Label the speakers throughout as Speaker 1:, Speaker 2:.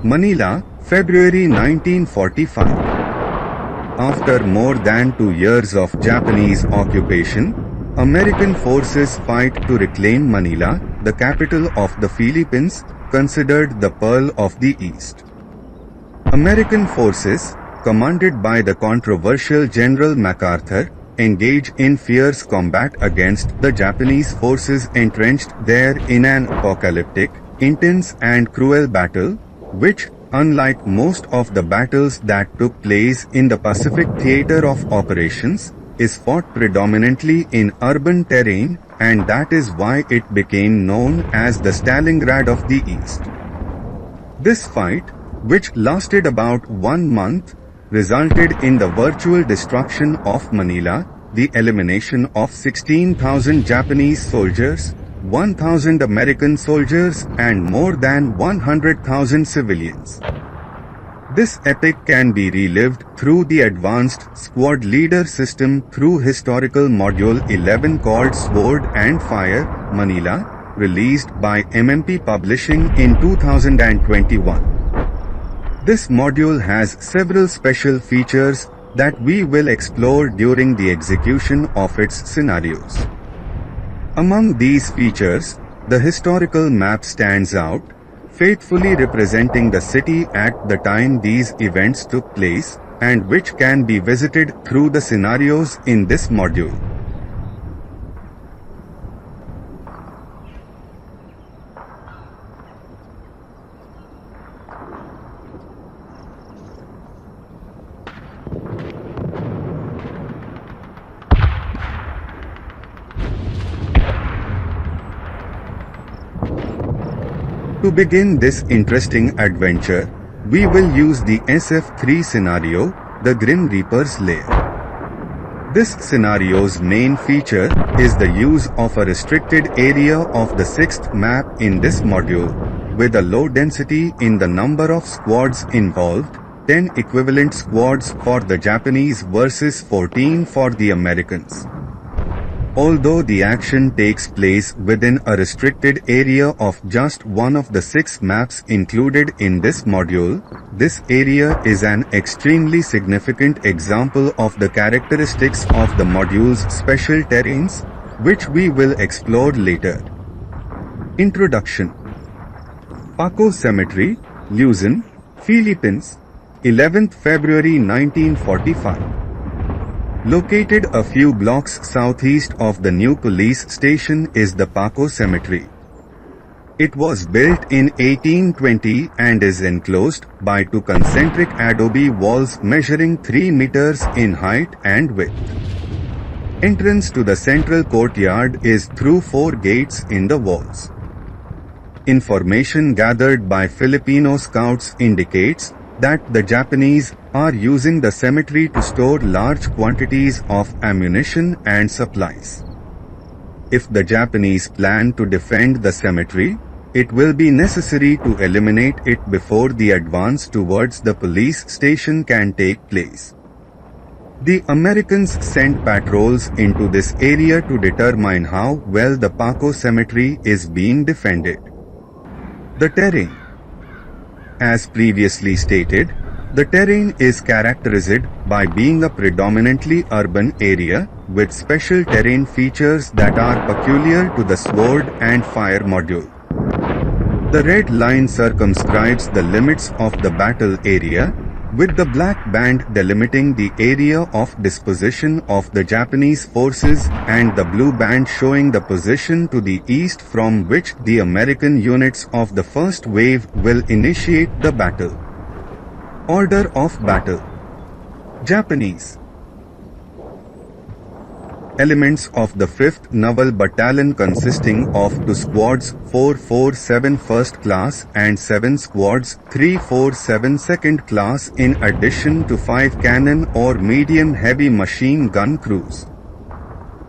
Speaker 1: Manila, February 1945. After more than 2 years of Japanese occupation, American forces fight to reclaim Manila, the capital of the Philippines, considered the Pearl of the East. American forces, commanded by the controversial General MacArthur, engage in fierce combat against the Japanese forces entrenched there in an apocalyptic, intense and cruel battle, which, unlike most of the battles that took place in the Pacific theater of operations, is fought predominantly in urban terrain, and that is why it became known as the Stalingrad of the East. This fight, which lasted about 1 month, resulted in the virtual destruction of Manila, the elimination of 16,000 Japanese soldiers, 1,000 American soldiers, and more than 100,000 civilians. This epic can be relived through the advanced squad leader system through historical module 11 called Sword and Fire, Manila, released by MMP Publishing in 2021. This module has several special features that we will explore during the execution of its scenarios. Among these features, the historical map stands out, faithfully representing the city at the time these events took place, and which can be visited through the scenarios in this module. To begin this interesting adventure, we will use the SF3 scenario, the Grim Reaper's Lair. This scenario's main feature is the use of a restricted area of the 6th map in this module, with a low density in the number of squads involved, 10 equivalent squads for the Japanese versus 14 for the Americans. Although the action takes place within a restricted area of just one of the 6 maps included in this module, this area is an extremely significant example of the characteristics of the module's special terrains, which we will explore later. Introduction. Paco Cemetery, Luzon, Philippines, 11th February 1945. Located a few blocks southeast of the new police station is the Paco Cemetery. It was built in 1820 and is enclosed by 2 concentric adobe walls measuring 3 meters in height and width. Entrance to the central courtyard is through 4 gates in the walls. Information gathered by Filipino scouts indicates that the Japanese are using the cemetery to store large quantities of ammunition and supplies. If the Japanese plan to defend the cemetery, it will be necessary to eliminate it before the advance towards the police station can take place. The Americans sent patrols into this area to determine how well the Paco Cemetery is being defended. The terrain. As previously stated, the terrain is characterized by being a predominantly urban area, with special terrain features that are peculiar to the Sword and Fire module. The red line circumscribes the limits of the battle area, with the black band delimiting the area of disposition of the Japanese forces and the blue band showing the position to the east from which the American units of the first wave will initiate the battle. Order of battle. Japanese. Elements of the 5th Naval Battalion consisting of 2 squads 447 First Class and 7 squads 347 Second Class in addition to 5 cannon or medium heavy machine gun crews.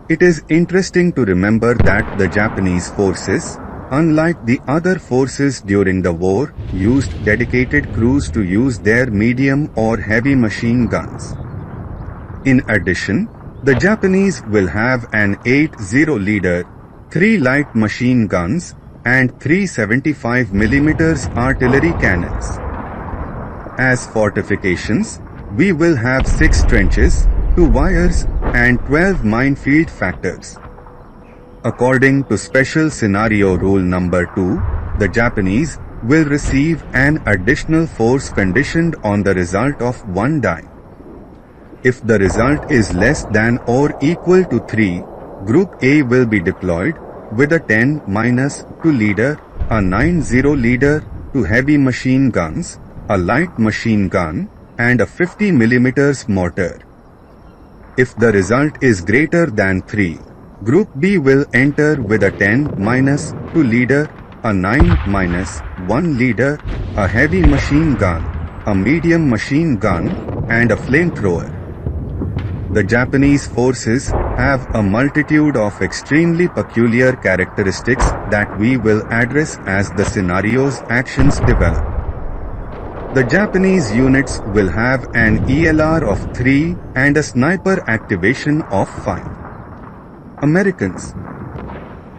Speaker 1: It is interesting to remember that the Japanese forces, unlike the other forces during the war, used dedicated crews to use their medium or heavy machine guns. In addition, the Japanese will have an 8-0 leader, 3 light machine guns, and 3 75mm artillery cannons. As fortifications, we will have 6 trenches, 2 wires, and 12 minefield factors. According to special scenario rule number 2, the Japanese will receive an additional force conditioned on the result of 1 die. If the result is less than or equal to 3, Group A will be deployed with a 10-2 leader, a 9-0 leader, 2 heavy machine guns, a light machine gun, and a 50 mm mortar. If the result is greater than 3, Group B will enter with a 10-2 leader, a 9-1 leader, a heavy machine gun, a medium machine gun, and a flamethrower. The Japanese forces have a multitude of extremely peculiar characteristics that we will address as the scenario's actions develop. The Japanese units will have an ELR of 3 and a sniper activation of 5. Americans.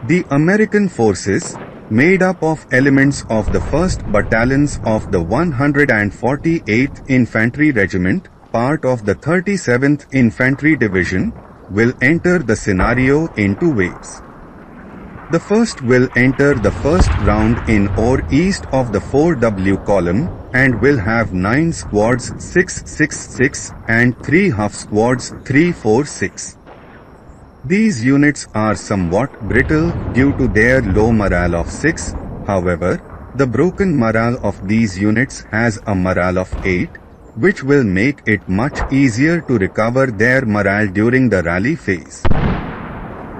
Speaker 1: The American forces, made up of elements of the 1st Battalions of the 148th Infantry Regiment, part of the 37th Infantry Division, will enter the scenario in 2 waves. The first will enter the first round in or east of the 4W column and will have 9 squads 666 and 3 half squads 346. These units are somewhat brittle due to their low morale of 6, however, the broken morale of these units has a morale of 8, which will make it much easier to recover their morale during the rally phase.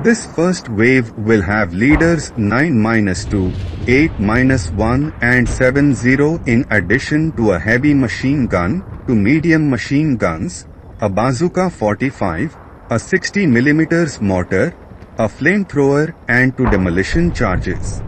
Speaker 1: This first wave will have leaders 9-2, 8-1 and 7-0 in addition to a heavy machine gun, 2 medium machine guns, a bazooka 45, a 60 mm mortar, a flamethrower and 2 demolition charges.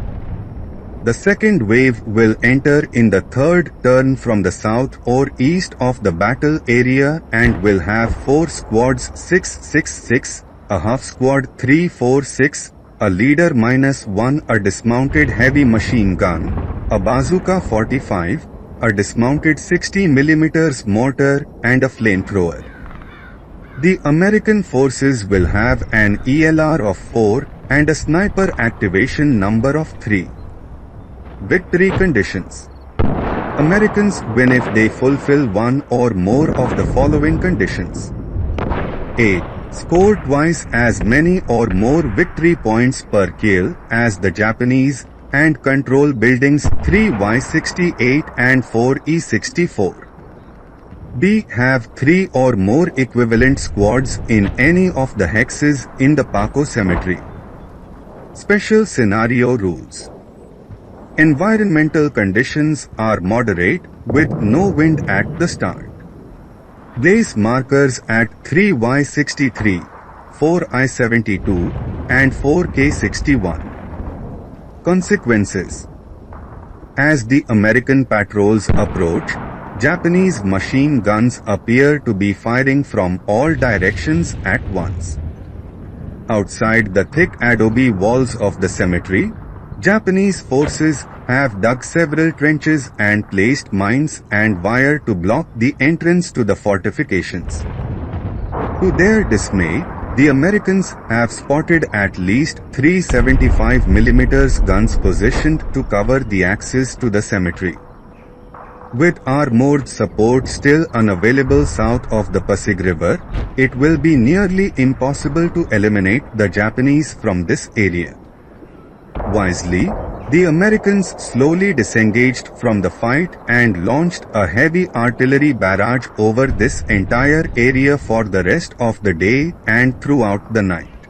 Speaker 1: The second wave will enter in the third turn from the south or east of the battle area and will have 4 squads 666, a half squad 346, a leader -1, a dismounted heavy machine gun, a bazooka 45, a dismounted 60 mm mortar and a flamethrower. The American forces will have an ELR of 4 and a sniper activation number of 3. Victory conditions. Americans win if they fulfill one or more of the following conditions. A. Score twice as many or more victory points per kill as the Japanese and control buildings 3Y68 and 4E64. B. Have 3 or more equivalent squads in any of the hexes in the Paco Cemetery. Special scenario rules. Environmental conditions are moderate with no wind at the start. Place markers at 3Y63, 4I72 and 4K61. Consequences. As the American patrols approach, Japanese machine guns appear to be firing from all directions at once. Outside the thick adobe walls of the cemetery, Japanese forces have dug several trenches and placed mines and wire to block the entrance to the fortifications. To their dismay, the Americans have spotted at least 3 75 mm guns positioned to cover the access to the cemetery. With armored support still unavailable south of the Pasig River, it will be nearly impossible to eliminate the Japanese from this area. Wisely, the Americans slowly disengaged from the fight and launched a heavy artillery barrage over this entire area for the rest of the day and throughout the night.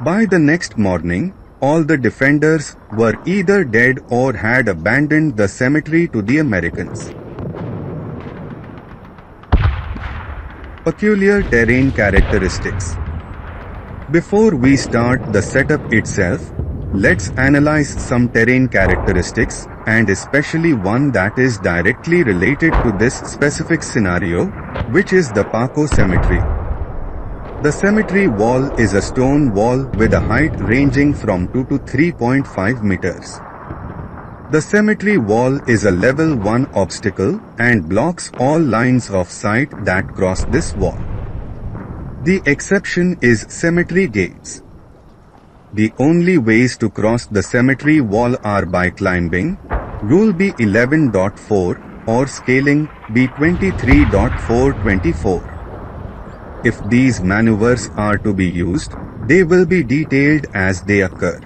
Speaker 1: By the next morning, all the defenders were either dead or had abandoned the cemetery to the Americans. Peculiar terrain characteristics. Before we start the setup itself, let's analyze some terrain characteristics, and especially one that is directly related to this specific scenario, which is the Paco Cemetery. The cemetery wall is a stone wall with a height ranging from 2 to 3.5 meters. The cemetery wall is a level 1 obstacle and blocks all lines of sight that cross this wall. The exception is cemetery gates. The only ways to cross the cemetery wall are by climbing Rule B 11.4 or scaling B 23.424. If these maneuvers are to be used, they will be detailed as they occur.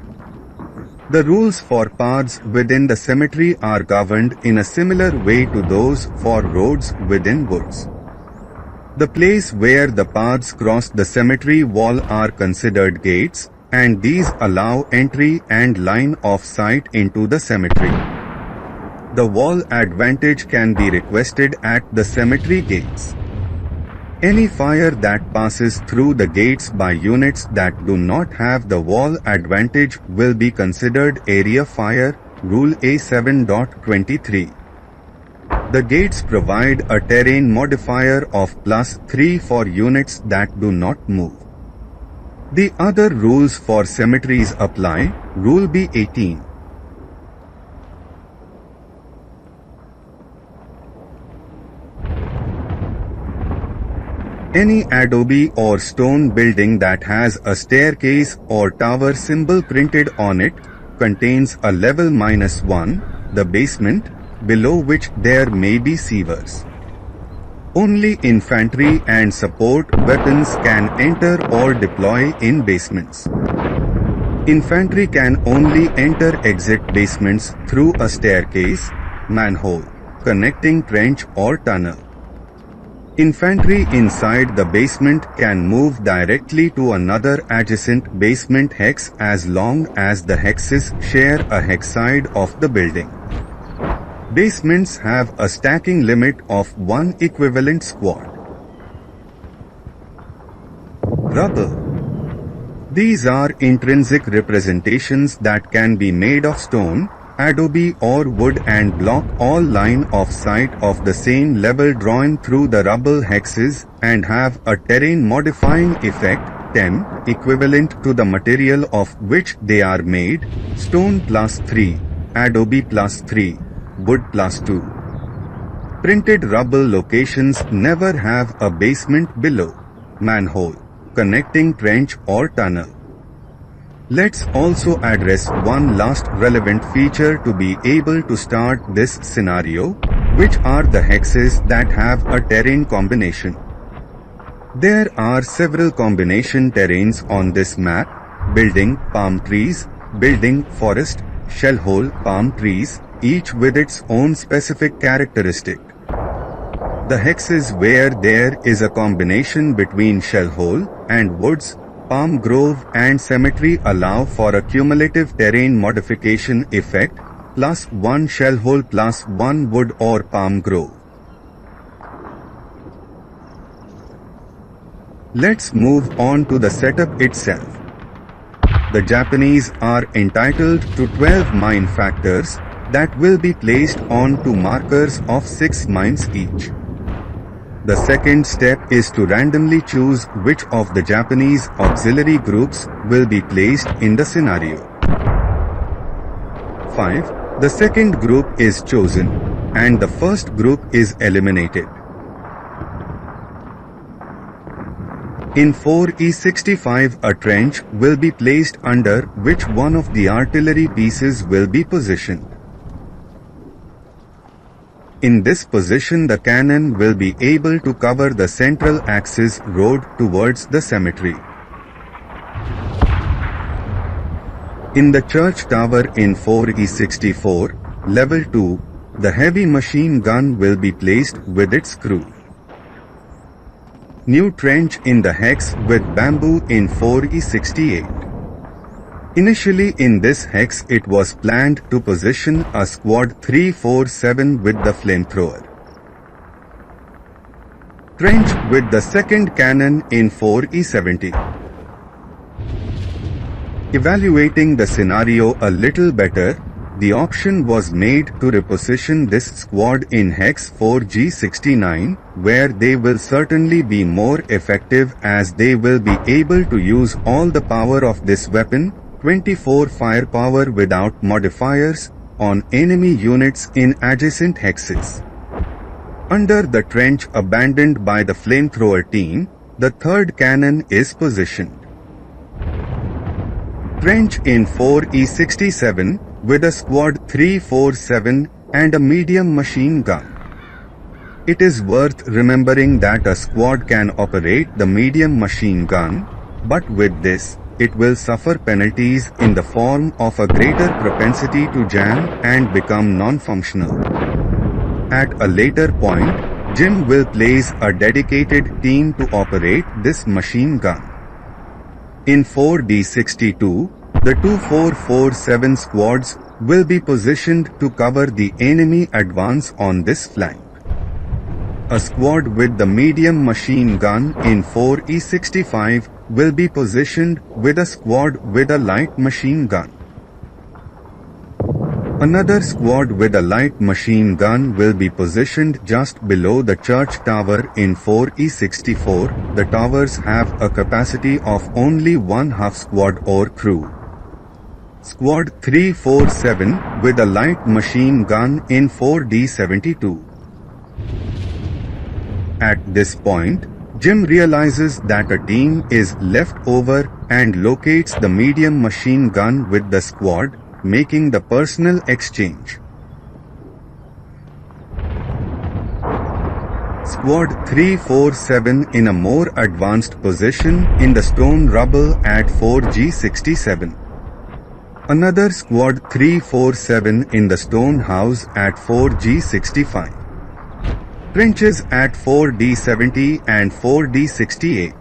Speaker 1: The rules for paths within the cemetery are governed in a similar way to those for roads within woods. The place where the paths cross the cemetery wall are considered gates, and these allow entry and line of sight into the cemetery. The wall advantage can be requested at the cemetery gates. Any fire that passes through the gates by units that do not have the wall advantage will be considered area fire, Rule A 7.23. The gates provide a terrain modifier of +3 for units that do not move. The other rules for cemeteries apply, Rule B 18. Any adobe or stone building that has a staircase or tower symbol printed on it contains a level -1, the basement, below which there may be sewers. Only infantry and support weapons can enter or deploy in basements. Infantry can only exit basements through a staircase, manhole, connecting trench or tunnel. Infantry inside the basement can move directly to another adjacent basement hex as long as the hexes share a hex side of the building. Basements have a stacking limit of 1 equivalent squad. Rubble. These are intrinsic representations that can be made of stone, adobe or wood and block all line of sight of the same level drawn through the rubble hexes and have a terrain modifying effect, TEM, equivalent to the material of which they are made, stone +3, adobe +3, wood +2. Printed rubble locations never have a basement below, manhole, connecting trench or tunnel. Let's also address one last relevant feature to be able to start this scenario, which are the hexes that have a terrain combination. There are several combination terrains on this map: building, palm trees, building, forest, shellhole, palm trees, each with its own specific characteristic. The hexes where there is a combination between shellhole and woods, palm grove and cemetery allow for a cumulative terrain modification effect, +1 shellhole +1 wood or palm grove. Let's move on to the setup itself. The Japanese are entitled to 12 mine factors that will be placed on 2 markers of 6 mines each. The second step is to randomly choose which of the Japanese auxiliary groups will be placed in the scenario. 5. The second group is chosen, and the first group is eliminated. In 4E65, a trench will be placed under which one of the artillery pieces will be positioned. In this position, the cannon will be able to cover the central axis road towards the cemetery. In the church tower in 4E64, level 2, the heavy machine gun will be placed with its crew. New trench in the hex with bamboo in 4E68. Initially in this hex it was planned to position a squad 347 with the flamethrower. Trench with the second cannon in 4E70. Evaluating the scenario a little better, the option was made to reposition this squad in hex 4G69, where they will certainly be more effective as they will be able to use all the power of this weapon, 24 firepower without modifiers, on enemy units in adjacent hexes. Under the trench abandoned by the flamethrower team, the third cannon is positioned. Trench in 4E67 with a squad 347 and a medium machine gun. It is worth remembering that a squad can operate the medium machine gun, but with this, it will suffer penalties in the form of a greater propensity to jam and become non-functional. At a later point, Jim will place a dedicated team to operate this machine gun. In 4D62, the 2447 squads will be positioned to cover the enemy advance on this flank. A squad with the medium machine gun in 4E65 will be positioned with a squad with a light machine gun. Another squad with a light machine gun will be positioned just below the church tower in 4E64. The towers have a capacity of only one half squad or crew. Squad 347 with a light machine gun in 4D72. At this point, Jim realizes that a team is left over and locates the medium machine gun with the squad, making the personnel exchange. Squad 347 in a more advanced position in the stone rubble at 4G67. Another squad 347 in the stone house at 4G65. Trenches at 4D70 and 4D68.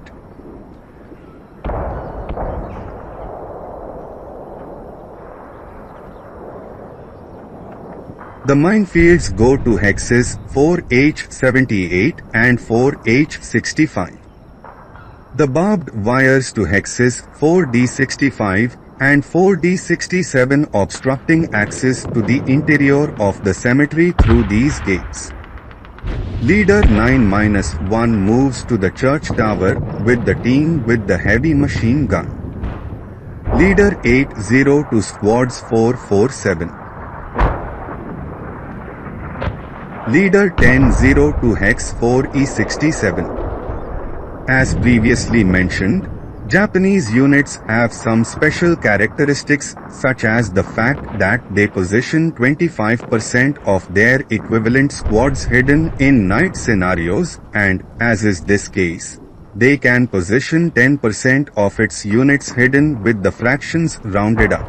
Speaker 1: The minefields go to hexes 4H78 and 4H65. The barbed wires to hexes 4D65 and 4D67 obstructing access to the interior of the cemetery through these gates. Leader 9-1 moves to the church tower with the team with the heavy machine gun. Leader 8-0 to squads 447. Leader 10-0 to hex 4E67. As previously mentioned, Japanese units have some special characteristics such as the fact that they position 25% of their equivalent squads hidden in night scenarios and, as is this case, they can position 10% of its units hidden with the fractions rounded up.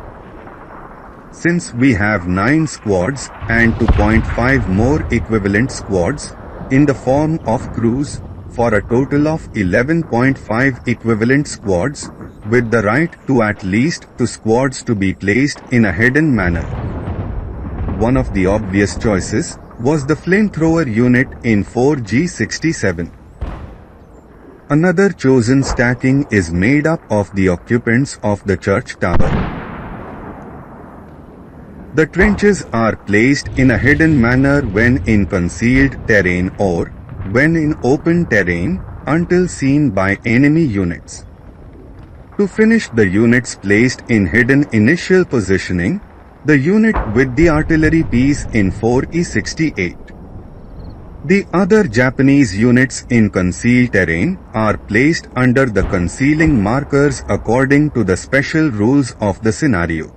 Speaker 1: Since we have 9 squads and 2.5 more equivalent squads, in the form of crews, for a total of 11.5 equivalent squads, with the right to at least 2 squads to be placed in a hidden manner. One of the obvious choices was the flamethrower unit in 4G67. Another chosen stacking is made up of the occupants of the church tower. The trenches are placed in a hidden manner when in concealed terrain or when in open terrain until seen by enemy units. To finish the units placed in hidden initial positioning, the unit with the artillery piece in 4E68. The other Japanese units in concealed terrain are placed under the concealing markers according to the special rules of the scenario.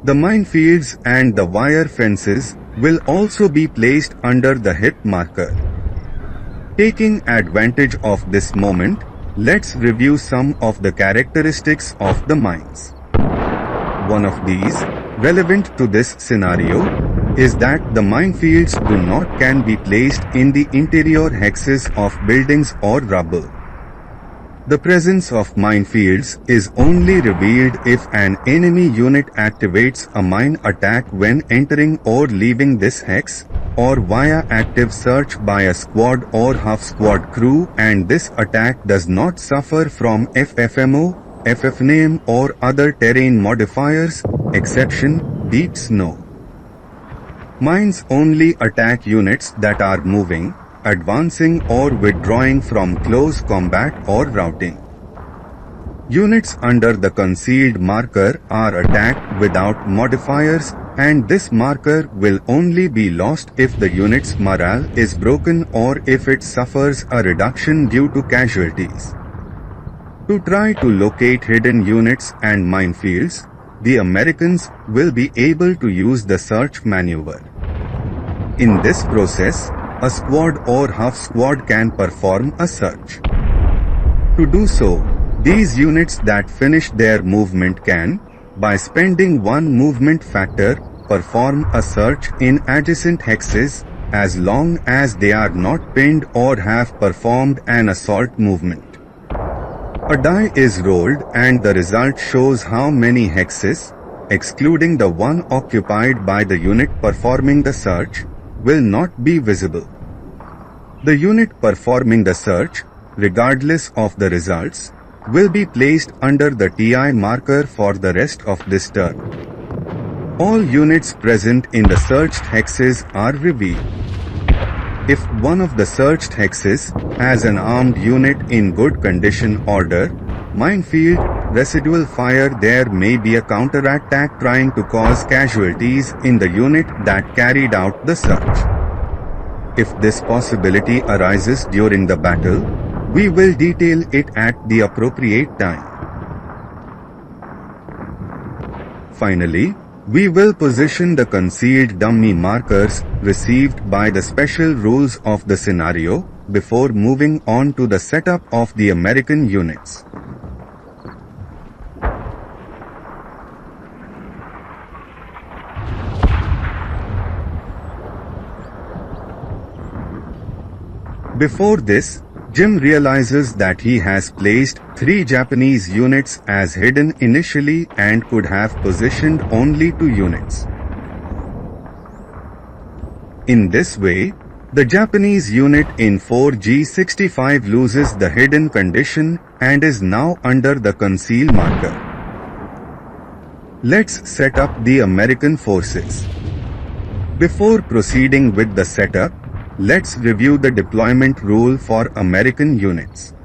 Speaker 1: The minefields and the wire fences will also be placed under the hit marker. Taking advantage of this moment, let's review some of the characteristics of the mines. One of these, relevant to this scenario, is that the minefields can be placed in the interior hexes of buildings or rubble. The presence of minefields is only revealed if an enemy unit activates a mine attack when entering or leaving this hex, or via active search by a squad or half-squad crew, and this attack does not suffer from FFMO, FFNAME or other terrain modifiers, exception, deep snow. Mines only attack units that are moving, advancing or withdrawing from close combat or routing. Units under the concealed marker are attacked without modifiers, and this marker will only be lost if the unit's morale is broken or if it suffers a reduction due to casualties. To try to locate hidden units and minefields, the Americans will be able to use the search maneuver. In this process, a squad or half squad can perform a search. To do so, these units that finish their movement can, by spending one movement factor, perform a search in adjacent hexes as long as they are not pinned or have performed an assault movement. A die is rolled and the result shows how many hexes, excluding the one occupied by the unit performing the search, will not be visible. The unit performing the search, regardless of the results, will be placed under the TI marker for the rest of this turn. All units present in the searched hexes are revealed. If one of the searched hexes has an armed unit in good condition order, minefield, residual fire, there may be a counterattack trying to cause casualties in the unit that carried out the search. If this possibility arises during the battle, we will detail it at the appropriate time. Finally, we will position the concealed dummy markers received by the special rules of the scenario before moving on to the setup of the American units. Before this, Jim realizes that he has placed 3 Japanese units as hidden initially and could have positioned only 2 units. In this way, the Japanese unit in 4G65 loses the hidden condition and is now under the conceal marker. Let's set up the American forces. Before proceeding with the setup, let's review the deployment rule for American units.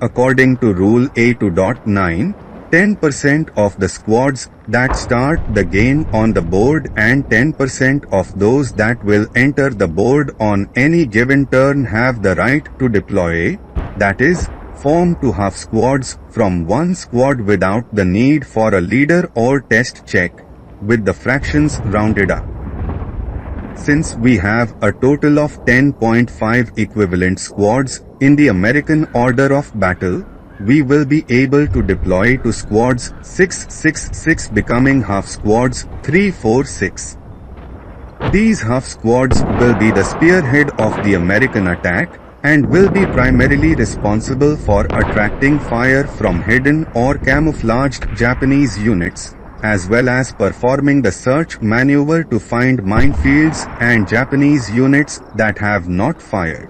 Speaker 1: According to Rule A2.9, 10% of the squads that start the game on the board and 10% of those that will enter the board on any given turn have the right to deploy, that is, form 2 half squads from one squad without the need for a leader or test check, with the fractions rounded up. Since we have a total of 10.5 equivalent squads in the American order of battle, we will be able to deploy to squads 666 becoming half squads 346. These half squads will be the spearhead of the American attack and will be primarily responsible for attracting fire from hidden or camouflaged Japanese units, as well as performing the search maneuver to find minefields and Japanese units that have not fired.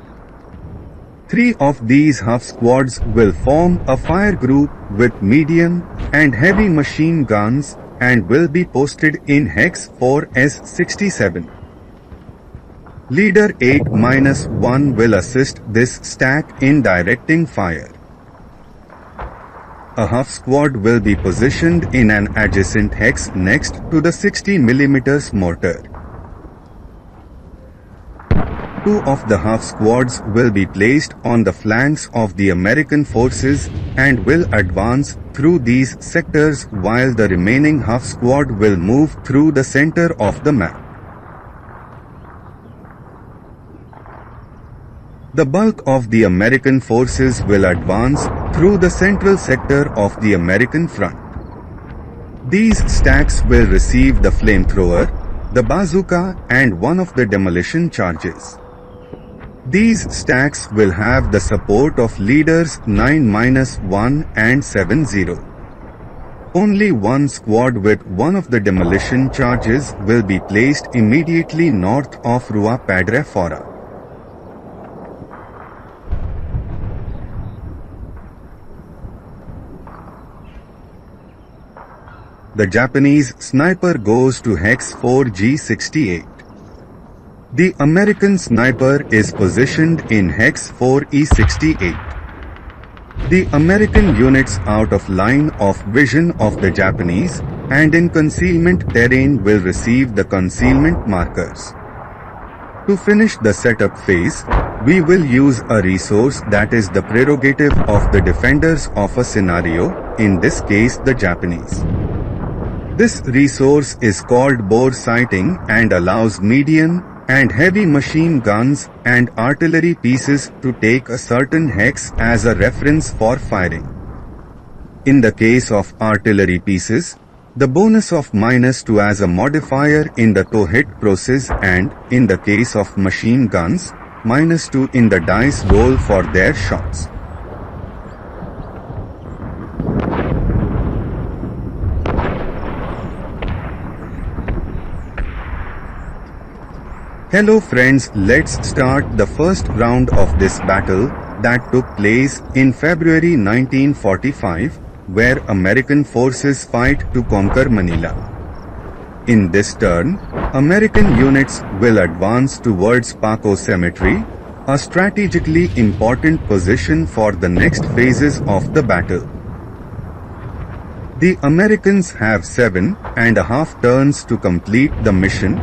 Speaker 1: 3 of these half squads will form a fire group with medium and heavy machine guns and will be posted in Hex 4S67. Leader 8-1 will assist this stack in directing fire. A half squad will be positioned in an adjacent hex next to the 60 mm mortar. 2 of the half squads will be placed on the flanks of the American forces and will advance through these sectors while the remaining half squad will move through the center of the map. The bulk of the American forces will advance through the central sector of the American front. These stacks will receive the flamethrower, the bazooka, and one of the demolition charges. These stacks will have the support of leaders 9-1 and 7-0. Only one squad with one of the demolition charges will be placed immediately north of Rua Padre Fora. The Japanese sniper goes to Hex 4G68. The American sniper is positioned in hex 4E68. The American units out of line of vision of the Japanese and in concealment terrain will receive the concealment markers. To finish the setup phase, we will use a resource that is the prerogative of the defenders of a scenario, in this case the Japanese. This resource is called bore sighting and allows medium and heavy machine guns and artillery pieces to take a certain hex as a reference for firing. In the case of artillery pieces, the bonus of -2 as a modifier in the to-hit process, and, in the case of machine guns, -2 in the dice roll for their shots. Hello friends, let's start the first round of this battle that took place in February 1945, where American forces fight to conquer Manila. In this turn, American units will advance towards Paco Cemetery, a strategically important position for the next phases of the battle. The Americans have 7.5 turns to complete the mission,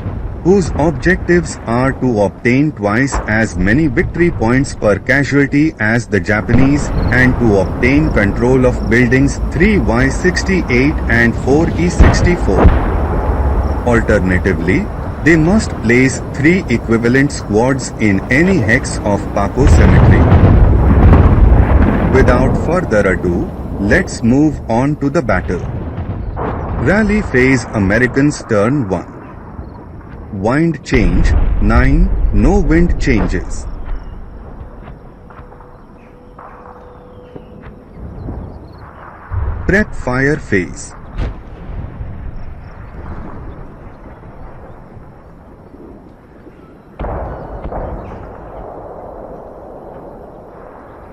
Speaker 1: whose objectives are to obtain twice as many victory points per casualty as the Japanese and to obtain control of buildings 3Y68 and 4E64. Alternatively, they must place 3 equivalent squads in any hex of Paco Cemetery. Without further ado, let's move on to the battle. Rally phase. Americans turn 1. Wind change, 9, no wind changes. Prep fire phase.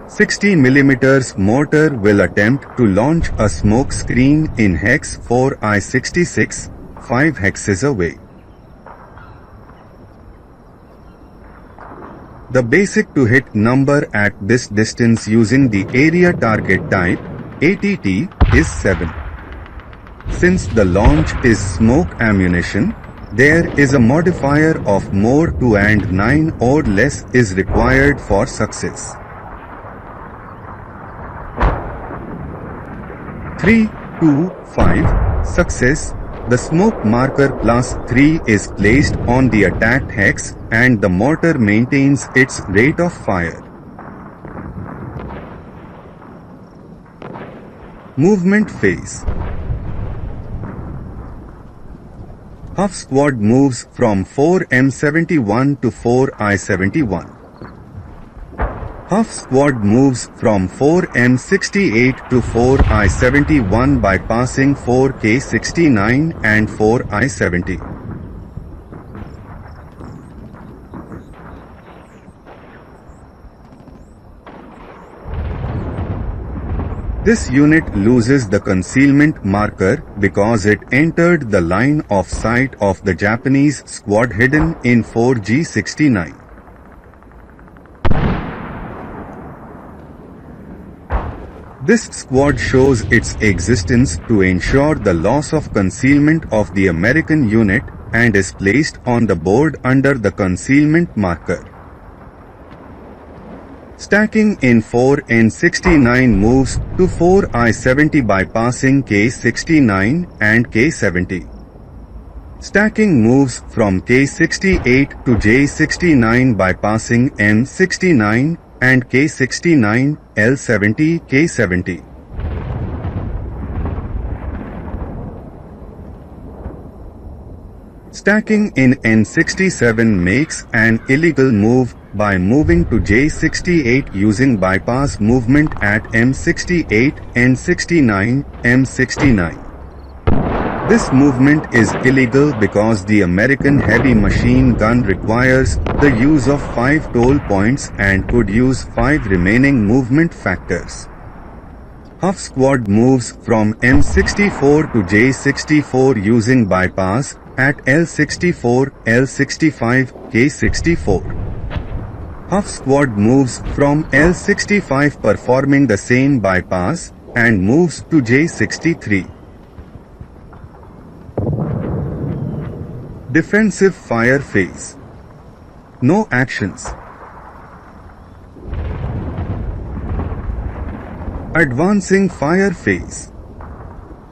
Speaker 1: .60mm mortar will attempt to launch a smoke screen in hex 4I66, 5 hexes away. The basic to hit number at this distance using the area target type, ATT, is 7. Since the launch is smoke ammunition, there is a modifier of more to and 9 or less is required for success. 3, 2, 5, success. The smoke marker +3 is placed on the attacked hex and the mortar maintains its rate of fire. Movement phase. Half squad moves from 4M71 to 4I71. Half squad moves from 4M68 to 4I71 by passing 4K69 and 4I70. This unit loses the concealment marker because it entered the line of sight of the Japanese squad hidden in 4G69. This squad shows its existence to ensure the loss of concealment of the American unit and is placed on the board under the concealment marker. Stacking in 4N69 moves to 4I70 by passing K69 and K70. Stacking moves from K68 to J69 by passing M69 and K69, L70, K70. Stacking in N67 makes an illegal move by moving to J68 using bypass movement at M68, N69, M69. This movement is illegal because the American heavy machine gun requires the use of 5 toll points and could use 5 remaining movement factors. Half squad moves from M64 to J64 using bypass at L64, L65, K64. Half squad moves from L65 performing the same bypass and moves to J63. Defensive fire phase. No actions. Advancing fire phase.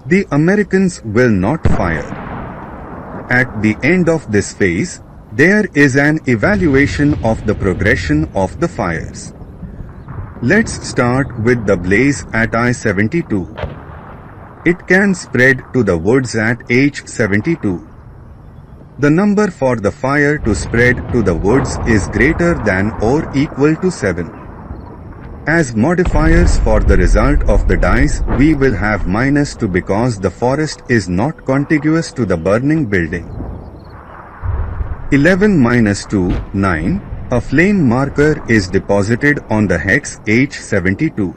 Speaker 1: The Americans will not fire. At the end of this phase, there is an evaluation of the progression of the fires. Let's start with the blaze at I-72. It can spread to the woods at H-72. The number for the fire to spread to the woods is greater than or equal to 7. As modifiers for the result of the dice, we will have -2 because the forest is not contiguous to the burning building. 11 minus 2, 9. A flame marker is deposited on the hex H72.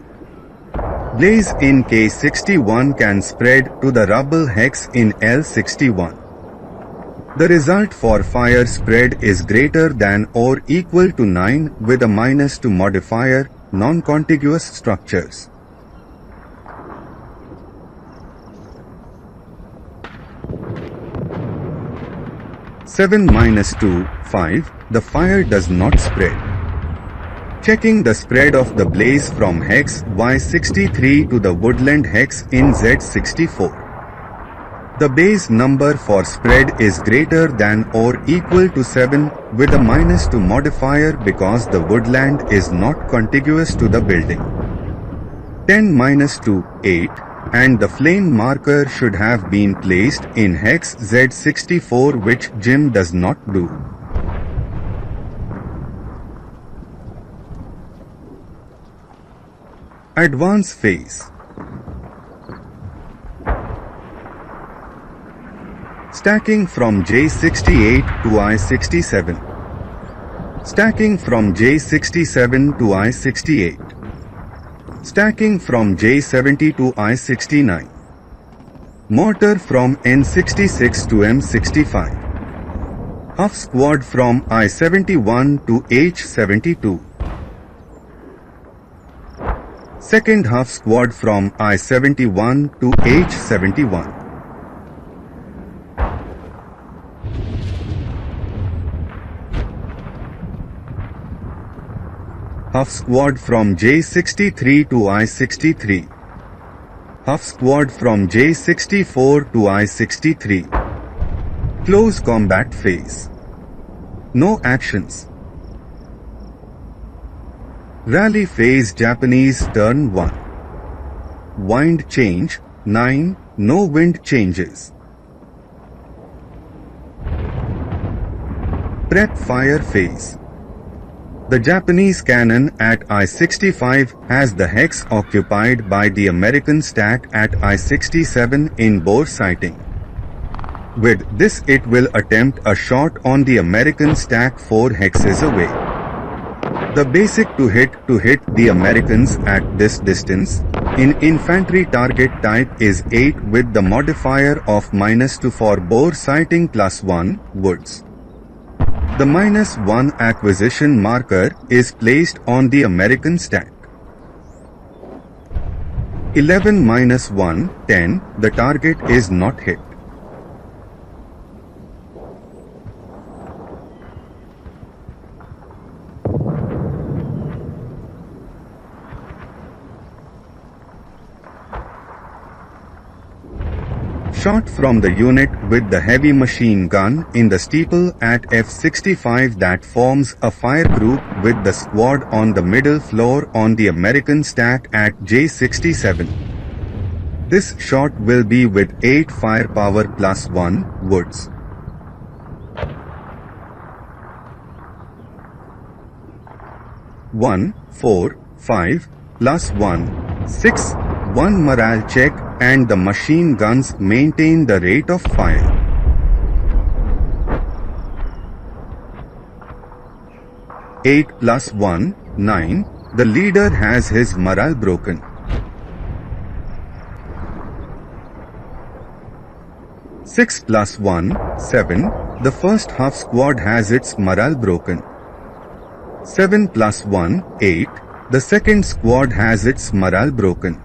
Speaker 1: Blaze in K61 can spread to the rubble hex in L61. The result for fire spread is greater than or equal to 9 with a -2 modifier, non-contiguous structures. Seven minus 2, 5. The fire does not spread. Checking the spread of the blaze from hex Y63 to the woodland hex in Z64. The base number for spread is greater than or equal to 7 with a -2 modifier because the woodland is not contiguous to the building. 10 minus 2, 8, and the flame marker should have been placed in hex Z64, which Jim does not do. Advance phase. Stacking from J68 to I67. Stacking from J67 to I68. Stacking from J70 to I69. Mortar from N66 to M65. Half squad from I71 to H72. Second half squad from I71 to H71. Half squad from J63 to I63. Half squad from J64 to I63. Close combat phase. No actions. Rally phase. Japanese turn 1. Wind change 9. No wind changes. Prep fire phase. The Japanese cannon at I-65 has the hex occupied by the American stack at I-67 in bore sighting. With this, it will attempt a shot on the American stack 4 hexes away. The basic to hit the Americans at this distance in infantry target type is 8 with the modifier of -2 for bore sighting +1 woods. The -1 acquisition marker is placed on the American stack. 11 minus 1, 10. The target is not hit. Shot from the unit with the heavy machine gun in the steeple at F65 that forms a fire group with the squad on the middle floor on the American stack at J67. This shot will be with 8 firepower +1 woods. One, 4, 5, +1, 6, 1 morale check, and the machine guns maintain the rate of fire. Eight +1, 9. The leader has his morale broken. 6 plus 1, 7. The first half squad has its morale broken. 7 plus 1, 8. The second squad has its morale broken.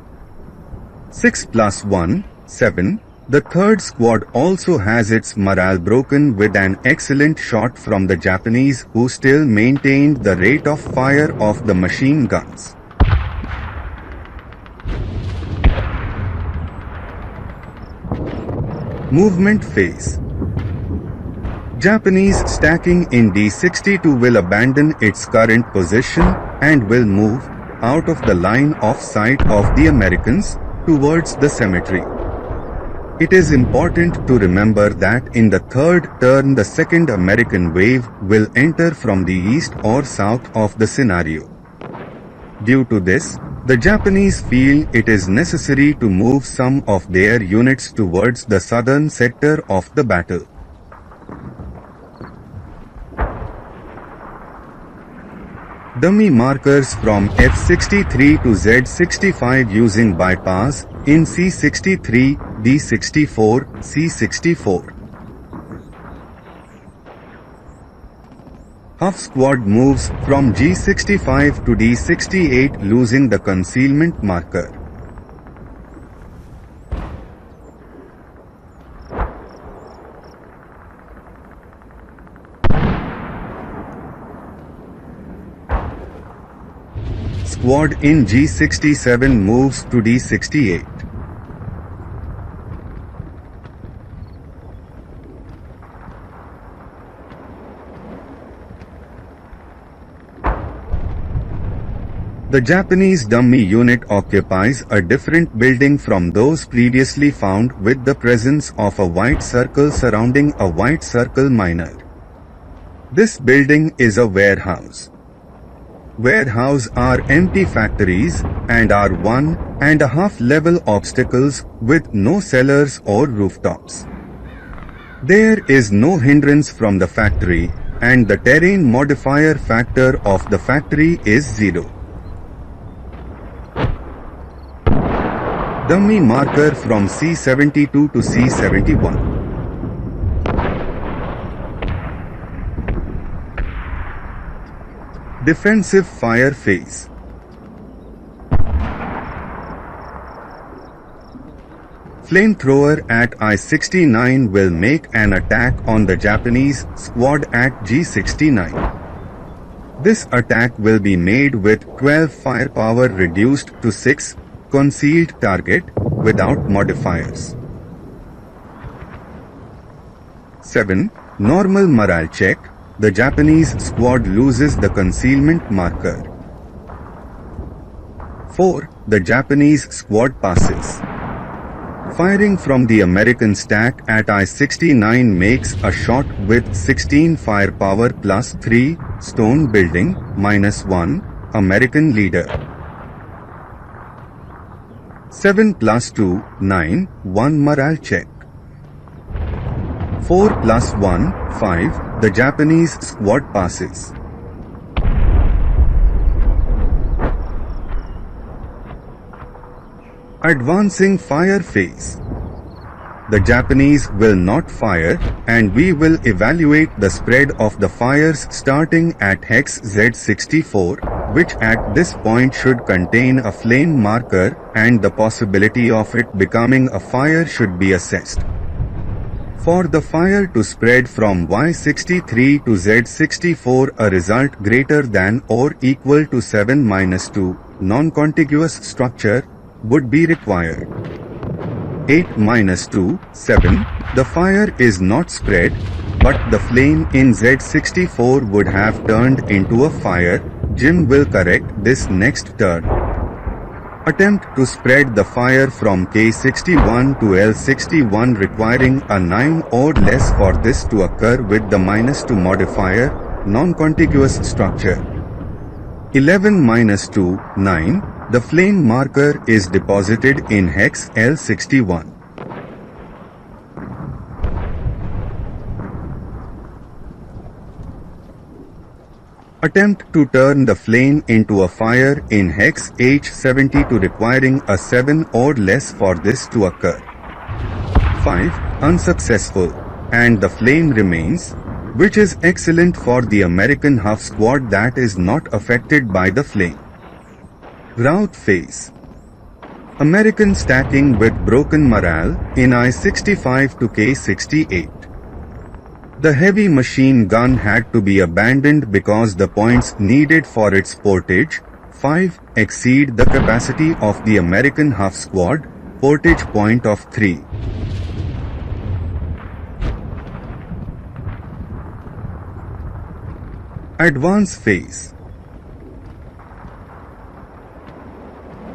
Speaker 1: 6 plus 1, 7. The third squad also has its morale broken with an excellent shot from the Japanese who still maintained the rate of fire of the machine guns. Movement phase. Japanese stacking in D62 will abandon its current position and will move out of the line of sight of the Americans towards the cemetery. It is important to remember that in the third turn the second American wave will enter from the east or south of the scenario. Due to this, the Japanese feel it is necessary to move some of their units towards the southern sector of the battle. Dummy markers from F63 to Z65 using bypass in C63, D64, C64. Half squad moves from G65 to D68 losing the concealment marker. Squad in G67 moves to D68. The Japanese dummy unit occupies a different building from those previously found with the presence of a white circle surrounding a white circle minor. This building is a warehouse. Warehouse are empty factories and are 1.5 level obstacles with no cellars or rooftops. There is no hindrance from the factory and the terrain modifier factor of the factory is 0. Dummy marker from C72 to C71. Defensive fire phase. Flamethrower at I-69 will make an attack on the Japanese squad at G69. This attack will be made with 12 firepower reduced to 6, concealed target, without modifiers. 7. Normal morale check. The Japanese squad loses the concealment marker. 4. The Japanese squad passes. Firing from the American stack at I-69 makes a shot with 16 firepower plus 3, stone building, -1, American leader. 7 plus 2, 9, 1 morale check. 4 plus 1, 5, the Japanese squad passes. Advancing fire phase. The Japanese will not fire and we will evaluate the spread of the fires starting at hex Z64, which at this point should contain a flame marker and the possibility of it becoming a fire should be assessed. For the fire to spread from Y63 to Z64 a result greater than or equal to 7-2 non-contiguous structure would be required. 8-2, 7. The fire is not spread, but the flame in Z64 would have turned into a fire. Jim will correct this next turn. Attempt to spread the fire from K61 to L61 requiring a 9 or less for this to occur with the -2 modifier, non-contiguous structure. 11-2, 9. The flame marker is deposited in hex L61. Attempt to turn the flame into a fire in hex H72 requiring a 7 or less for this to occur. 5. unsuccessful, and the flame remains, which is excellent for the American half squad that is not affected by the flame. Rout phase. American stacking with broken morale in I-65 to K-68. The heavy machine gun had to be abandoned because the points needed for its portage, 5, exceed the capacity of the American half squad, portage point of 3. Advance phase.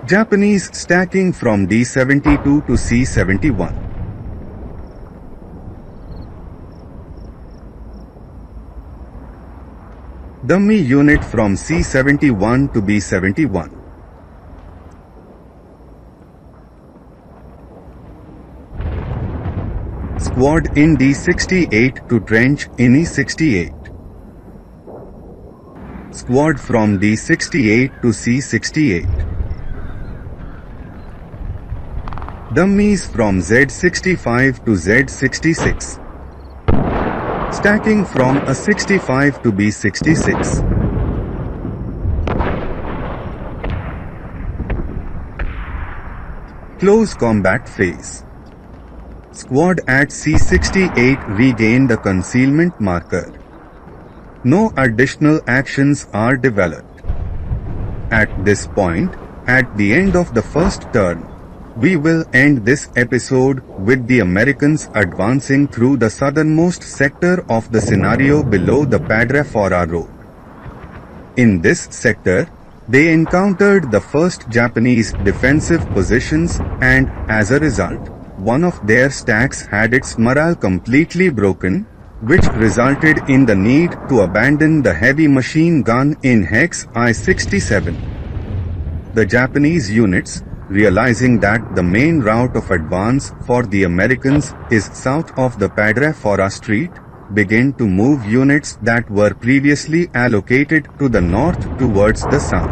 Speaker 1: Japanese stacking from D-72 to C-71. Dummy unit from C-71 to B-71. Squad in D-68 to trench in E-68. Squad from D-68 to C-68. Dummies from Z-65 to Z-66. Stacking from A-65 to B-66. Close combat phase. Squad at C-68 regained the concealment marker. No additional actions are developed. At this point, at the end of the first turn, we will end this episode with the Americans advancing through the southernmost sector of the scenario below the Padre Fora Road. In this sector, they encountered the first Japanese defensive positions and, as a result, one of their stacks had its morale completely broken, which resulted in the need to abandon the heavy machine gun in Hex I-67. The Japanese units, realizing that the main route of advance for the Americans is south of the Padre Fora Street, began to move units that were previously allocated to the north towards the south.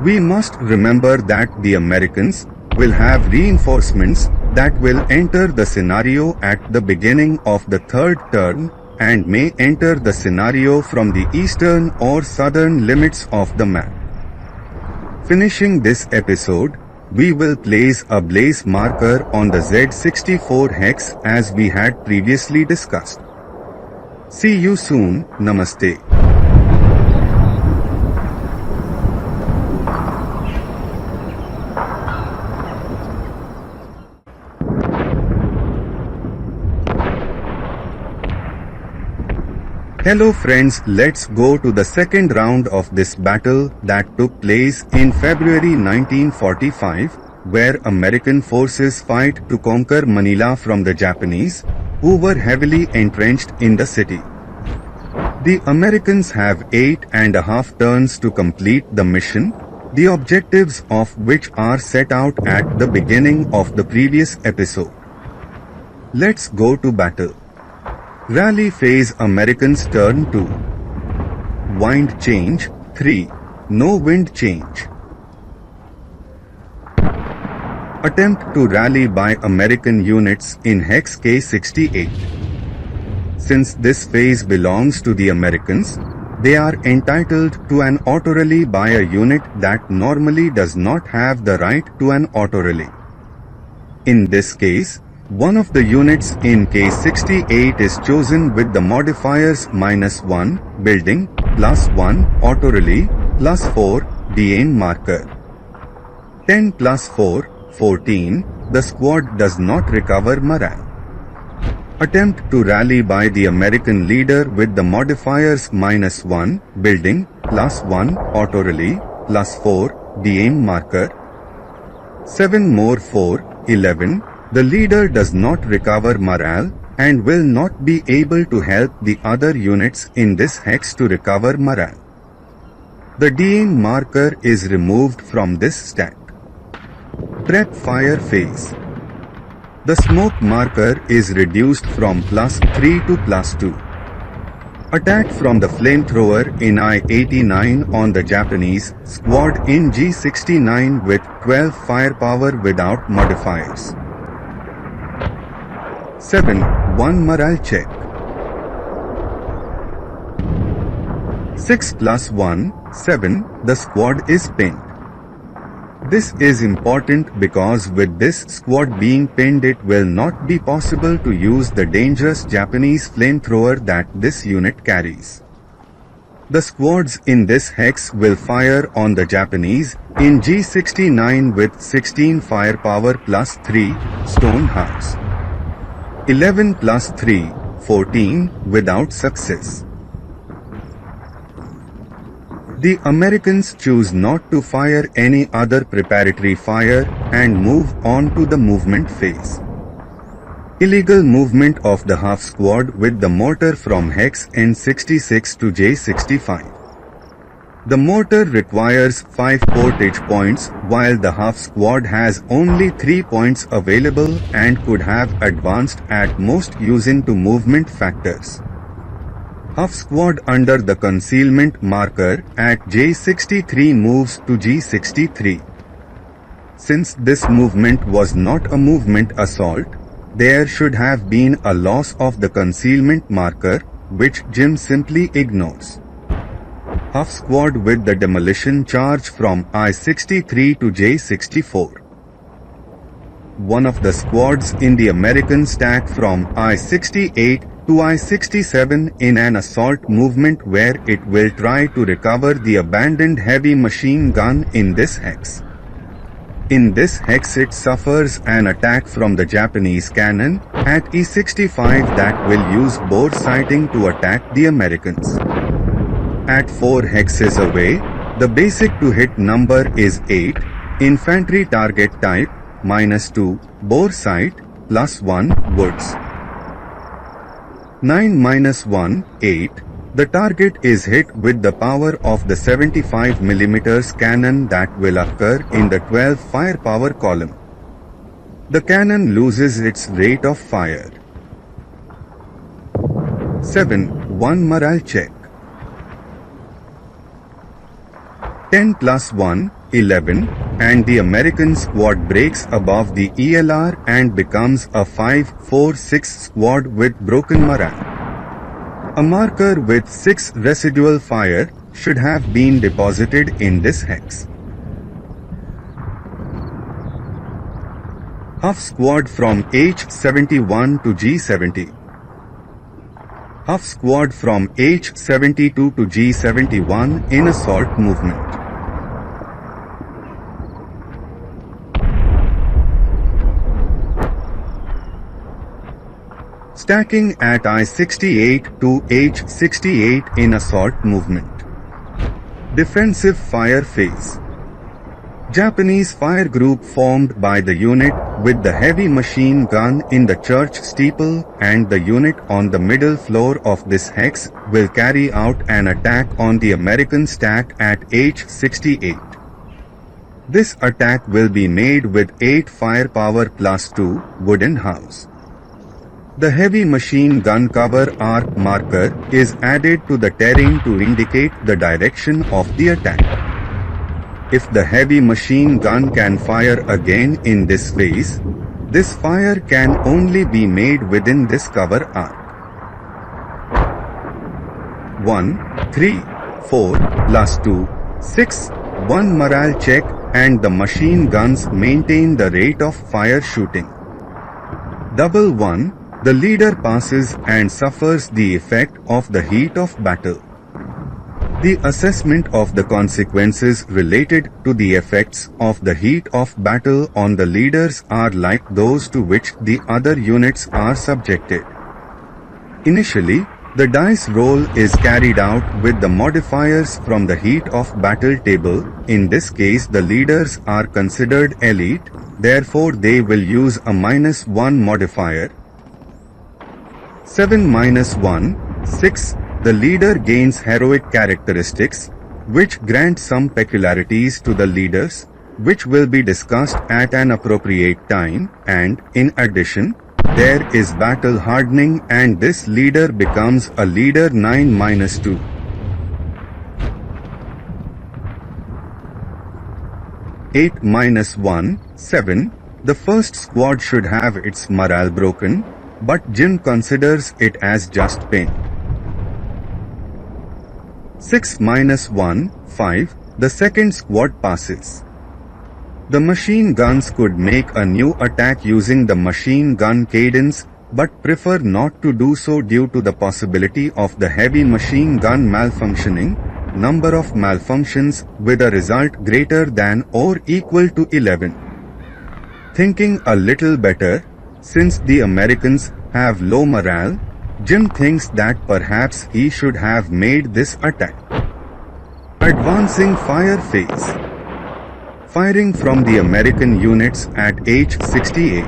Speaker 1: We must remember that the Americans will have reinforcements that will enter the scenario at the beginning of the third turn and may enter the scenario from the eastern or southern limits of the map. Finishing this episode, we will place a blaze marker on the Z64 hex as we had previously discussed. See you soon. Namaste. Hello friends, let's go to the second round of this battle that took place in February 1945, where American forces fight to conquer Manila from the Japanese, who were heavily entrenched in the city. The Americans have 8.5 turns to complete the mission, the objectives of which are set out at the beginning of the previous episode. Let's go to battle. Rally phase. Americans turn 2. Wind change 3. No wind change. Attempt to rally by American units in Hex K68. Since this phase belongs to the Americans, they are entitled to an auto-rally by a unit that normally does not have the right to an auto-rally. In this case, one of the units in K68 is chosen with the modifiers -1, building, +1, auto-rally, +4, de-aim marker. 10 + 4, 14, the squad does not recover morale. Attempt to rally by the American leader with the modifiers -1, building, +1, auto-rally, +4, de-aim marker. 7 more 4, 11, the leader does not recover morale and will not be able to help the other units in this hex to recover morale. The de-aim marker is removed from this stack. Prep fire phase. The smoke marker is reduced from +3 to +2. Attack from the flamethrower in I-89 on the Japanese squad in G69 with 12 firepower without modifiers. 7. 1 morale check. 6 plus 1, 7. The squad is pinned. This is important because with this squad being pinned, it will not be possible to use the dangerous Japanese flamethrower that this unit carries. The squads in this hex will fire on the Japanese in G69 with 16 firepower plus 3 stone house. 11 plus 3, 14 without success. The Americans choose not to fire any other preparatory fire and move on to the movement phase. Illegal movement of the half squad with the mortar from hex N66 to J65. The mortar requires 5 portage points while the half squad has only 3 points available and could have advanced at most using to movement factors. Half squad under the concealment marker at J63 moves to G63. Since this movement was not a movement assault, there should have been a loss of the concealment marker, which Jim simply ignores. Half squad with the demolition charge from I-63 to J64. One of the squads in the American stack from I-68 to I-67 in an assault movement where it will try to recover the abandoned heavy machine gun in this hex. In this hex it suffers an attack from the Japanese cannon at E65 that will use bore sighting to attack the Americans. At 4 hexes away, the basic to hit number is 8, infantry target type, -2, bore sight, +1, woods. 9 minus 1, 8. The target is hit with the power of the 75 mm cannon that will occur in the 12 firepower column. The cannon loses its rate of fire. 7. 1 morale check. 10 plus 1, 11, and the American squad breaks above the ELR and becomes a 5-4-6 squad with broken morale. A marker with 6 residual fire should have been deposited in this hex. Half squad from H71 to G70. Half squad from H72 to G71 in assault movement. Stacking at I-68 to H68 in assault movement. Defensive fire phase. Japanese fire group formed by the unit with the heavy machine gun in the church steeple and the unit on the middle floor of this hex will carry out an attack on the American stack at H68. This attack will be made with 8 firepower plus 2 wooden house. The heavy machine gun cover arc marker is added to the terrain to indicate the direction of the attack. If the heavy machine gun can fire again in this phase, this fire can only be made within this cover arc. 1, 3, 4, plus 2, 6, 1 morale check and the machine guns maintain the rate of fire shooting. 1, the leader passes and suffers the effect of the heat of battle. The assessment of the consequences related to the effects of the heat of battle on the leaders are like those to which the other units are subjected. Initially, the dice roll is carried out with the modifiers from the heat of battle table. In this case, the leaders are considered elite, therefore they will use a -1 modifier. 7 minus 1, 6. The leader gains heroic characteristics, which grant some peculiarities to the leaders, which will be discussed at an appropriate time, and, in addition, there is battle hardening and this leader becomes a leader 9 minus 2. 8 minus 1, 7. The first squad should have its morale broken. but Jim considers it as just pinned. 6 minus 1, 5, the second squad passes. The machine guns could make a new attack using the machine gun cadence, but prefer not to do so due to the possibility of the heavy machine gun malfunctioning, number of malfunctions with a result greater than or equal to 11. Thinking a little better, since the Americans have low morale, Jim thinks that perhaps he should have made this attack. Advancing fire phase. Firing from the American units at H68.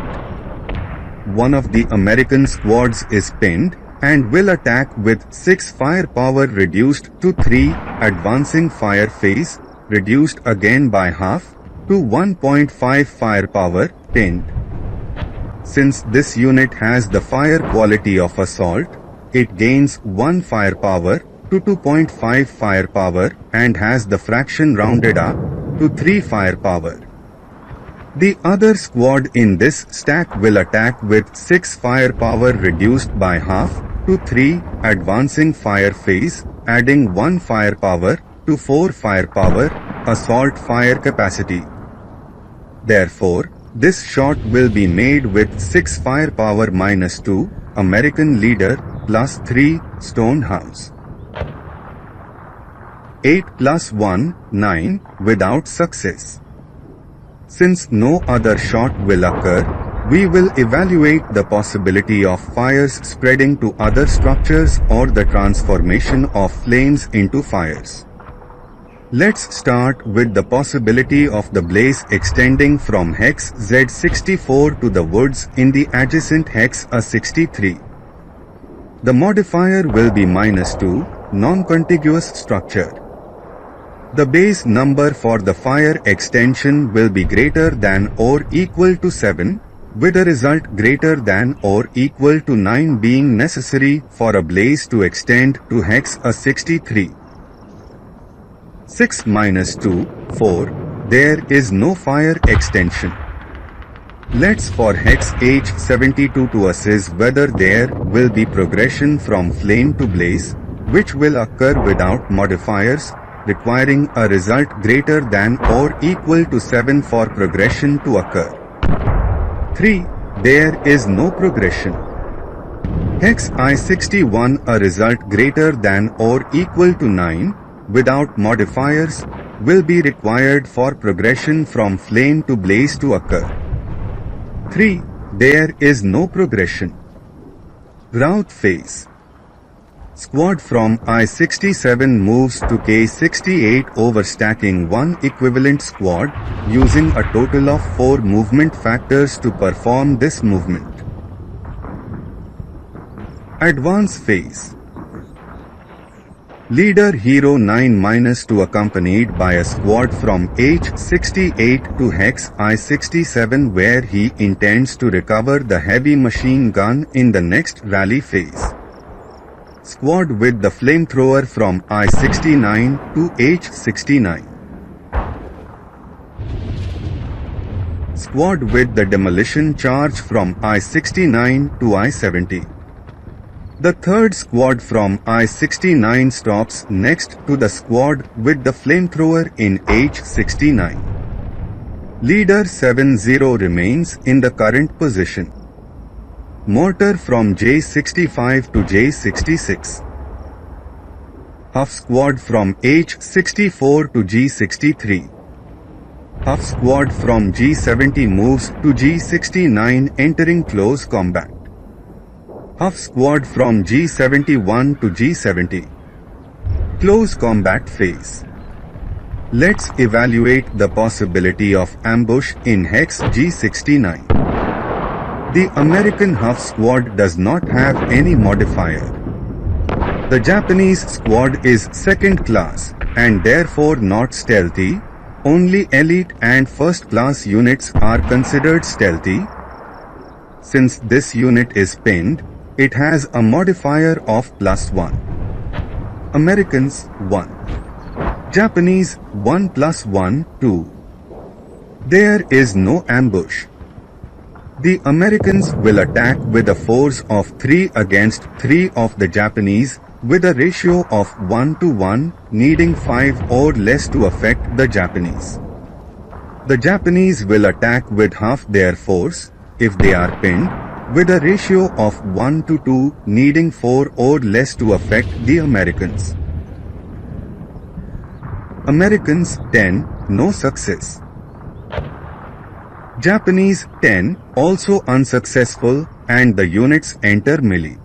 Speaker 1: One of the American squads is pinned and will attack with 6 firepower reduced to 3, advancing fire phase, reduced again by half, to 1.5 firepower, pinned. Since this unit has the fire quality of assault, it gains 1 firepower to 2.5 firepower and has the fraction rounded up to 3 firepower. The other squad in this stack will attack with 6 firepower reduced by half to 3, advancing fire phase, adding 1 firepower to 4 firepower, assault fire capacity. Therefore, this shot will be made with 6 firepower minus 2, American leader, plus 3, stone house. 8 plus 1, 9, without success. Since no other shot will occur, we will evaluate the possibility of fires spreading to other structures or the transformation of flames into fires. Let's start with the possibility of the blaze extending from hex Z64 to the woods in the adjacent hex A63. The modifier will be -2, non-contiguous structure. The base number for the fire extension will be greater than or equal to 7, with a result greater than or equal to 9 being necessary for a blaze to extend to hex A63. 6 minus 2, 4, there is no fire extension. Let's for hex H72 to assess whether there will be progression from flame to blaze, which will occur without modifiers, requiring a result greater than or equal to 7 for progression to occur. 3. There is no progression. Hex I61 a result greater than or equal to 9, without modifiers, will be required for progression from flame to blaze to occur. 3. There is no progression. Rout phase. Squad from I67 moves to K68 overstacking one equivalent squad, using a total of 4 movement factors to perform this movement. Advance phase. Leader Hero 9-2 accompanied by a squad from H68 to Hex I67 where he intends to recover the heavy machine gun in the next rally phase. Squad with the flamethrower from I69 to H69. Squad with the demolition charge from I69 to I70. The third squad from I69 stops next to the squad with the flamethrower in H69. Leader 70 remains in the current position. Mortar from J65 to J66. Half squad from H64 to G63. Half squad from G70 moves to G69 entering close combat. Half squad from G71 to G70. Close combat phase. Let's evaluate the possibility of ambush in Hex G69. The American half squad does not have any modifier. The Japanese squad is second class and therefore not stealthy. Only elite and first class units are considered stealthy. Since this unit is pinned, it has a modifier of +1. Americans 1. Japanese 1 + 1, 2. There is no ambush. The Americans will attack with a force of 3 against 3 of the Japanese, with a ratio of 1:1, needing 5 or less to affect the Japanese. The Japanese will attack with half their force, if they are pinned, with a ratio of 1:2, needing 4 or less to affect the Americans. Americans 10, no success. Japanese 10, also unsuccessful, and the units enter melee.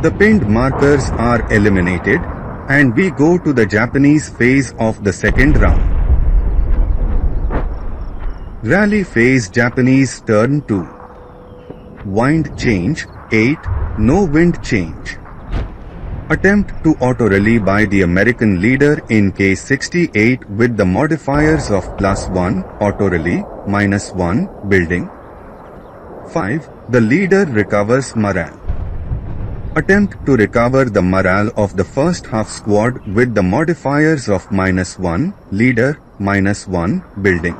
Speaker 1: The pinned markers are eliminated, and we go to the Japanese phase of the second round. Rally phase Japanese turn 2. Wind change 8, no wind change. Attempt to auto-rally by the American leader in case 68 with the modifiers of +1, auto-rally, -1, building. 5. The leader recovers morale. Attempt to recover the morale of the first half squad with the modifiers of -1, leader, -1, building.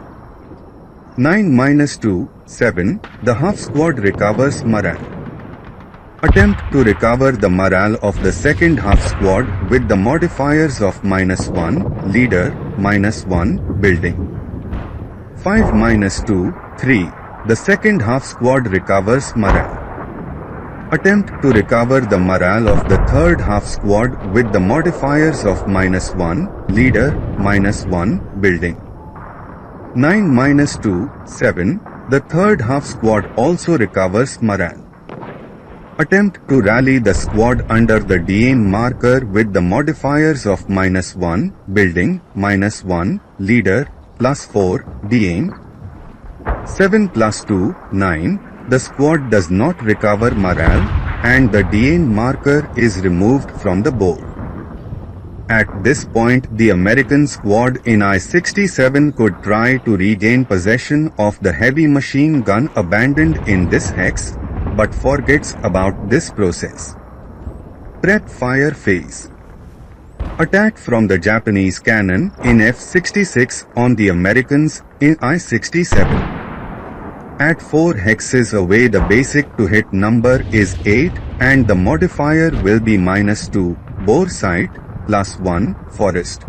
Speaker 1: 9-2, 7. The half squad recovers morale. Attempt to recover the morale of the second half squad with the modifiers of -1, leader, -1, building. 5-2, 3. The second half squad recovers morale. Attempt to recover the morale of the third half squad with the modifiers of -1, leader, -1, building. 9-2, 7. The third half squad also recovers morale. Attempt to rally the squad under the DN marker with the modifiers of -1, building, -1, leader, +4, DN. 7+2, 9. The squad does not recover morale, and the DN marker is removed from the board. At this point, the American squad in I-67 could try to regain possession of the heavy machine gun abandoned in this hex, but forgets about this process. Prep fire phase. Attack from the Japanese cannon in F-66 on the Americans in I-67. At 4 hexes away, the basic to hit number is 8 and the modifier will be -2, bore sight, +1, forest.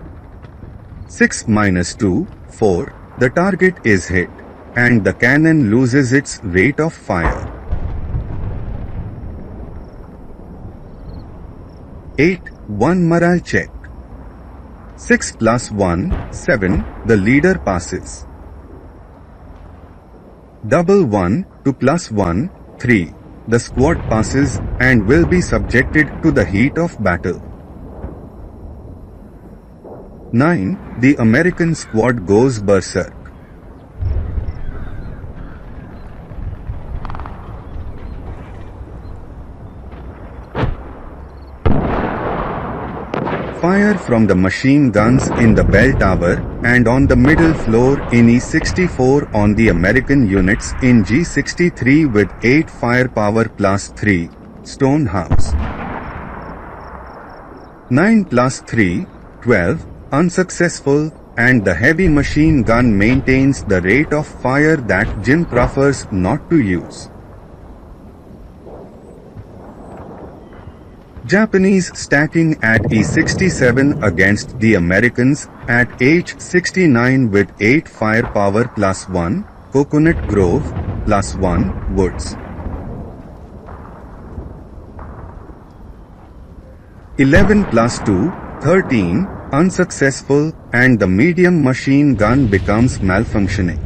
Speaker 1: 6-2, 4. The target is hit, and the cannon loses its rate of fire. 8, 1 morale check. 6+1, 7. The leader passes. 1-1 to +1, 3. The squad passes and will be subjected to the heat of battle. 9. The American squad goes berserk. Fire from the machine guns in the bell tower and on the middle floor in E-64 on the American units in G-63 with 8 firepower +3, stone house. 9+3, 12, unsuccessful, and the heavy machine gun maintains the rate of fire that Jim prefers not to use. Japanese stacking at E-67 against the Americans at H-69 with 8 firepower +1, Coconut Grove, +1, Woods. 11+2, 13, unsuccessful, and the medium machine gun becomes malfunctioning.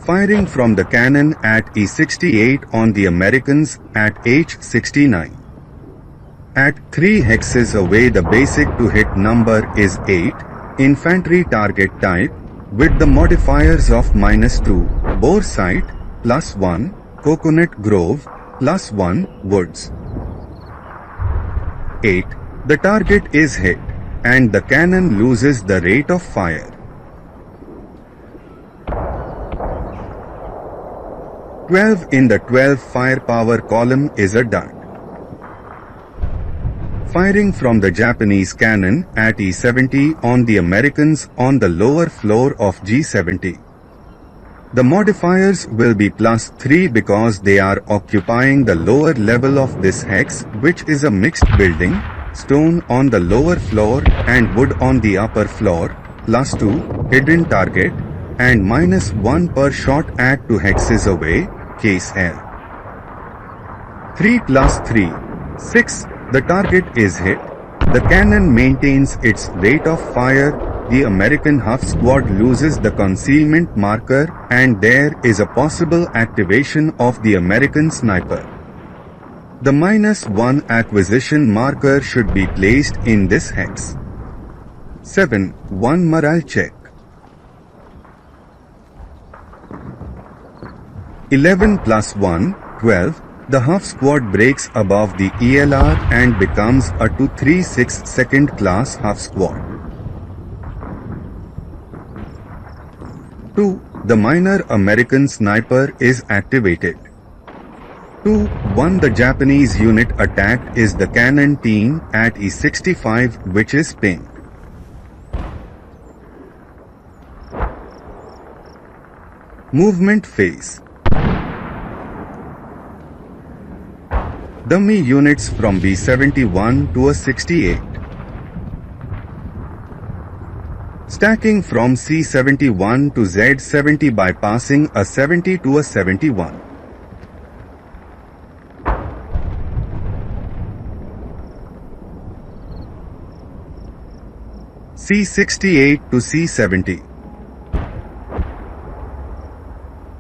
Speaker 1: Firing from the cannon at E-68 on the Americans at H-69. At 3 hexes away, the basic to hit number is 8, infantry target type, with the modifiers of -2, bore sight, +1, Coconut Grove, +1, Woods. 8. The target is hit, and the cannon loses the rate of fire. 12 in the 12 firepower column is a dart. firing from the Japanese cannon at E70 on the Americans on the lower floor of G70. The modifiers will be +3 because they are occupying the lower level of this hex, which is a mixed building, stone on the lower floor and wood on the upper floor, +2, hidden target, and -1 per shot at 2 hexes away, case L. 3 + 3, 6, the target is hit. The cannon maintains its rate of fire. The American half squad loses the concealment marker and there is a possible activation of the American sniper. The -1 acquisition marker should be placed in this hex. 7. 1 morale check. 11 + 1, 12. The half squad breaks above the ELR and becomes a 236 second class half squad. 2. The minor American sniper is activated. 2. 1. The Japanese unit attacked is the cannon team at E65, which is pinged. Movement phase. Dummy units from B71 to a 68. Stacking from C71 to Z70 by passing a 70 to a 71. C68 to C70.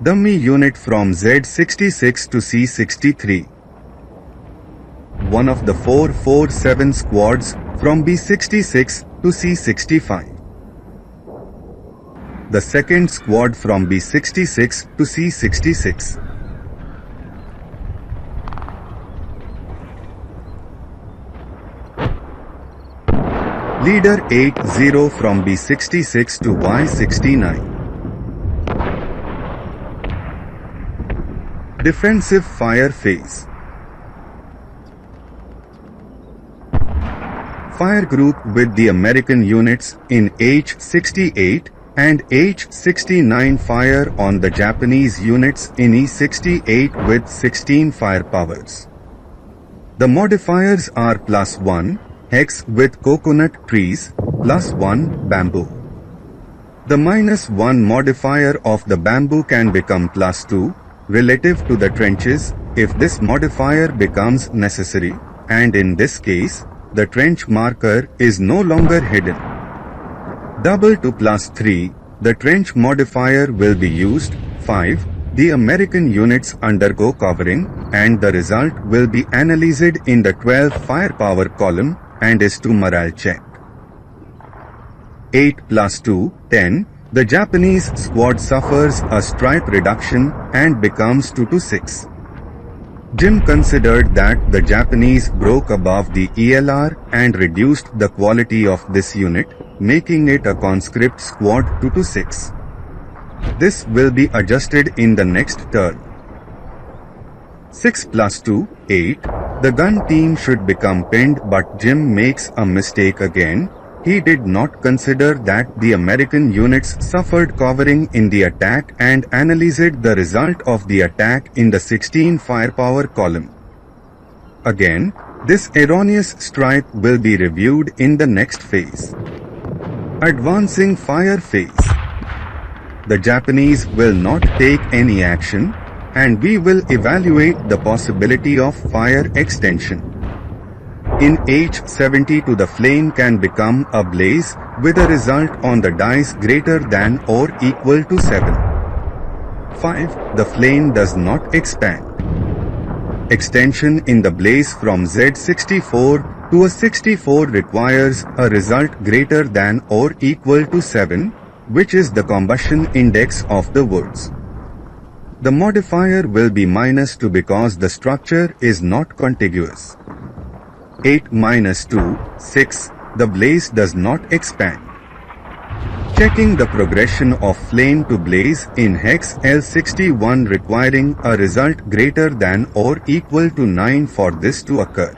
Speaker 1: Dummy unit from Z66 to C63. One of the 447 squads from B66 to C65. The second squad from B66 to C66. Leader 80 from B66 to Y69. Defensive fire phase. Fire group with the American units in H68 and H69 fire on the Japanese units in E68 with 16 firepowers. The modifiers are +1, hex with coconut trees, +1, bamboo. The -1 modifier of the bamboo can become +2, relative to the trenches, if this modifier becomes necessary, and in this case, the trench marker is no longer hidden. Double to +3, the trench modifier will be used. 5. The American units undergo covering, and the result will be analyzed in the 12 firepower column, and is to morale check. 8 + 2, 10. The Japanese squad suffers a stripe reduction and becomes 2 to 6. Jim considered that the Japanese broke above the ELR and reduced the quality of this unit, making it a conscript squad 2 to 6. This will be adjusted in the next turn. 6 + 2, 8. The gun team should become pinned, but Jim makes a mistake again. He did not consider that the American units suffered covering in the attack and analyzed the result of the attack in the 16 firepower column. Again, this erroneous stripe will be reviewed in the next phase. Advancing fire phase. The Japanese will not take any action, and we will evaluate the possibility of fire extension. In H70 to the flame can become a blaze with a result on the dice greater than or equal to 7. 5. The flame does not expand. Extension in the blaze from Z64 to a 64 requires a result greater than or equal to 7, which is the combustion index of the woods. The modifier will be -2 because the structure is not contiguous. 8 - 2, 6. The blaze does not expand. Checking the progression of flame to blaze in hex L61 requiring a result greater than or equal to 9 for this to occur.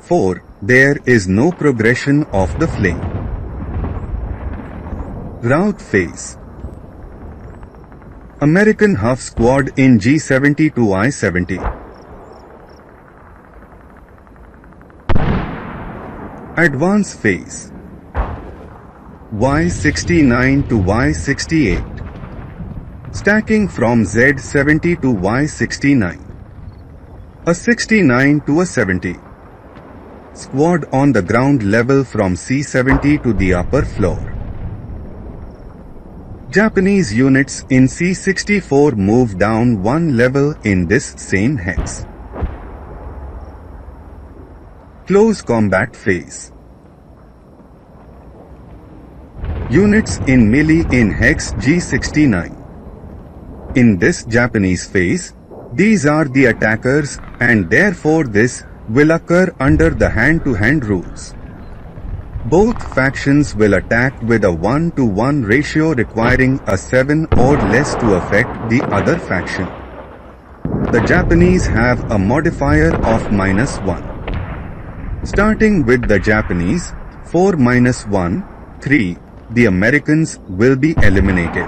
Speaker 1: 4. There is no progression of the flame. Rout phase. American half squad in G70 to I-70. Advance phase. Y69 to Y68. Stacking from Z70 to Y69. A 69 to a 70. Squad on the ground level from C70 to the upper floor. Japanese units in C64 move down one level in this same hex. Close combat phase. Units in melee in hex G69. In this Japanese phase, these are the attackers and therefore this will occur under the hand-to-hand rules. Both factions will attack with a 1-to-1 ratio requiring a 7 or less to affect the other faction. The Japanese have a modifier of -1. Starting with the Japanese, 4 minus 1, 3, the Americans will be eliminated.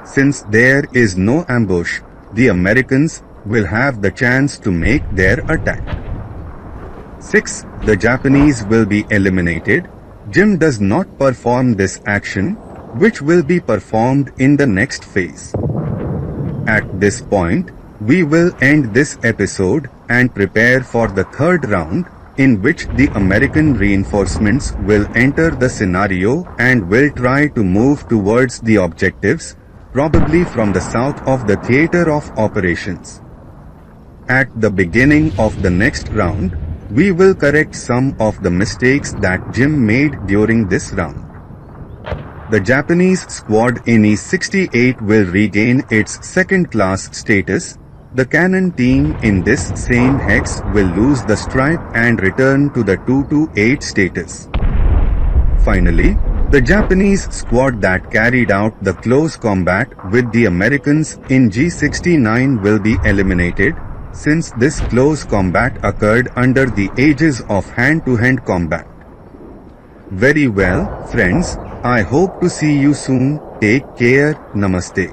Speaker 1: Since there is no ambush, the Americans will have the chance to make their attack. 6. The Japanese will be eliminated. Jim does not perform this action, which will be performed in the next phase. At this point, we will end this episode and prepare for the third round, in which the American reinforcements will enter the scenario and will try to move towards the objectives, probably from the south of the theater of operations. At the beginning of the next round, we will correct some of the mistakes that Jim made during this round. The Japanese squad in E68 will regain its second-class status. The cannon team in this same hex will lose the stripe and return to the 2-8 status. Finally, the Japanese squad that carried out the close combat with the Americans in G69 will be eliminated, since this close combat occurred under the aegis of hand-to-hand combat. Very well, friends, I hope to see you soon. Take care. Namaste.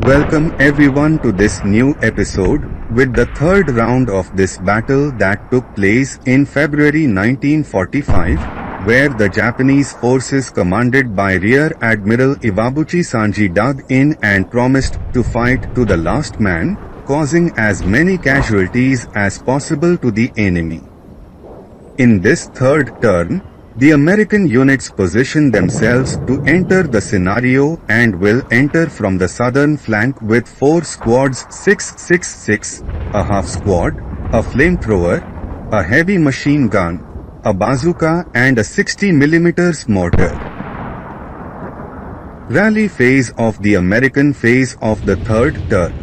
Speaker 1: Welcome everyone to this new episode, with the third round of this battle that took place in February 1945, where the Japanese forces commanded by Rear Admiral Iwabuchi Sanji dug in and promised to fight to the last man, causing as many casualties as possible to the enemy. In this third turn, the American units position themselves to enter the scenario and will enter from the southern flank with 4 squads 666, a half squad, a flamethrower, a heavy machine gun, a bazooka and a 60 mm mortar. Rally phase of the American phase of the third turn.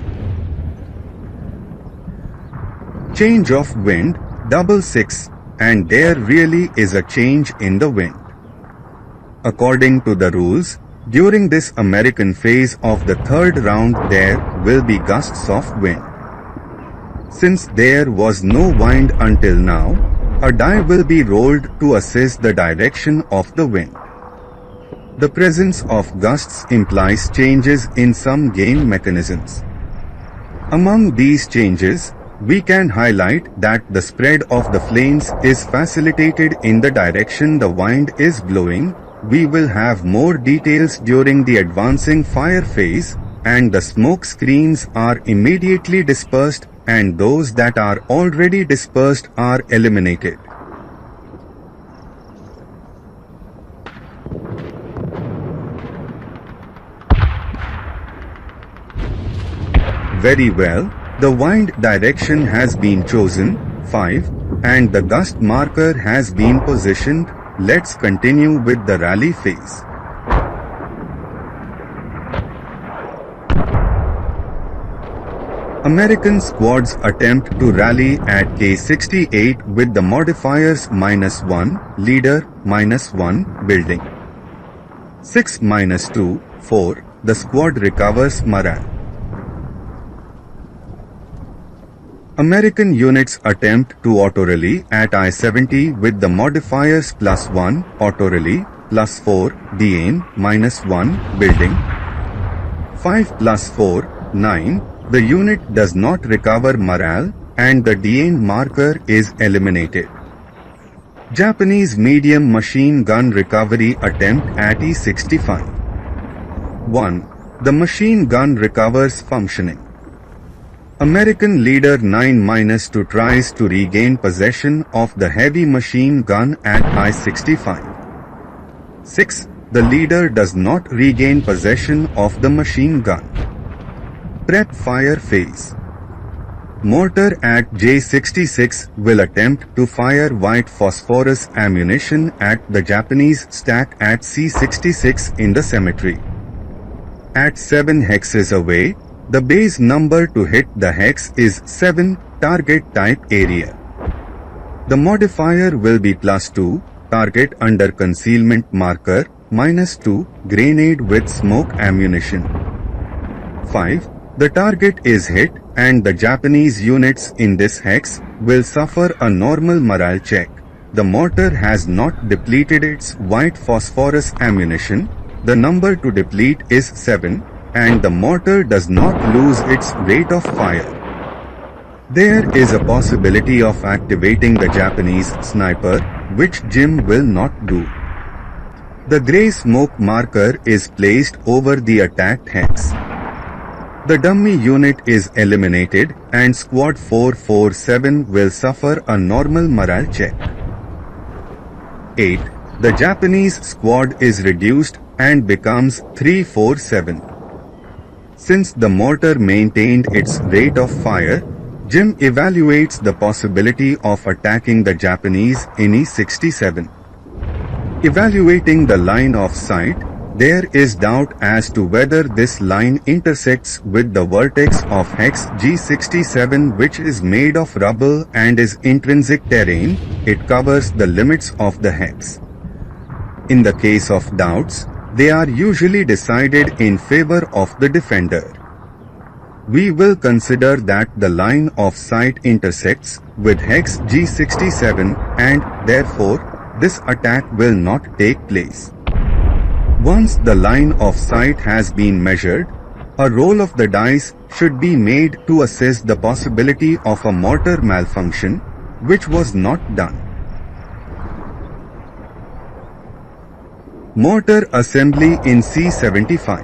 Speaker 1: Change of wind, 666. And there really is a change in the wind. According to the rules, during this American phase of the third round there will be gusts of wind. Since there was no wind until now, a die will be rolled to assess the direction of the wind. The presence of gusts implies changes in some game mechanisms. Among these changes, we can highlight that the spread of the flames is facilitated in the direction the wind is blowing. We will have more details during the advancing fire phase, and the smoke screens are immediately dispersed, and those that are already dispersed are eliminated. Very well. The wind direction has been chosen, 5, and the gust marker has been positioned. Let's continue with the rally phase. American squads attempt to rally at K68 with the modifiers -1, leader, -1, building. 6 -2, 4, the squad recovers morale. American units attempt to auto-rally at I-70 with the modifiers +1, auto-rally, +4, DN, -1, building. 5 +4, 9, the unit does not recover morale and the DN marker is eliminated. Japanese medium machine gun recovery attempt at E65. 1. The machine gun recovers functioning. American leader 9-2 tries to regain possession of the heavy machine gun at I-65. 6. The leader does not regain possession of the machine gun. Prep fire phase. Mortar at J66 will attempt to fire white phosphorus ammunition at the Japanese stack at C66 in the cemetery. At 7 hexes away, the base number to hit the hex is 7, target type area. The modifier will be +2, target under concealment marker, -2, grenade with smoke ammunition. 5. The target is hit and the Japanese units in this hex will suffer a normal morale check. The mortar has not depleted its white phosphorus ammunition. The number to deplete is 7 and the mortar does not lose its rate of fire. There is a possibility of activating the Japanese sniper, which Jim will not do. The grey smoke marker is placed over the attacked hex. The dummy unit is eliminated and Squad 447 will suffer a normal morale check. 8. The Japanese squad is reduced and becomes 347. Since the mortar maintained its rate of fire, Jim evaluates the possibility of attacking the Japanese in E67. Evaluating the line of sight, there is doubt as to whether this line intersects with the vertex of hex G67, which is made of rubble and is intrinsic terrain. It covers the limits of the hex. In the case of doubts, they are usually decided in favor of the defender. We will consider that the line of sight intersects with hex G67 and therefore this attack will not take place. Once the line of sight has been measured, a roll of the dice should be made to assess the possibility of a mortar malfunction, which was not done. Mortar assembly in C75.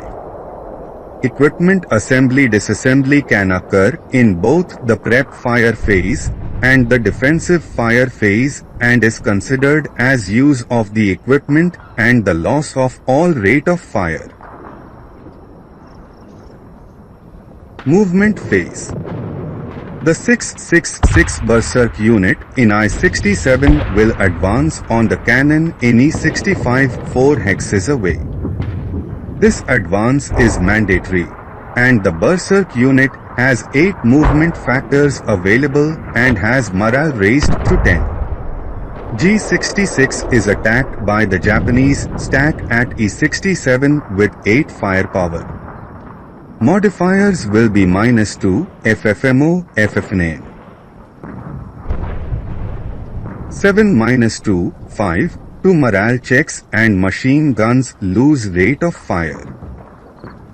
Speaker 1: Equipment assembly disassembly can occur in both the prep fire phase and the defensive fire phase and is considered as use of the equipment and the loss of all rate of fire. Movement phase. The 666 Berserk unit in I-67 will advance on the cannon in E65 4 hexes away. This advance is mandatory, and the Berserk unit has 8 movement factors available and has morale raised to 10. G66 is attacked by the Japanese stack at E67 with 8 firepower. Modifiers will be -2, FFMO, FFNAM. 7 -2, 5, 2 morale checks and machine guns lose rate of fire.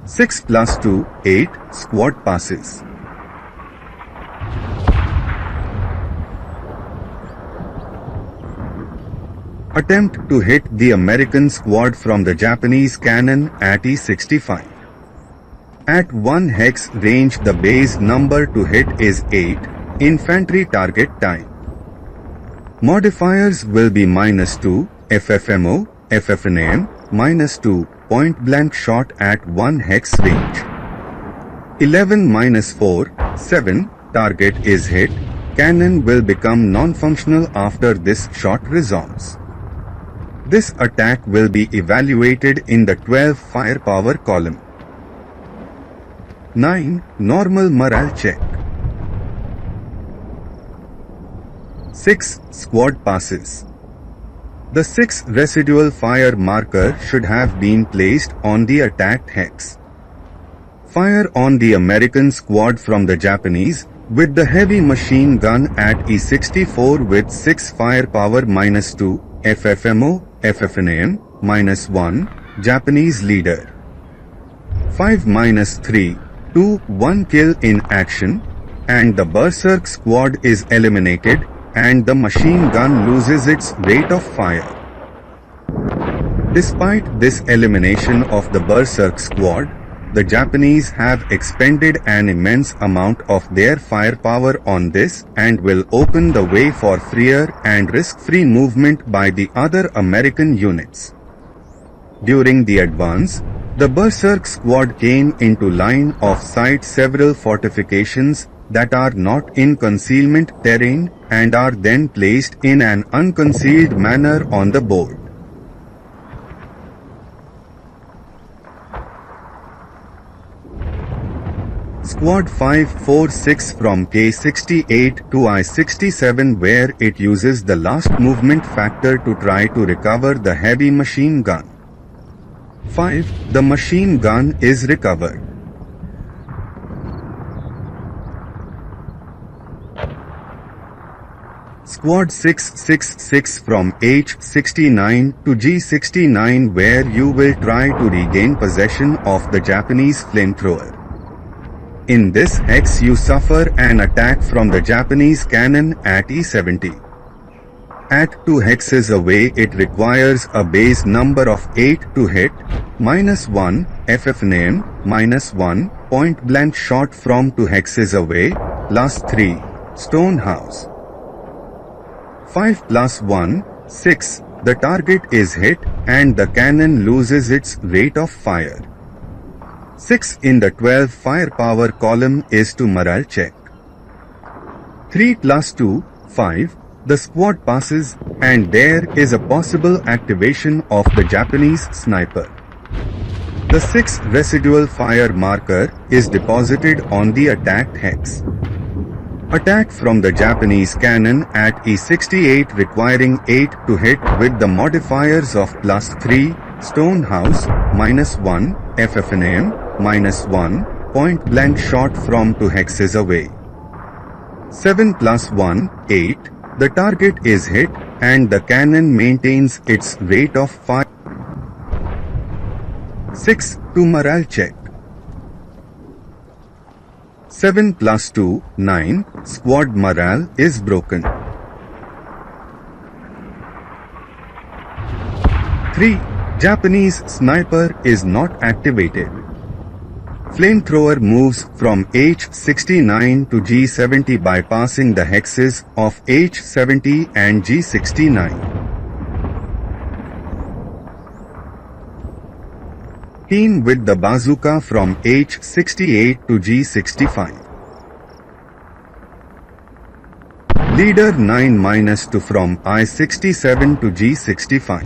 Speaker 1: 6 + 2, 8, squad passes. Attempt to hit the American squad from the Japanese cannon at E65. At 1 hex range the base number to hit is 8, infantry target time. Modifiers will be -2, FFMO, FFNAM, -2, point blank shot at 1 hex range. 11 -4, 7, target is hit, cannon will become non-functional after this shot resolves. This attack will be evaluated in the 12 firepower column. 9. Normal morale check. 6. Squad passes. The 6 residual fire marker should have been placed on the attacked hex. Fire on the American squad from the Japanese with the heavy machine gun at E64 with 6 firepower -2, FFMO, FFNAM, -1, Japanese leader. 5 -3, 2, 1 kill in action, and the Berserk squad is eliminated and the machine gun loses its rate of fire. Despite this elimination of the Berserk squad, the Japanese have expended an immense amount of their firepower on this and will open the way for freer and risk-free movement by the other American units. During the advance, the Berserk squad came into line of sight several fortifications that are not in concealment terrain and are then placed in an unconcealed manner on the board. Squad 546 from K68 to I-67 where it uses the last movement factor to try to recover the heavy machine gun. 5. The machine gun is recovered. Squad 666 from H69 to G69 where you will try to regain possession of the Japanese flamethrower. In this hex you suffer an attack from the Japanese cannon at E70. At 2 hexes away it requires a base number of 8 to hit, -1, FFNAM, -1, point blank shot from 2 hexes away, +3, stone house. 5 + 1, 6, the target is hit and the cannon loses its rate of fire. 6 in the 12 firepower column is to morale check. 3 + 2, 5, the squad passes and there is a possible activation of the Japanese sniper. The 6 residual fire marker is deposited on the attacked hex. Attack from the Japanese cannon at E68 requiring 8 to hit with the modifiers of +3, stone house, -1, FFNAM, -1, point blank shot from 2 hexes away. 7 + 1, 8, the target is hit and the cannon maintains its rate of fire. 6 to morale check. 7 + 2, 9, squad morale is broken. 3. Japanese sniper is not activated. Flamethrower moves from H69 to G70 bypassing the hexes of H70 and G69. Team with the bazooka from H68 to G65. Leader 9-2 from I-67 to G65.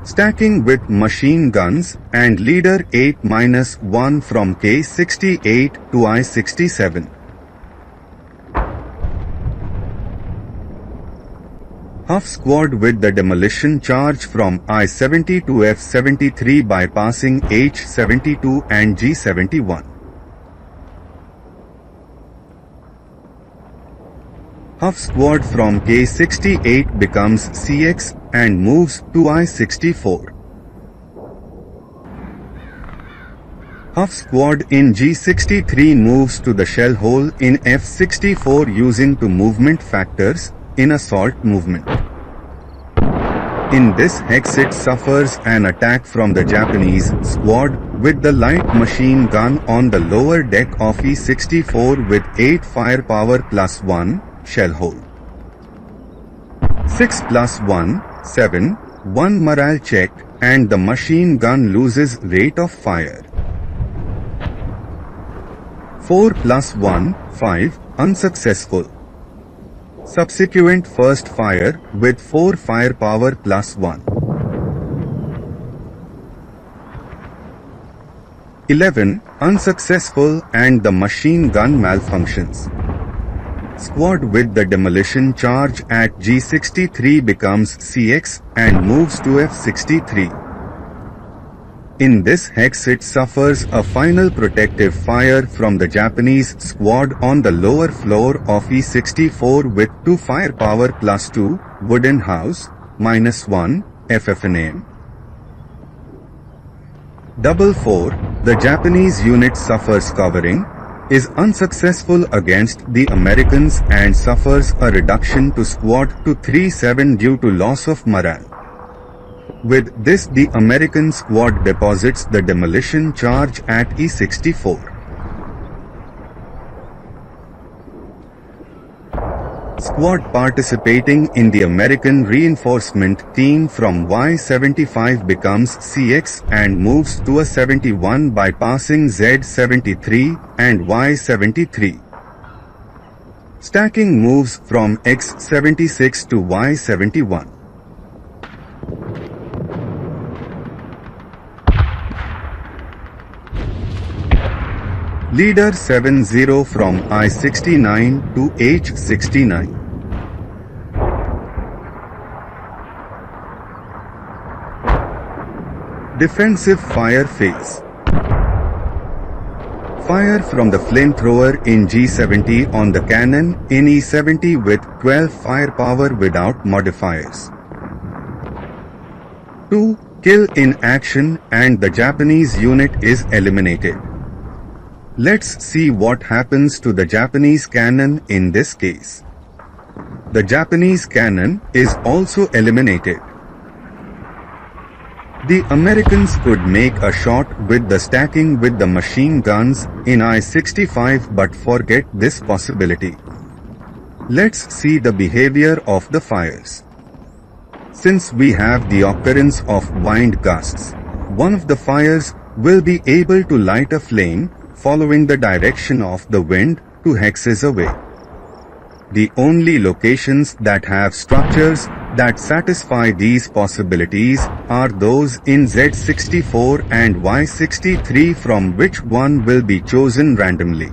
Speaker 1: Stacking with machine guns and leader 8-1 from K68 to I-67. Half squad with the demolition charge from I-70 to F-73 bypassing H-72 and G-71. Half squad from K-68 becomes CX and moves to I-64. Half squad in G-63 moves to the shell hole in F-64 using 2 movement factors in assault movement. In this hex it suffers an attack from the Japanese squad with the light machine gun on the lower deck of E-64 with 8 firepower +1, shell hole. 6 + 1, 7, 1 morale check and the machine gun loses rate of fire. 4 + 1, 5, unsuccessful. Subsequent first fire with 4 firepower +1. 11. Unsuccessful and the machine gun malfunctions. Squad with the demolition charge at G63 becomes CX and moves to F63. In this hex it suffers a final protective fire from the Japanese squad on the lower floor of E64 with 2 firepower plus 2, wooden house, -1, FFNAM. 4. The Japanese unit suffers covering, is unsuccessful against the Americans and suffers a reduction to squad to 3-7 due to loss of morale. With this the American squad deposits the demolition charge at E64. Squad participating in the American reinforcement team from Y75 becomes CX and moves to a 71 by passing Z73 and Y73. Stacking moves from X76 to Y71. Leader 70 from I69 to H69. Defensive fire phase. Fire from the flamethrower in G70 on the cannon in E70 with 12 firepower without modifiers. 2. Kill in action and the Japanese unit is eliminated. Let's see what happens to the Japanese cannon in this case. The Japanese cannon is also eliminated. The Americans could make a shot with the stacking with the machine guns in I-65 but forget this possibility. Let's see the behavior of the fires. Since we have the occurrence of wind gusts, one of the fires will be able to light a flame following the direction of the wind 2 hexes away. The only locations that have structures that satisfy these possibilities are those in Z64 and Y63, from which one will be chosen randomly.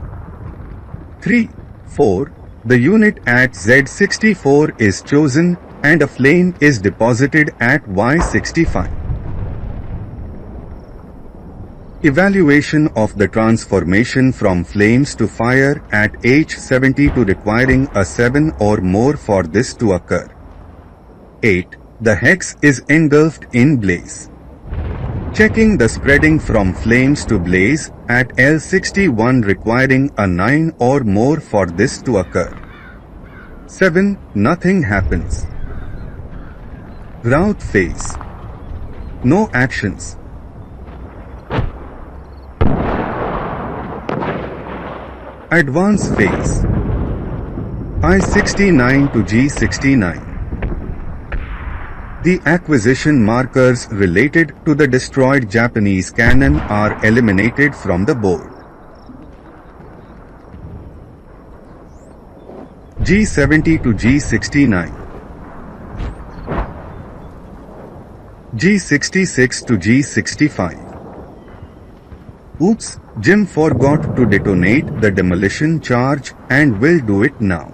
Speaker 1: 3. 4. The unit at Z64 is chosen and a flame is deposited at Y65. Evaluation of the transformation from flames to fire at H72 requiring a 7 or more for this to occur. 8. The hex is engulfed in blaze. Checking the spreading from flames to blaze at L61 requiring a 9 or more for this to occur. 7. Nothing happens. Rout phase. No actions. Advance phase. I-69 to G69. The acquisition markers related to the destroyed Japanese cannon are eliminated from the board. G70 to G69. G66 to G65. Oops, Jim forgot to detonate the demolition charge and will do it now.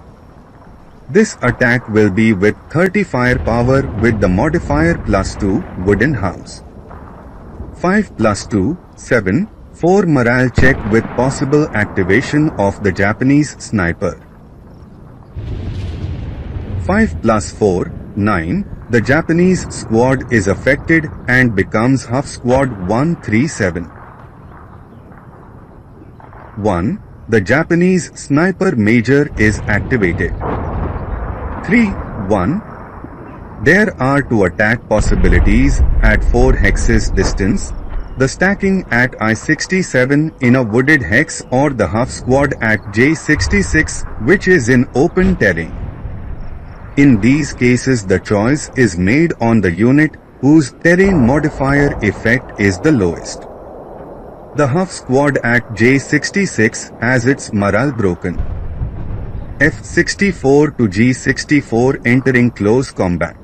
Speaker 1: This attack will be with 30 firepower with the modifier +2 wooden house. 5 +2, 7, 4 morale check with possible activation of the Japanese sniper. 5 +4, 9, the Japanese squad is affected and becomes Huff Squad 137. 1. The Japanese sniper major is activated. 3. 1. There are 2 attack possibilities at 4 hexes distance, the stacking at I-67 in a wooded hex or the Huff Squad at J66 which is in open terrain. In these cases the choice is made on the unit whose terrain modifier effect is the lowest. The Huff Squad at J66 has its morale broken. F64 to G64 entering close combat.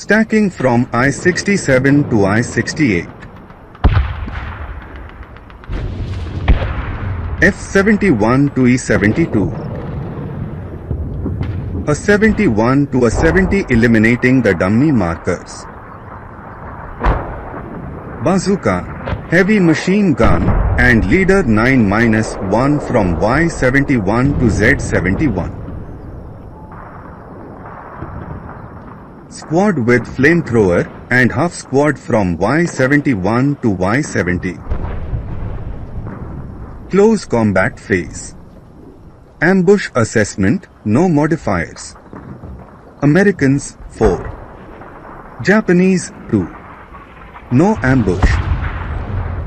Speaker 1: stacking from I-67 to I-68. F-71 to E-72. A 71 to a 70 eliminating the dummy markers. Bazooka, heavy machine gun, and leader 9-1 from Y-71 to Z-71. Squad with flamethrower and half squad from Y-71 to Y-70. Close combat phase. Ambush assessment, no modifiers. Americans 4. Japanese 2. No ambush.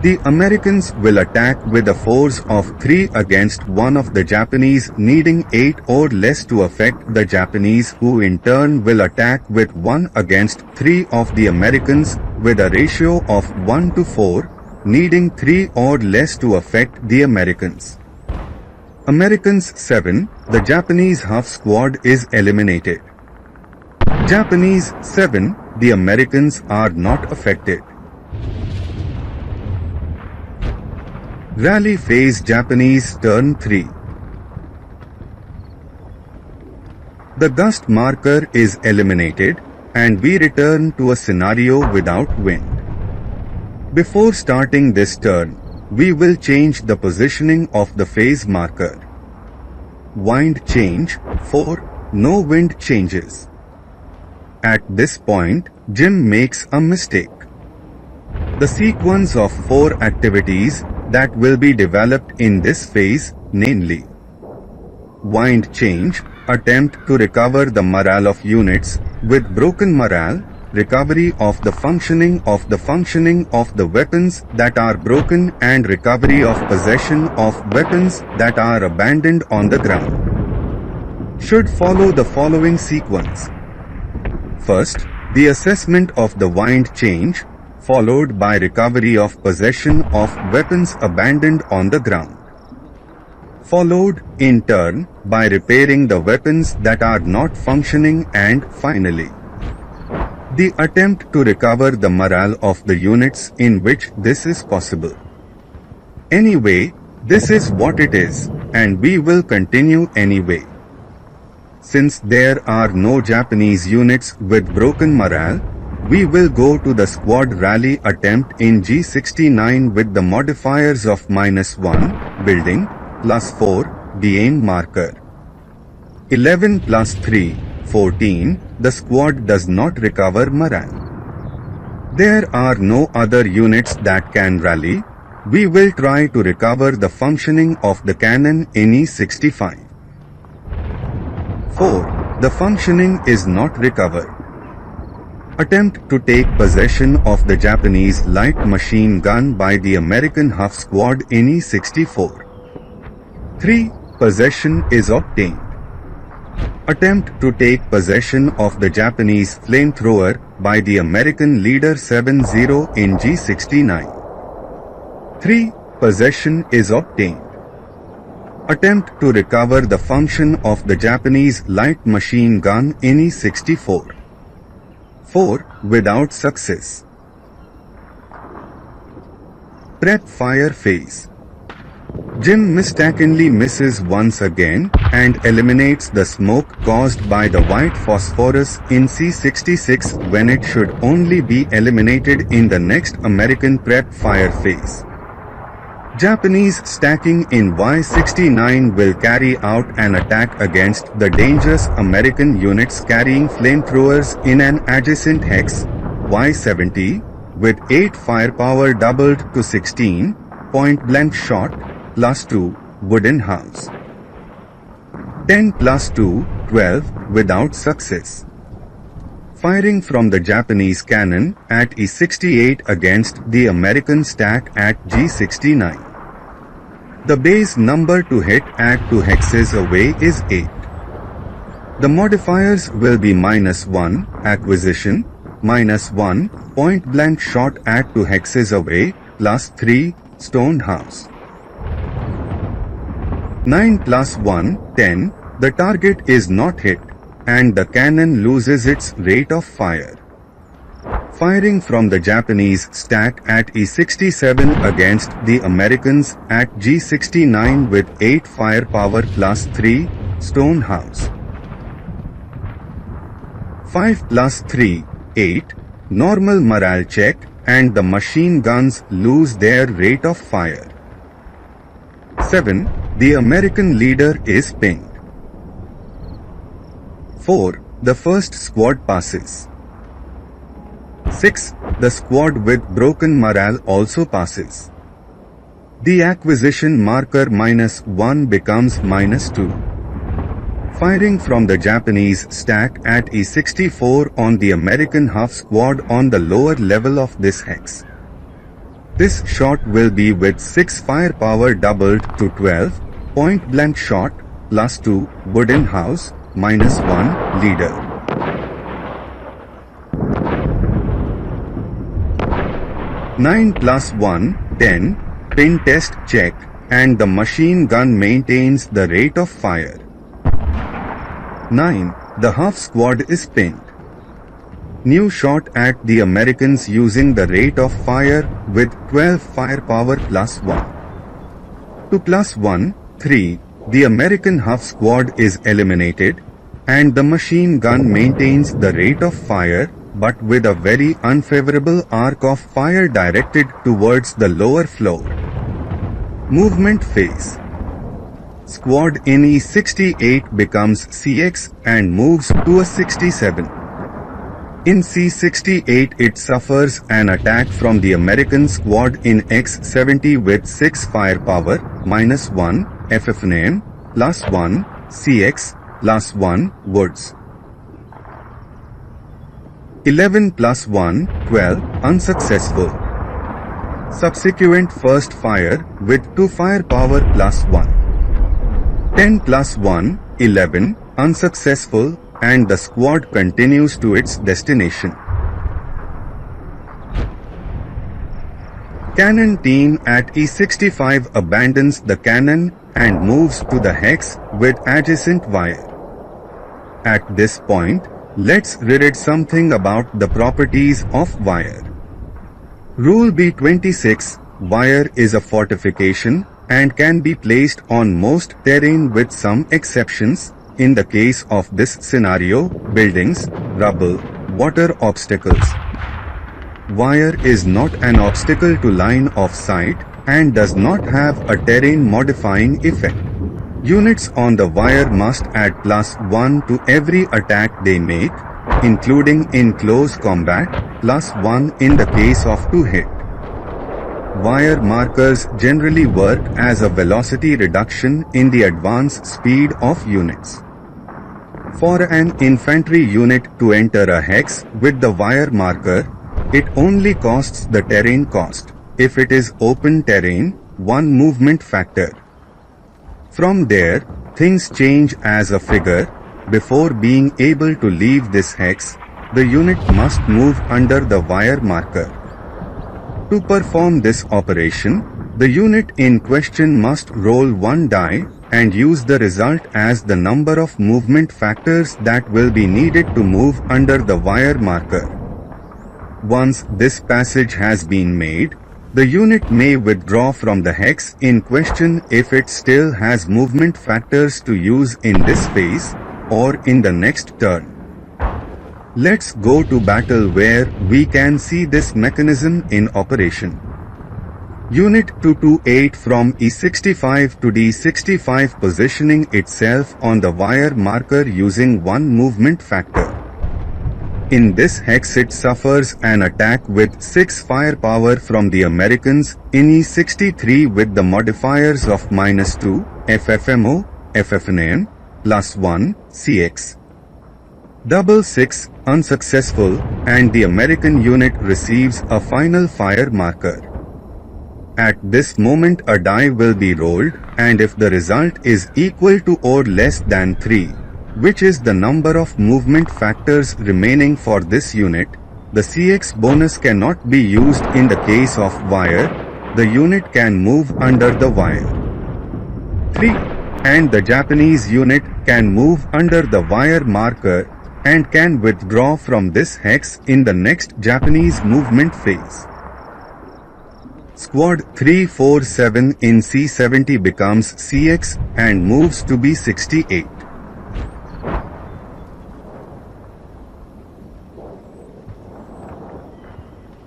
Speaker 1: The Americans will attack with a force of 3 against one of the Japanese, needing 8 or less to affect the Japanese, who in turn will attack with 1 against 3 of the Americans with a ratio of 1 to 4, needing 3 or less to affect the Americans. Americans 7, the Japanese half squad is eliminated. Japanese 7, the Americans are not affected. Rally phase Japanese turn 3. The gust marker is eliminated and we return to a scenario without wind. Before starting this turn, we will change the positioning of the phase marker. Wind change 4, no wind changes. At this point, Jim makes a mistake. The sequence of 4 activities that will be developed in this phase, namely wind change, attempt to recover the morale of units with broken morale, recovery of the functioning of the weapons that are broken, and recovery of possession of weapons that are abandoned on the ground, should follow the following sequence. First, the assessment of the wind change, followed by recovery of possession of weapons abandoned on the ground, followed in turn by repairing the weapons that are not functioning, and finally the attempt to recover the morale of the units in which this is possible. Anyway, this is what it is, and we will continue anyway. Since there are no Japanese units with broken morale, we will go to the squad rally attempt in G69 with the modifiers of -1, building, +4, the aim marker. 11 + 3, 14, the squad does not recover morale. There are no other units that can rally. We will try to recover the functioning of the cannon in E65. 4. The functioning is not recovered. Attempt to take possession of the Japanese light machine gun by the American half squad in E64. 3. Possession is obtained. Attempt to take possession of the Japanese flamethrower by the American leader 70 in G69. 3. Possession is obtained. Attempt to recover the function of the Japanese light machine gun in E64. 4. Without success. Prep fire phase. Jim mistakenly misses once again and eliminates the smoke caused by the white phosphorus in C66 when it should only be eliminated in the next American prep fire phase. Japanese stacking in Y69 will carry out an attack against the dangerous American units carrying flamethrowers in an adjacent hex, Y70, with 8 firepower doubled to 16, point-blank shot, +2, wooden house. 10 + 2, 12, without success. Firing from the Japanese cannon at E68 against the American stack at G69. The base number to hit at 2 hexes away is 8. The modifiers will be -1, acquisition, -1, point-blank shot at 2 hexes away, +3, stone house. 9 + 1, 10, the target is not hit, and the cannon loses its rate of fire. Firing from the Japanese stack at E67 against the Americans at G69 with 8 firepower plus 3, stone house. 5 plus 3, 8, normal morale check, and the machine guns lose their rate of fire. 7. The American leader is pinged. 4. The first squad passes. 6. The squad with broken morale also passes. The acquisition marker -1 becomes -2. Firing from the Japanese stack at E64 on the American half squad on the lower level of this hex. This shot will be with 6 firepower doubled to 12, point blank shot, +2, wooden house, -1, leader. 9 plus 1, 10, pin test check, and the machine gun maintains the rate of fire. 9. The half squad is pinned. New shot at the Americans using the rate of fire with 12 firepower +1. To +1, 3, the American half squad is eliminated, and the machine gun maintains the rate of fire, but with a very unfavorable arc of fire directed towards the lower floor. Movement phase. Squad in E68 becomes CX and moves to a 67. In C68 it suffers an attack from the American squad in X70 with 6 firepower, -1, FFNM, +1, CX, +1, woods. 11 plus 1, 12, unsuccessful. Subsequent first fire with 2 firepower +1. 10 plus 1, 11, unsuccessful, and the squad continues to its destination. Cannon team at E65 abandons the cannon and moves to the hex with adjacent wire. At this point, let's read something about the properties of wire. Rule B26, wire is a fortification and can be placed on most terrain with some exceptions. In the case of this scenario, buildings, rubble, water obstacles. Wire is not an obstacle to line of sight and does not have a terrain modifying effect. Units on the wire must add +1 to every attack they make, including in close combat, +1 in the case of 2 hit. Wire markers generally work as a velocity reduction in the advance speed of units. For an infantry unit to enter a hex with the wire marker, it only costs the terrain cost. If it is open terrain, 1 movement factor. From there, things change as a figure. Before being able to leave this hex, the unit must move under the wire marker. To perform this operation, the unit in question must roll 1 die and use the result as the number of movement factors that will be needed to move under the wire marker. Once this passage has been made, the unit may withdraw from the hex in question if it still has movement factors to use in this phase or in the next turn. Let's go to battle where we can see this mechanism in operation. Unit 228 from E65 to D65 positioning itself on the wire marker using 1 movement factor. In this hex it suffers an attack with 6 firepower from the Americans in E63 with the modifiers of -2, FFMO, FFNM, +1, CX. 6, unsuccessful, and the American unit receives a final fire marker. At this moment a die will be rolled, and if the result is equal to or less than 3, which is the number of movement factors remaining for this unit, the CX bonus cannot be used in the case of wire. The unit can move under the wire. 3. And the Japanese unit can move under the wire marker and can withdraw from this hex in the next Japanese movement phase. Squad 347 in C70 becomes CX and moves to B68.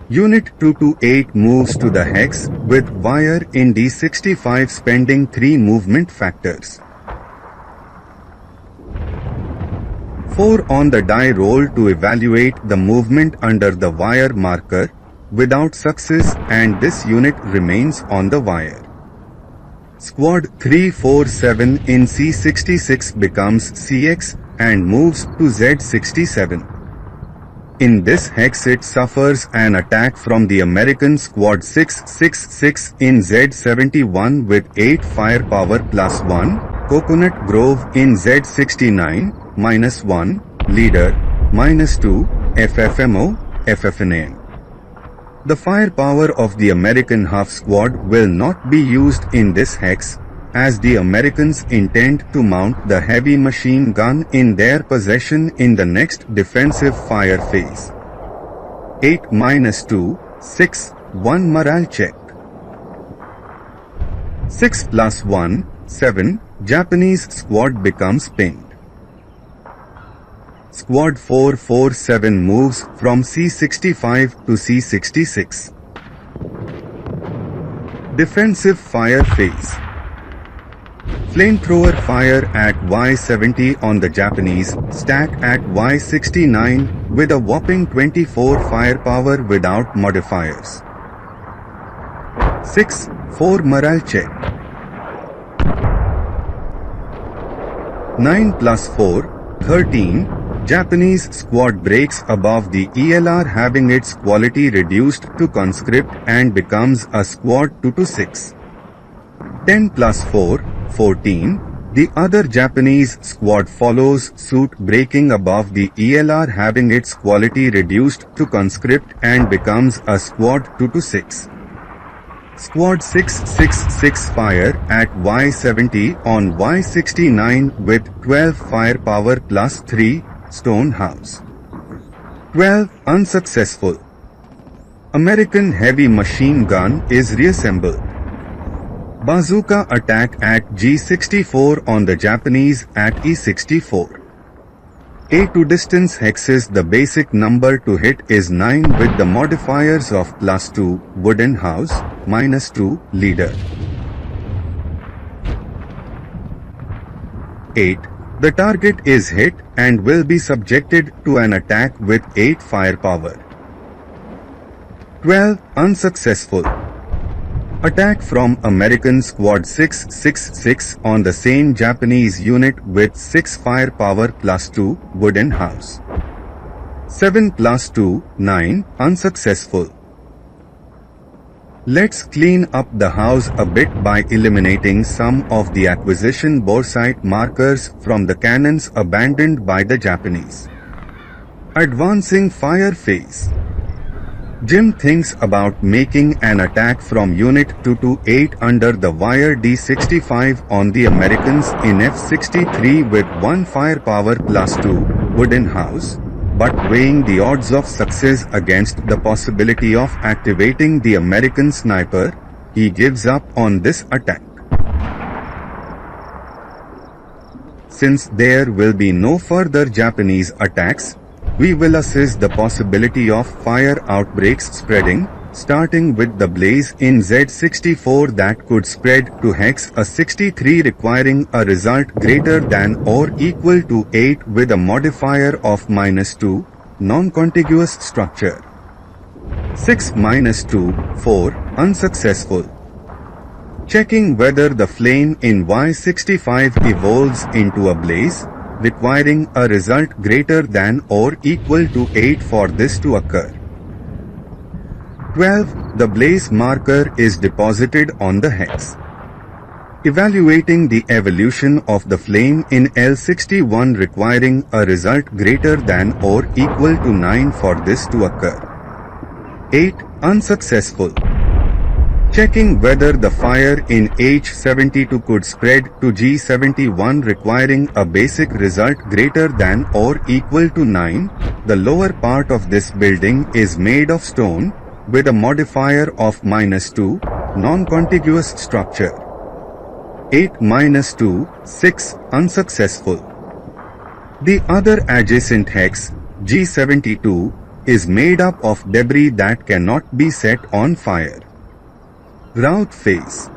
Speaker 1: Unit 228 moves to the hex with wire in D65 spending 3 movement factors. 4 on the die roll to evaluate the movement under the wire marker, without success, and this unit remains on the wire. Squad 347 in C66 becomes CX and moves to Z67. In this hex it suffers an attack from the American Squad 666 in Z71 with 8 firepower plus 1, Coconut Grove in Z69, -1, Leader, -2, FFMO, FFNAM. The firepower of the American half squad will not be used in this hex, as the Americans intend to mount the heavy machine gun in their possession in the next defensive fire phase. 8 -2, 6, 1 morale check. 6 + 1, 7, Japanese squad becomes pinned. Squad 447 moves from C65 to C66. Defensive fire phase. Flamethrower fire at Y70 on the Japanese, stack at Y69 with a whopping 24 firepower without modifiers. 6, 4 morale check. 9 + 4, 13, Japanese squad breaks above the ELR, having its quality reduced to conscript and becomes a squad 226. 10 + 4, 14, the other Japanese squad follows suit, breaking above the ELR, having its quality reduced to conscript and becomes a squad 226. Squad 666 fire at Y70 on Y69 with 12 firepower plus 3, Stone House. 12, unsuccessful. American heavy machine gun is reassembled. Bazooka attack at G64 on the Japanese at E64. A2 distance hexes. The basic number to hit is 9 with the modifiers of +2, wooden house, -2, leader. 8. The target is hit and will be subjected to an attack with 8 firepower. 12, unsuccessful. Attack from American Squad 666 on the same Japanese unit with 6 firepower plus 2, wooden house. 7 + 2, 9, unsuccessful. Let's clean up the house a bit by eliminating some of the acquisition boresight markers from the cannons abandoned by the Japanese. Advancing fire phase. Jim thinks about making an attack from Unit 228 under the wire D65 on the Americans in F63 with 1 firepower plus 2, wooden house, but weighing the odds of success against the possibility of activating the American sniper, he gives up on this attack. Since there will be no further Japanese attacks, we will assess the possibility of fire outbreaks spreading, starting with the blaze in Z64 that could spread to Hex A63, requiring a result greater than or equal to 8 with a modifier of -2, non-contiguous structure. 6 -2, 4, unsuccessful. Checking whether the flame in Y65 evolves into a blaze, requiring a result greater than or equal to 8 for this to occur. 12. The blaze marker is deposited on the hex. Evaluating the evolution of the flame in L61, requiring a result greater than or equal to 9 for this to occur. 8. Unsuccessful. checking whether the fire in H72 could spread to G71 requiring a basic result greater than or equal to 9. The lower part of this building is made of stone, with a modifier of -2, non-contiguous structure. 8-2, 6, unsuccessful. The other adjacent hex, G72, is made up of debris that cannot be set on fire. Route phase.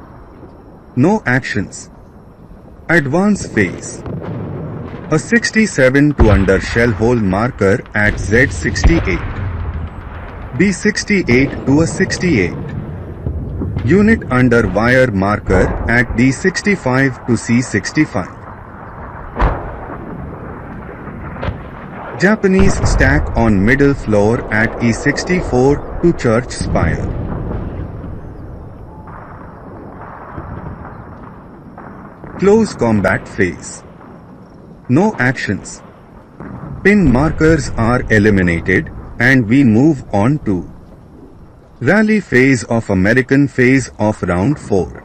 Speaker 1: No actions. Advance phase. A 67 to under shell hole marker at Z68. B68 to a 68. Unit under wire marker at D65 to C65. Japanese stack on middle floor at E64 to church spire. Close combat phase. No actions. Pin markers are eliminated and we move on to rally phase of American phase of round 4.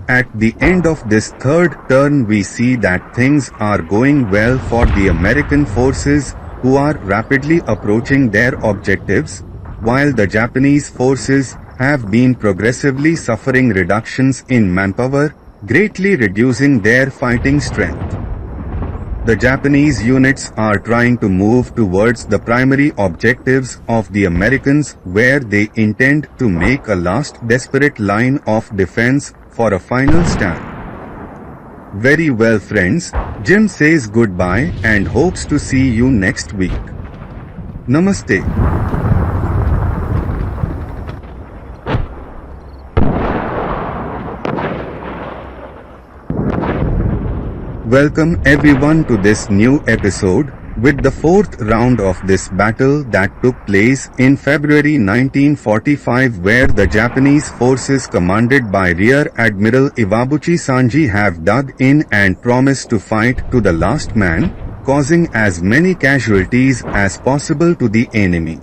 Speaker 1: At the end of this third turn we see that things are going well for the American forces, who are rapidly approaching their objectives, while the Japanese forces have been progressively suffering reductions in manpower, greatly reducing their fighting strength. The Japanese units are trying to move towards the primary objectives of the Americans, where they intend to make a last desperate line of defense for a final stand. Very well friends, Jim says goodbye and hopes to see you next week. Namaste. Welcome everyone to this new episode, with the fourth round of this battle that took place in February 1945, where the Japanese forces commanded by Rear Admiral Iwabuchi Sanji have dug in and promised to fight to the last man, causing as many casualties as possible to the enemy.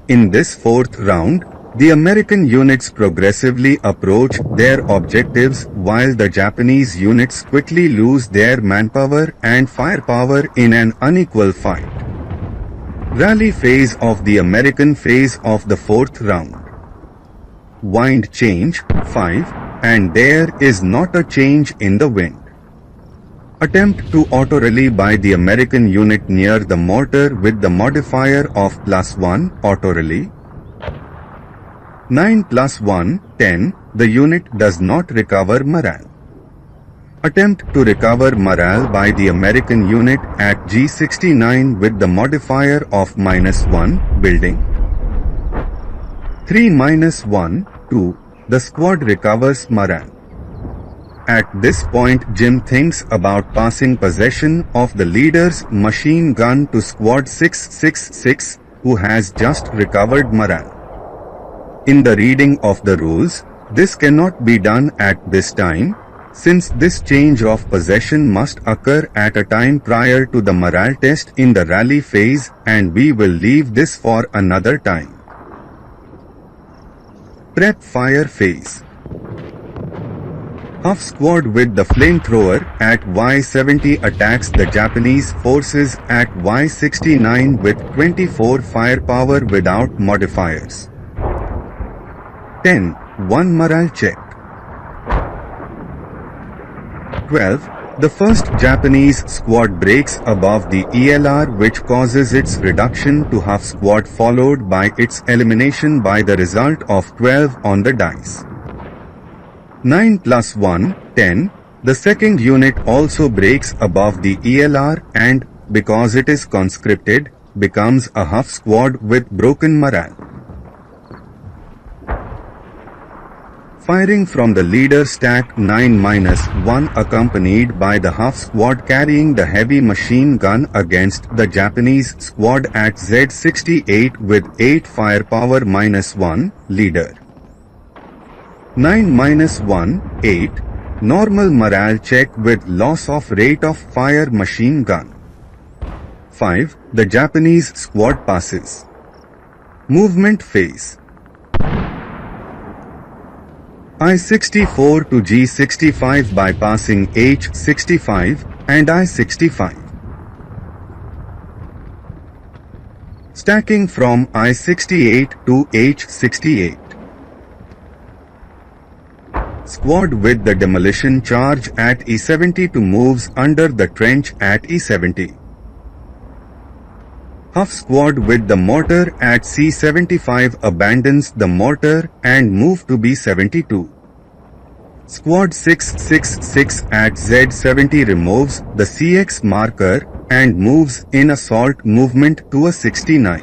Speaker 1: In this fourth round, the American units progressively approach their objectives, while the Japanese units quickly lose their manpower and firepower in an unequal fight. Rally phase of the American phase of the fourth round. Wind change, 5, and there is not a change in the wind. Attempt to auto-rally by the American unit near the mortar with the modifier of +1 auto-rally. 9 + 1, 10, the unit does not recover morale. Attempt to recover morale by the American unit at G69 with the modifier of -1, building. 3 - 1, 2, the squad recovers morale. At this point Jim thinks about passing possession of the leader's machine gun to squad 666, who has just recovered morale. In the reading of the rules, this cannot be done at this time, since this change of possession must occur at a time prior to the morale test in the rally phase, and we will leave this for another time. Prep fire phase. Huff squad with the flamethrower at Y70 attacks the Japanese forces at Y69 with 24 firepower without modifiers. 10. 1 morale check. 12. The first Japanese squad breaks above the ELR, which causes its reduction to half squad, followed by its elimination by the result of 12 on the dice. 9 + 1, 10. The second unit also breaks above the ELR and, because it is conscripted, becomes a half squad with broken morale. Firing from the leader stack 9 - 1, accompanied by the half squad carrying the heavy machine gun against the Japanese squad at Z68 with 8 firepower -1, leader. 9 - 1, 8, normal morale check with loss of rate of fire machine gun. 5, the Japanese squad passes. Movement phase. I-64 to G-65 bypassing H-65 and I-65. Stacking from I-68 to H-68. Squad with the demolition charge at E-72 moves under the trench at E-70. Huff squad with the mortar at C-75 abandons the mortar and move to B-72. Squad 666 at Z-70 removes the CX marker and moves in assault movement to a 69.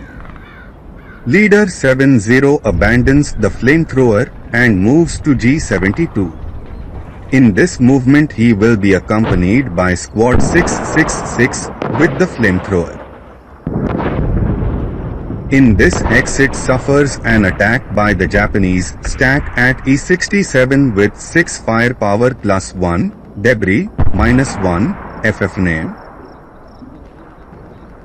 Speaker 1: Leader 70 abandons the flamethrower and moves to G-72. In this movement he will be accompanied by Squad 666 with the flamethrower. In this exit suffers an attack by the Japanese stack at E-67 with 6 firepower plus 1, debris, minus 1, FF name.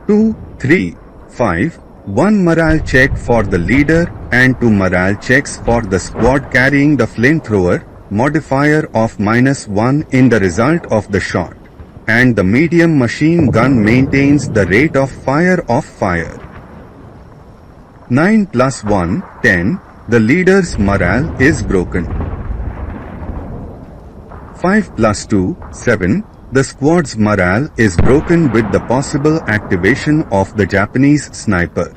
Speaker 1: 2, 3, 5, 1 morale check for the leader and 2 morale checks for the squad carrying the flamethrower, modifier of minus 1 in the result of the shot, and the medium machine gun maintains the rate of fire. 9 plus 1, 10, the leader's morale is broken. 5 plus 2, 7, the squad's morale is broken with the possible activation of the Japanese sniper.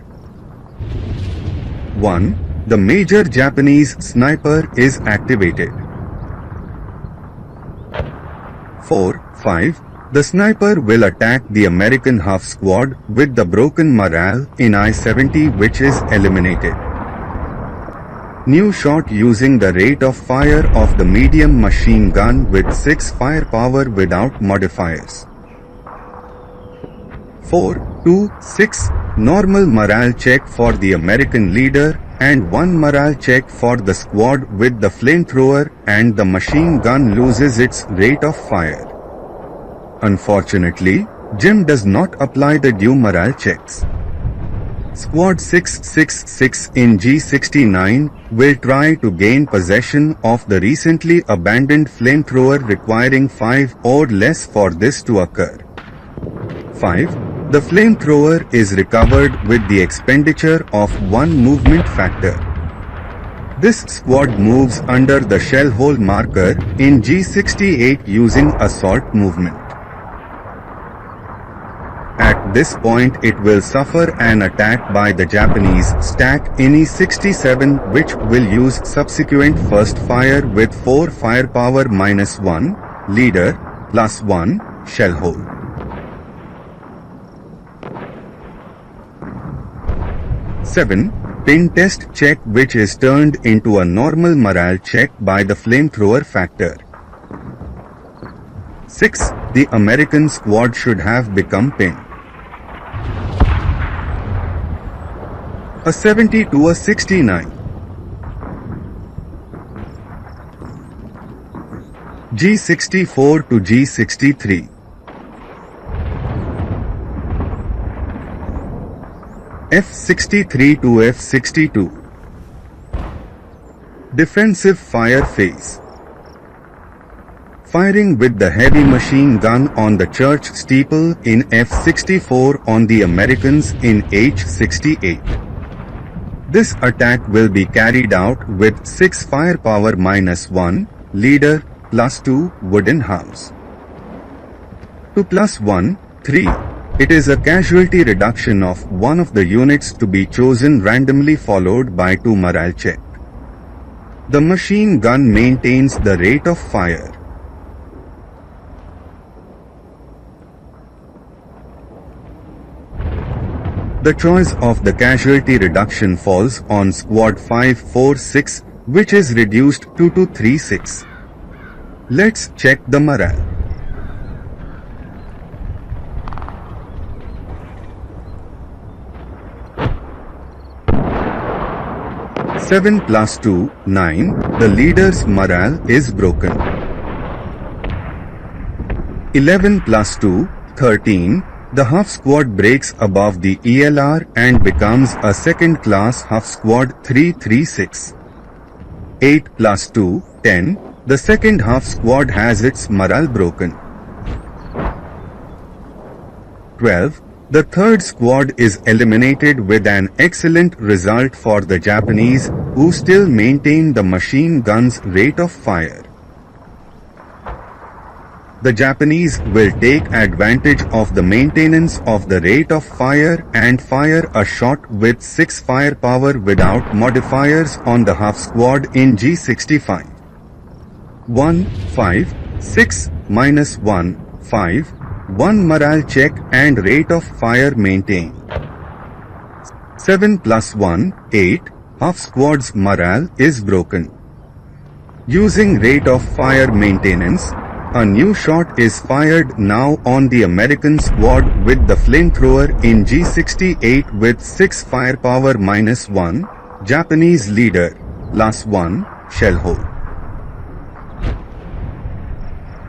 Speaker 1: 1. The major Japanese sniper is activated. 4, 5. The sniper will attack the American Huff squad with the broken morale in I-70 which is eliminated. New shot using the rate of fire of the medium machine gun with 6 firepower without modifiers. 4, 2, 6. Normal morale check for the American leader and 1 morale check for the squad with the flamethrower and the machine gun loses its rate of fire. Unfortunately, Jim does not apply the due morale checks. Squad 666 in G69 will try to gain possession of the recently abandoned flamethrower requiring 5 or less for this to occur. 5. The flamethrower is recovered with the expenditure of 1 movement factor. This squad moves under the shell hole marker in G68 using assault movement. At this point it will suffer an attack by the Japanese stack in E-67 which will use subsequent first fire with 4 firepower minus 1, leader, plus 1, shell hole. 7. Pin test check which is turned into a normal morale check by the flamethrower factor. 6. The American squad should have become pinned. A 70 to a 69. G64 to G63. F63 to F62. Defensive fire phase. Firing with the heavy machine gun on the church steeple in F64 on the Americans in H68. This attack will be carried out with 6 firepower minus 1, leader, plus 2, wooden house. 2 plus 1, 3. It is a casualty reduction of one of the units to be chosen randomly followed by 2 morale check. The machine gun maintains the rate of fire. The choice of the casualty reduction falls on Squad 546, which is reduced to 236. Let's check the morale. Seven plus 2, 9. The leader's morale is broken. 11 plus 2, 13. The Huff squad breaks above the ELR and becomes a second-class Huff squad 336. 8 plus 2, 10. The second half squad has its morale broken. 12. The third squad is eliminated with an excellent result for the Japanese, who still maintain the machine gun's rate of fire. The Japanese will take advantage of the maintenance of the rate of fire and fire a shot with 6 firepower without modifiers on the half squad in G65. 1, 5, 6, -1, 5, 1 morale check and rate of fire maintained. 7 + 1, 8, half squad's morale is broken. Using rate of fire maintenance, a new shot is fired now on the American squad with the flamethrower in G68 with 6 firepower -1, Japanese leader, last 1, shell hole.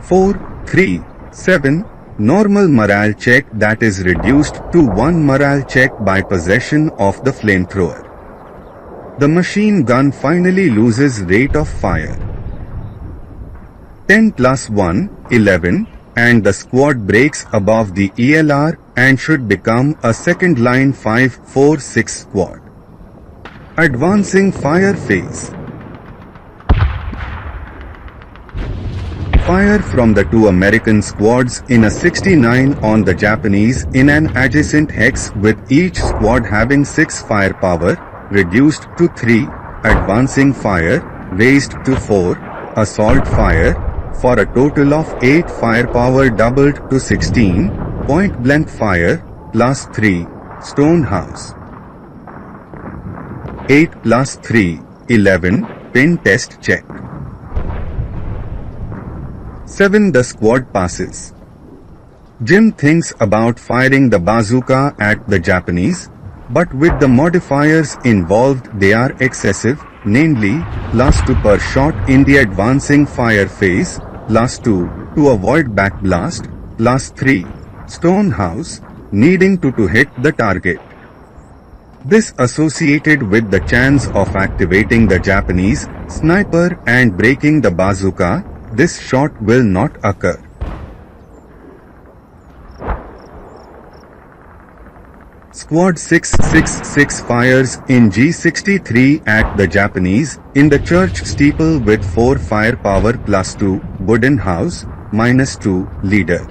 Speaker 1: 4, 3, 7, normal morale check that is reduced to 1 morale check by possession of the flamethrower. The machine gun finally loses rate of fire. 10 + 1, 11, and the squad breaks above the ELR and should become a second line 5-4-6 squad. Advancing fire phase. Fire from the 2 American squads in a 69 on the Japanese in an adjacent hex with each squad having 6 firepower, reduced to 3, advancing fire, raised to 4, assault fire, for a total of 8 firepower doubled to 16, point blank fire, +3, stone house. 8 + 3, 11, pin test check. 7. The squad passes. Jim thinks about firing the bazooka at the Japanese, but with the modifiers involved they are excessive, namely, +2 per shot in the advancing fire phase, +2, to avoid backblast, +3, stone house, needing to hit the target. This associated with the chance of activating the Japanese sniper and breaking the bazooka, this shot will not occur. Squad 666 fires in G63 at the Japanese, in the church steeple with 4 firepower +2, wooden house, -2, leader.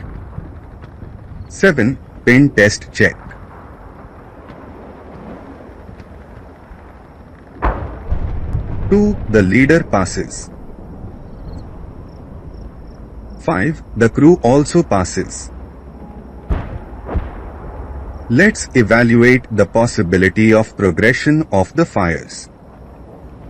Speaker 1: 7. Pin test check. 2. The leader passes. 5. The crew also passes. Let's evaluate the possibility of progression of the fires.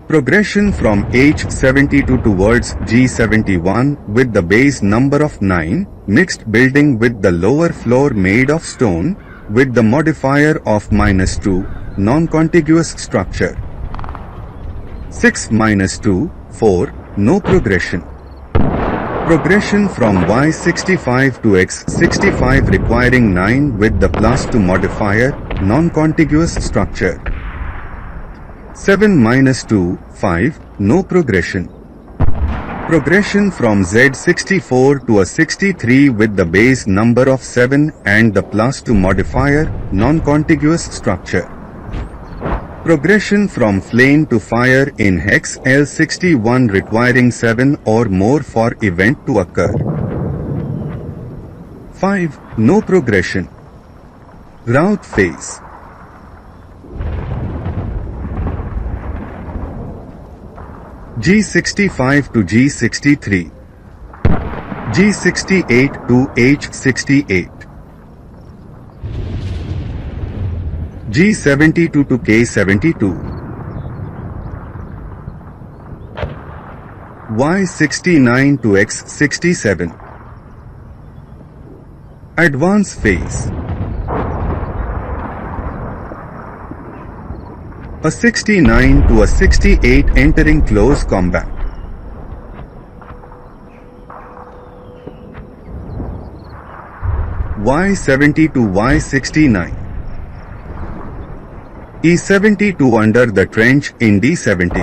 Speaker 1: Progression from H72 towards G71 with the base number of 9, mixed building with the lower floor made of stone, with the modifier of -2, non-contiguous structure. 6 -2, 4, no progression. Progression from Y65 to X65 requiring 9 with the +2 modifier, non-contiguous structure. 7 -2, 5, no progression. Progression from Z64 to a 63 with the base number of 7 and the +2 modifier, non-contiguous structure. Progression from flame to fire in hex L61 requiring 7 or more for event to occur. 5. No progression. Route phase. G65 to G63. G68 to H68. G72 to K72. Y69 to X67. Advance phase. A 69 to a 68 entering close combat. Y70 to Y69. E72 under the trench in D70.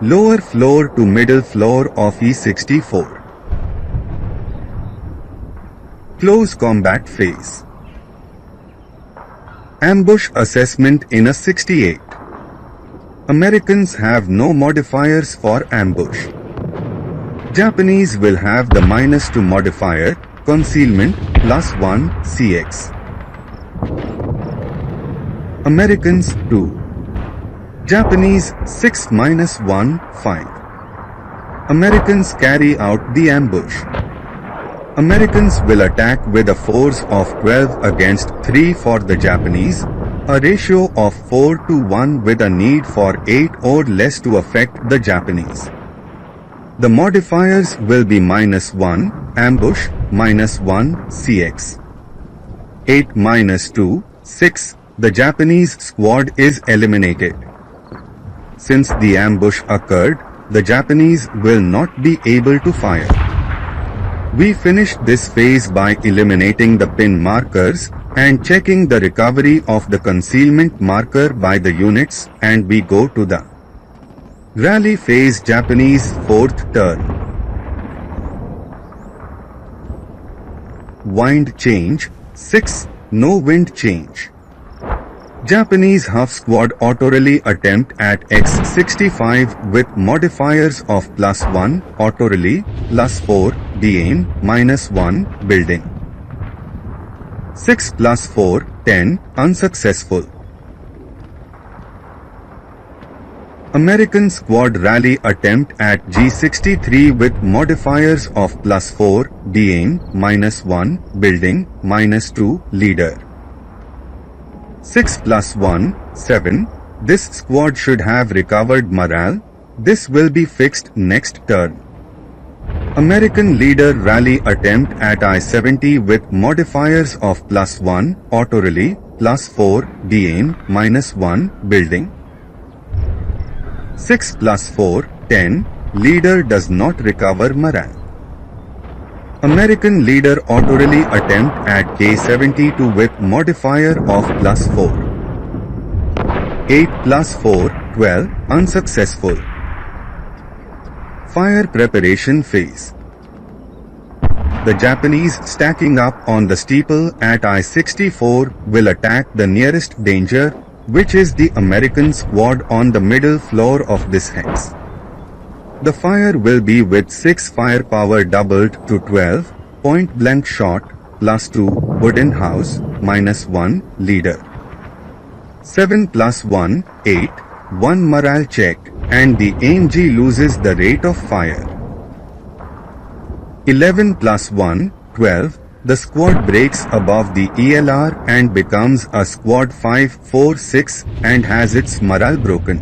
Speaker 1: Lower floor to middle floor of E64. Close combat phase. Ambush assessment in a 68. Americans have no modifiers for ambush. Japanese will have the -2 modifier, concealment, +1, CX. Americans 2. Japanese 6 -1, 5. Americans carry out the ambush. Americans will attack with a force of 12 against 3 for the Japanese, a ratio of 4 to 1 with a need for 8 or less to affect the Japanese. The modifiers will be -1, ambush, -1, CX. 8 -2, 6, the Japanese squad is eliminated. Since the ambush occurred, the Japanese will not be able to fire. We finished this phase by eliminating the pin markers and checking the recovery of the concealment marker by the units, and we go to the rally phase. Japanese 4th turn. Wind change 6, no wind change. Japanese half squad auto-rally attempt at X65 with modifiers of +1, auto-rally, +4, de-aim, -1, building. 6 +4, 10, unsuccessful. American squad rally attempt at G63 with modifiers of +4, de-aim, -1, building, -2, leader. 6 +1, 7, this squad should have recovered morale, this will be fixed next turn. American leader rally attempt at I-70 with modifiers of +1, auto-rally, +4, de-aim, -1, building. 6 +4, 10, leader does not recover morale. American leader auto-rally attempt at K-72 with modifier of +4. 8 +4, 12, unsuccessful. Fire preparation phase. The Japanese stacking up on the steeple at I-64 will attack the nearest danger, which is the American squad on the middle floor of this hex. The fire will be with 6 firepower doubled to 12, point blank shot, +2, wooden house, -1, leader. 7 +1, 8, 1 morale check, and the AMG loses the rate of fire. 11 +1, 12, the squad breaks above the ELR and becomes a squad 5-4-6 and has its morale broken.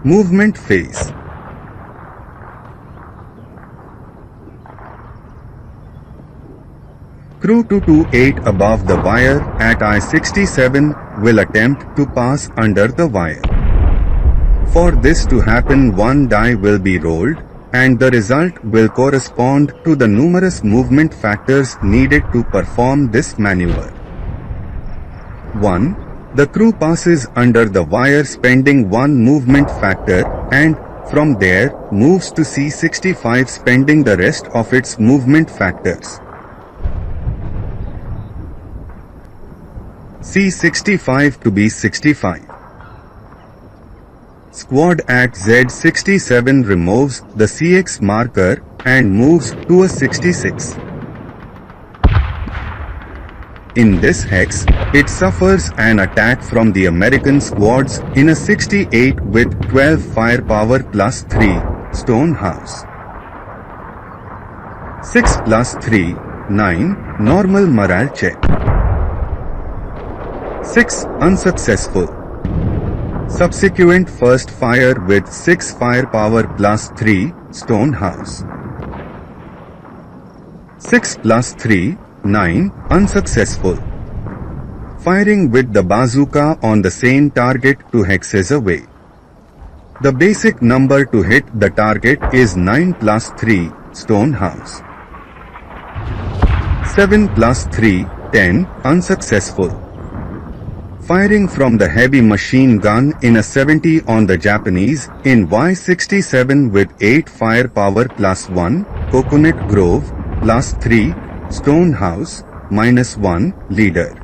Speaker 1: Movement phase. Crew 228 above the wire at I-67 will attempt to pass under the wire. For this to happen, one die will be rolled, and the result will correspond to the numerous movement factors needed to perform this maneuver. 1. The crew passes under the wire spending 1 movement factor and, from there, moves to C65 spending the rest of its movement factors. C65 to B65. Squad at Z67 removes the CX marker and moves to a 66. In this hex, it suffers an attack from the American squads in a 68 with 12 firepower +3, stone house. 6 +3, 9, normal morale check. 6, unsuccessful. Subsequent first fire with 6 firepower +3, stone house. 6 +3, 9, unsuccessful. Firing with the bazooka on the same target 2 hexes away. The basic number to hit the target is 9 +3, stone house. 7 +3, 10, unsuccessful. Firing from the heavy machine gun in a 70 on the Japanese in Y67 with 8 firepower plus 1, Coconut Grove, plus 3, Stone House, minus 1, leader.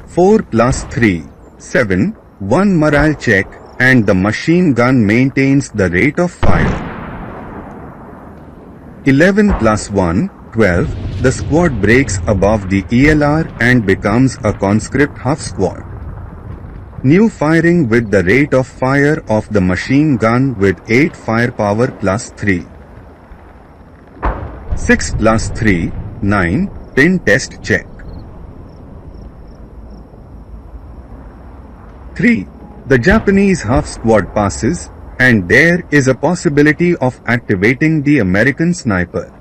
Speaker 1: 4 plus 3, 7, 1 morale check, and the machine gun maintains the rate of fire. 11 plus 1, 12, the squad breaks above the ELR and becomes a conscript half squad. New firing with the rate of fire of the machine gun with 8 firepower plus 3. 6 plus 3, 9, pin test check. 3. The Japanese half squad passes, and there is a possibility of activating the American sniper.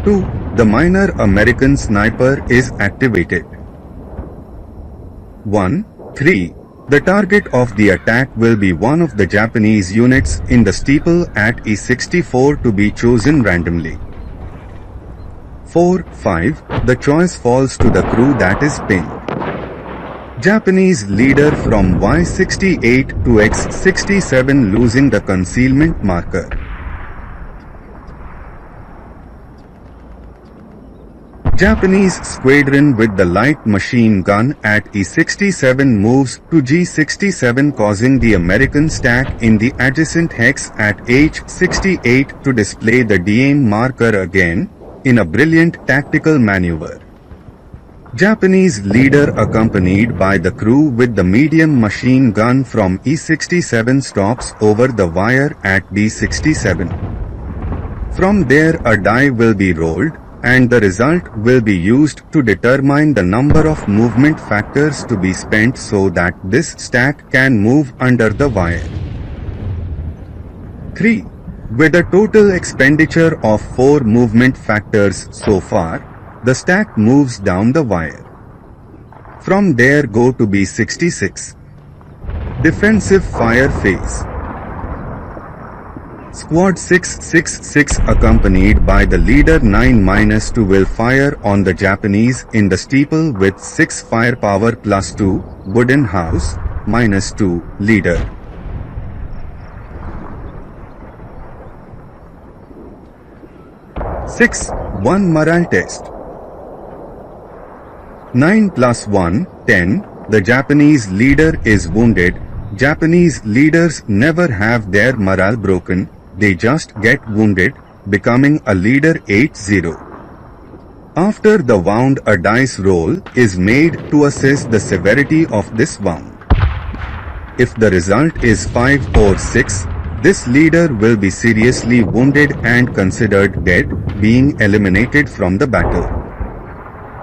Speaker 1: 2. The minor American sniper is activated. 1. 3. The target of the attack will be one of the Japanese units in the steeple at E64 to be chosen randomly. 4. 5. The choice falls to the crew that is pinned. Japanese leader from Y68 to X67 losing the concealment marker. Japanese squadron with the light machine gun at E67 moves to G67 causing the American stack in the adjacent hex at H68 to display the DAIM marker again, in a brilliant tactical maneuver. Japanese leader accompanied by the crew with the medium machine gun from E67 stops over the wire at D67. From there a die will be rolled, and the result will be used to determine the number of movement factors to be spent so that this stack can move under the wire. 3. With a total expenditure of 4 movement factors so far, the stack moves down the wire. From there go to B66. Defensive fire phase. Squad 666 accompanied by the leader 9-2 will fire on the Japanese in the steeple with 6 firepower plus 2, wooden house, minus 2, leader. 6. 1 morale test. 9 plus 1, 10, the Japanese leader is wounded. Japanese leaders never have their morale broken, they just get wounded, becoming a leader 8-0. After the wound, a dice roll is made to assess the severity of this wound. If the result is 5 or 6, this leader will be seriously wounded and considered dead, being eliminated from the battle.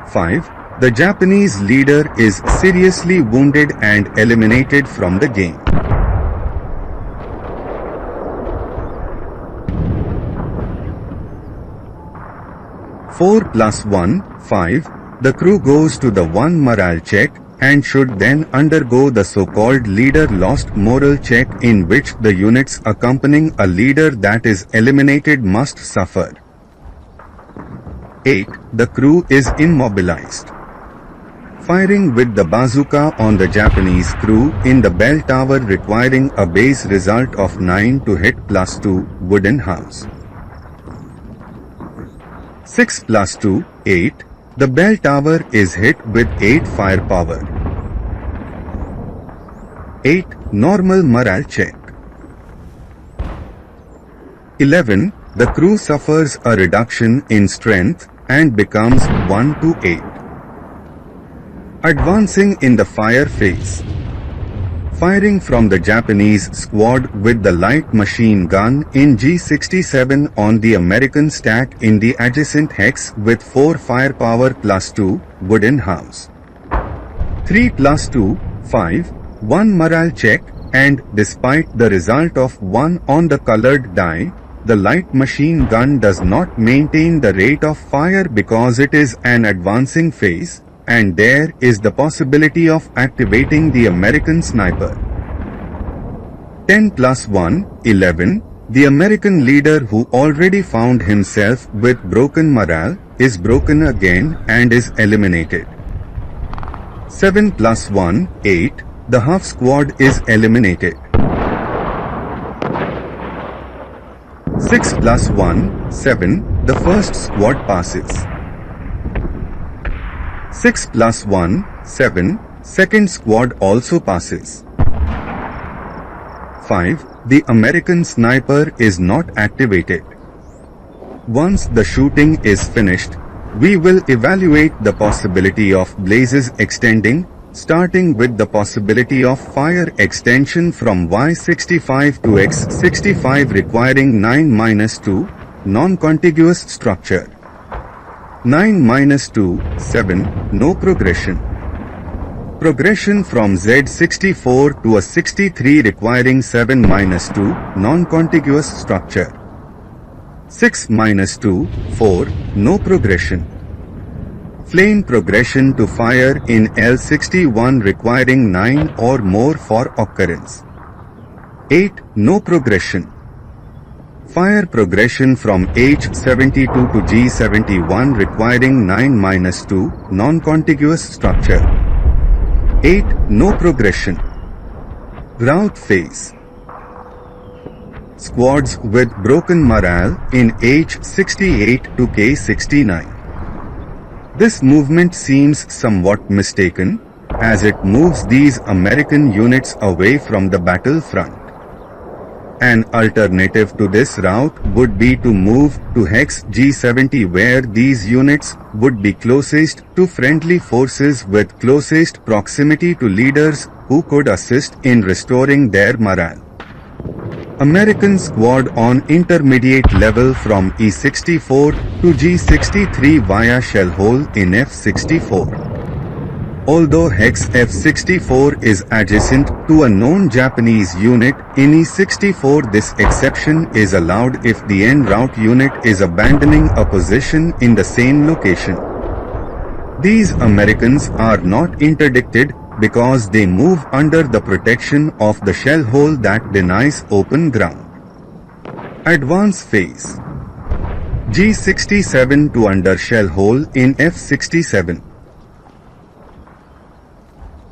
Speaker 1: 5. The Japanese leader is seriously wounded and eliminated from the game. 4 plus 1, 5, the crew goes to the 1 morale check and should then undergo the so-called leader lost moral check in which the units accompanying a leader that is eliminated must suffer. 8. The crew is immobilized. Firing with the bazooka on the Japanese crew in the bell tower requiring a base result of 9 to hit plus 2, wooden house. 6 plus 2, 8, the bell tower is hit with 8 firepower. 8. Normal morale check. 11. The crew suffers a reduction in strength and becomes 1 to 8. Advancing in the fire phase. Firing from the Japanese squad with the light machine gun in G67 on the American stack in the adjacent hex with 4 firepower plus 2, wooden house. 3 plus 2, 5, 1 morale check, and despite the result of 1 on the colored die, the light machine gun does not maintain the rate of fire because it is an advancing phase, and there is the possibility of activating the American sniper. 10 plus 1, 11, the American leader who already found himself with broken morale, is broken again and is eliminated. 7 plus 1, 8, the half squad is eliminated. 6 plus 1, 7, the first squad passes. 6 plus 1, 7, second squad also passes. 5. The American sniper is not activated. Once the shooting is finished, we will evaluate the possibility of blazes extending, starting with the possibility of fire extension from Y65 to X65 requiring 9-2, non-contiguous structure. 9-2, 7, no progression. Progression from Z64 to a 63 requiring 7-2, non-contiguous structure. 6-2, 4, no progression. Flame progression to fire in L61 requiring 9 or more for occurrence. 8, no progression. Fire progression from H72 to G71 requiring 9-2, non-contiguous structure. 8, no progression. Rout phase. Squads with broken morale in H68 to K69. This movement seems somewhat mistaken, as it moves these American units away from the battlefront. An alternative to this route would be to move to Hex G70 where these units would be closest to friendly forces with closest proximity to leaders who could assist in restoring their morale. American squad on intermediate level from E64 to G63 via shell hole in F64. Although Hex F64 is adjacent to a known Japanese unit in E64, this exception is allowed if the en route unit is abandoning a position in the same location. These Americans are not interdicted because they move under the protection of the shell hole that denies open ground. Advance phase. G67 to under shell hole in F67.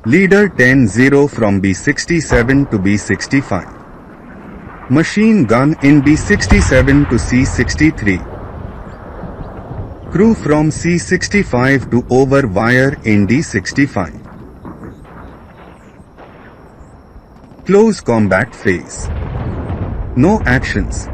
Speaker 1: Leader 10-0 from B67 to B65. Machine gun in B67 to C63. Crew from C65 to over wire in D65. Close combat phase. No actions.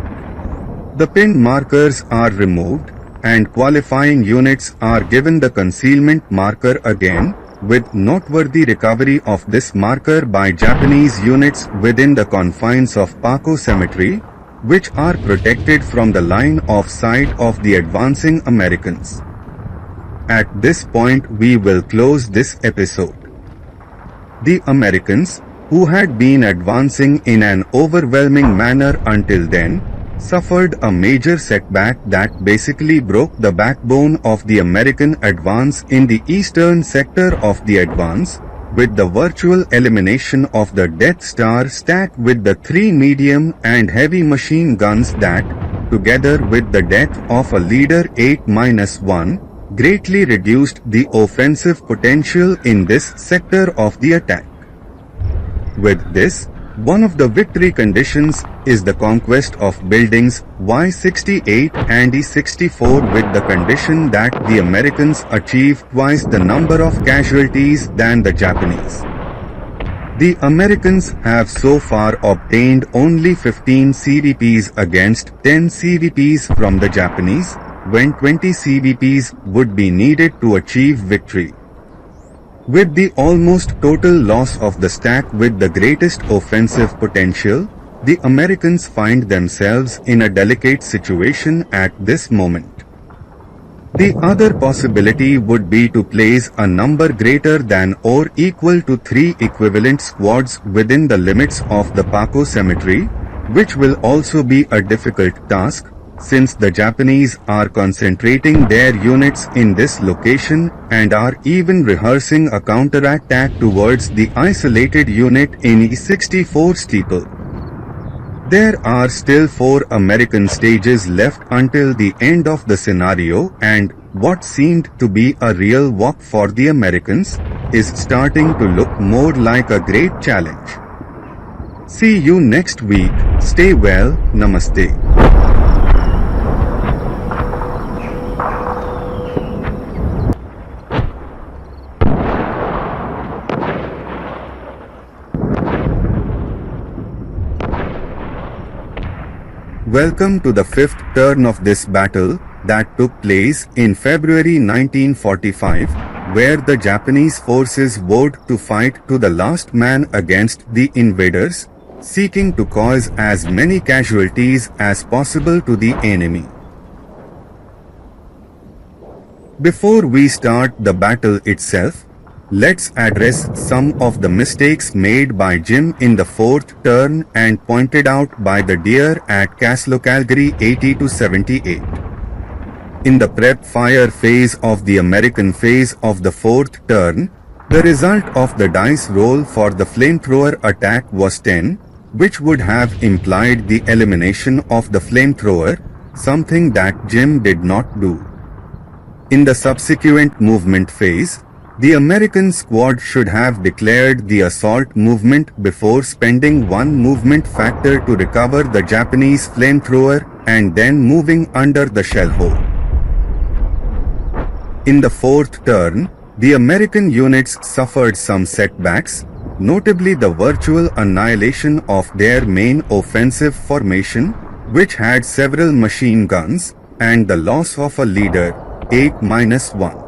Speaker 1: The pinned markers are removed and qualifying units are given the concealment marker again, with noteworthy recovery of this marker by Japanese units within the confines of Paco Cemetery, which are protected from the line of sight of the advancing Americans. At this point we will close this episode. The Americans, who had been advancing in an overwhelming manner until then, suffered a major setback that basically broke the backbone of the American advance in the eastern sector of the advance, with the virtual elimination of the Death Star stacked with the 3 medium and heavy machine guns that, together with the death of a leader 8-1, greatly reduced the offensive potential in this sector of the attack. With this, one of the victory conditions is the conquest of buildings Y68 and E64 with the condition that the Americans achieve twice the number of casualties than the Japanese. The Americans have so far obtained only 15 CVPs against 10 CVPs from the Japanese, when 20 CVPs would be needed to achieve victory. With the almost total loss of the stack with the greatest offensive potential, the Americans find themselves in a delicate situation at this moment. The other possibility would be to place a number greater than or equal to 3 equivalent squads within the limits of the Paco Cemetery, which will also be a difficult task, since the Japanese are concentrating their units in this location and are even rehearsing a counterattack towards the isolated unit in E64 steeple. There are still 4 American stages left until the end of the scenario, and what seemed to be a real walk for the Americans is starting to look more like a great challenge. See you next week. Stay well. Namaste. Welcome to the fifth turn of this battle that took place in February 1945, where the Japanese forces vowed to fight to the last man against the invaders, seeking to cause as many casualties as possible to the enemy. Before we start the battle itself, let's address some of the mistakes made by Jim in the fourth turn and pointed out by the deer at Castle Calgary 80-78. In the prep fire phase of the American phase of the fourth turn, the result of the dice roll for the flamethrower attack was 10, which would have implied the elimination of the flamethrower, something that Jim did not do. In the subsequent movement phase, the American squad should have declared the assault movement before spending one movement factor to recover the Japanese flamethrower and then moving under the shell hole. In the fourth turn, the American units suffered some setbacks, notably the virtual annihilation of their main offensive formation, which had several machine guns, and the loss of a leader, 8-1.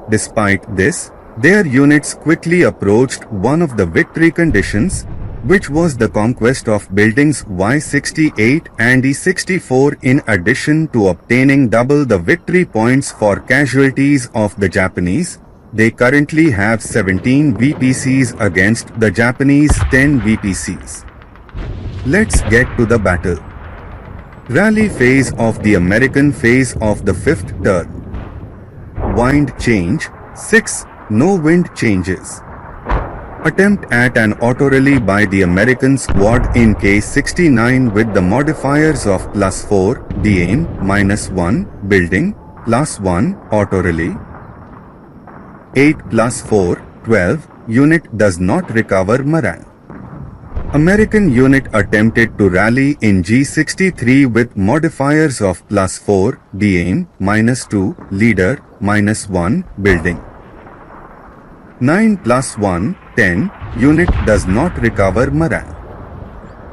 Speaker 1: Despite this, their units quickly approached one of the victory conditions, which was the conquest of buildings Y68 and E64 in addition to obtaining double the victory points for casualties of the Japanese. They currently have 17 VPCs against the Japanese 10 VPCs. Let's get to the battle. Rally phase of the American phase of the fifth turn. Wind change, 6, no wind changes. Attempt at an auto rally by the American squad in K69 with the modifiers of +4, DN, -1, building, +1, auto rally. 8 +4, 12, unit does not recover morale. American unit attempted to rally in G63 with modifiers of +4, DN, -2, leader, -1, building. 9 +1, 10, unit does not recover morale.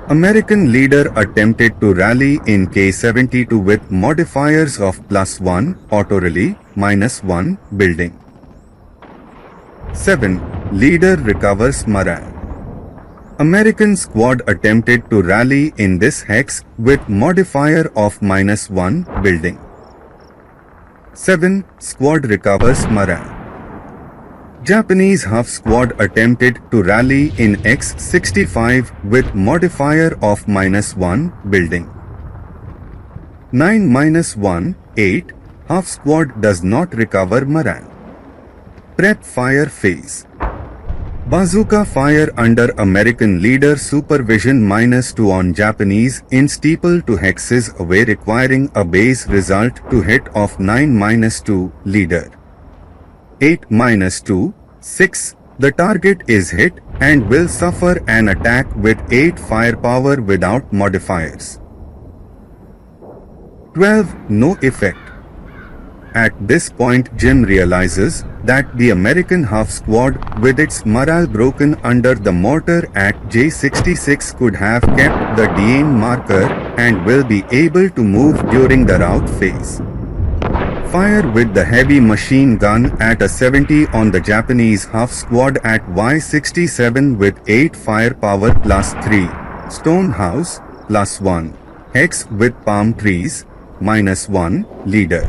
Speaker 1: American leader attempted to rally in K72 with modifiers of +1, auto rally, -1, building. 7, leader recovers morale. American squad attempted to rally in this hex with modifier of -1, building. 7, squad recovers morale. Japanese half squad attempted to rally in X65 with modifier of -1, building. 9-1, 8, half squad does not recover morale. Prep fire phase. Bazooka fire under American leader supervision -2 on Japanese in steeple to hexes away, requiring a base result to hit of 9-2, leader. 8-2, 6, the target is hit and will suffer an attack with 8 firepower without modifiers. 12, no effect. At this point, Jim realizes that the American half squad, with its morale broken under the mortar at J66, could have kept the DN marker and will be able to move during the rout phase. Fire with the heavy machine gun at a 70 on the Japanese half squad at Y67 with 8 firepower +3, stone house, +1, hex with palm trees, -1, leader.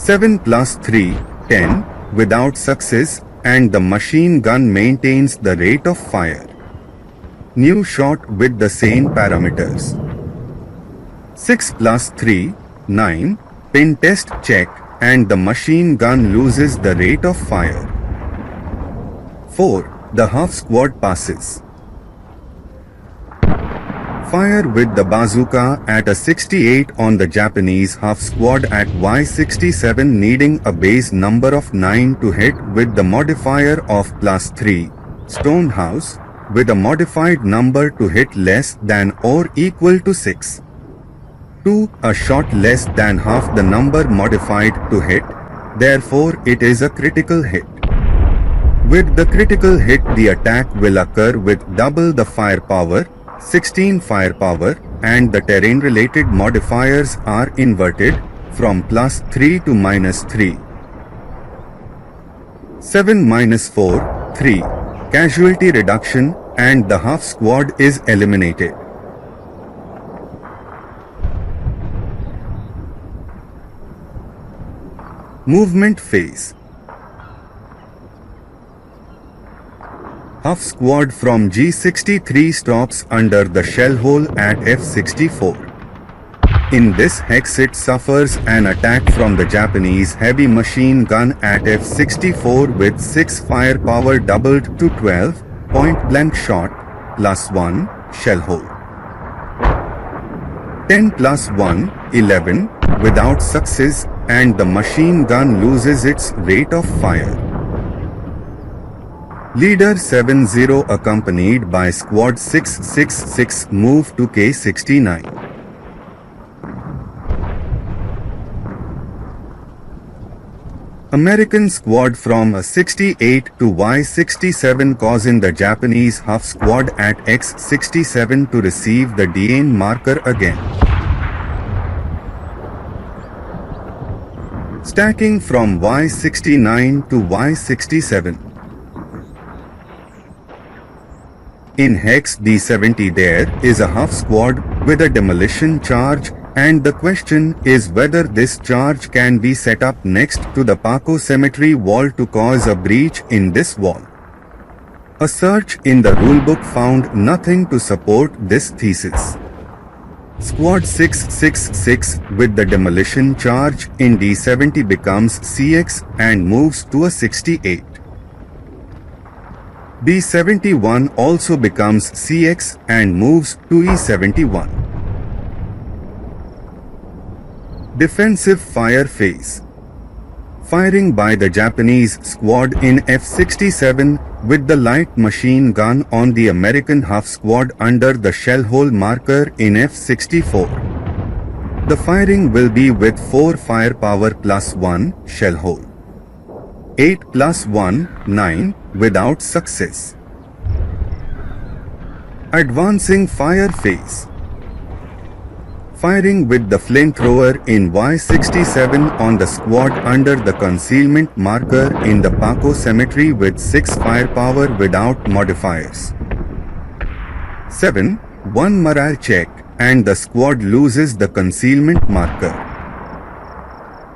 Speaker 1: 7 +3, 10, without success, and the machine gun maintains the rate of fire. New shot with the same parameters. 6 +3, 9, pin test check, and the machine gun loses the rate of fire. 4, the half squad passes. Fire with the bazooka at a 68 on the Japanese half squad at Y67, needing a base number of 9 to hit with the modifier of +3. Stone house with a modified number to hit less than or equal to 6. 2. A shot less than half the number modified to hit, therefore it is a critical hit. With the critical hit, the attack will occur with double the firepower, 16 firepower, and the terrain-related modifiers are inverted from +3 to -3. 7 -4, 3. Casualty reduction, and the half squad is eliminated. Movement phase. Half squad from G63 stops under the shell hole at F64. In this hex it suffers an attack from the Japanese heavy machine gun at F64 with 6 firepower doubled to 12, point blank shot, +1, shell hole. 10 +1, 11, without success, and the machine gun loses its rate of fire. Leader 70 accompanied by squad 666 move to K69. American squad from a 68 to Y67 causing the Japanese half squad at X67 to receive the DN marker again. Stacking from Y69 to Y67. In Hex D70 there is a half squad with a demolition charge, and the question is whether this charge can be set up next to the Paco Cemetery wall to cause a breach in this wall. A search in the rulebook found nothing to support this thesis. Squad 666 with the demolition charge in D70 becomes CX and moves to a 68. B71 also becomes CX and moves to E71. Defensive fire phase. Firing by the Japanese squad in F67 with the light machine gun on the American half squad under the shell hole marker in F64. The firing will be with 4 firepower +1 shell hole. 8 +1, 9, without success. Advancing fire phase. Firing with the flamethrower in Y67 on the squad under the concealment marker in the Paco Cemetery with 6 firepower without modifiers. 7, 1 morale check, and the squad loses the concealment marker.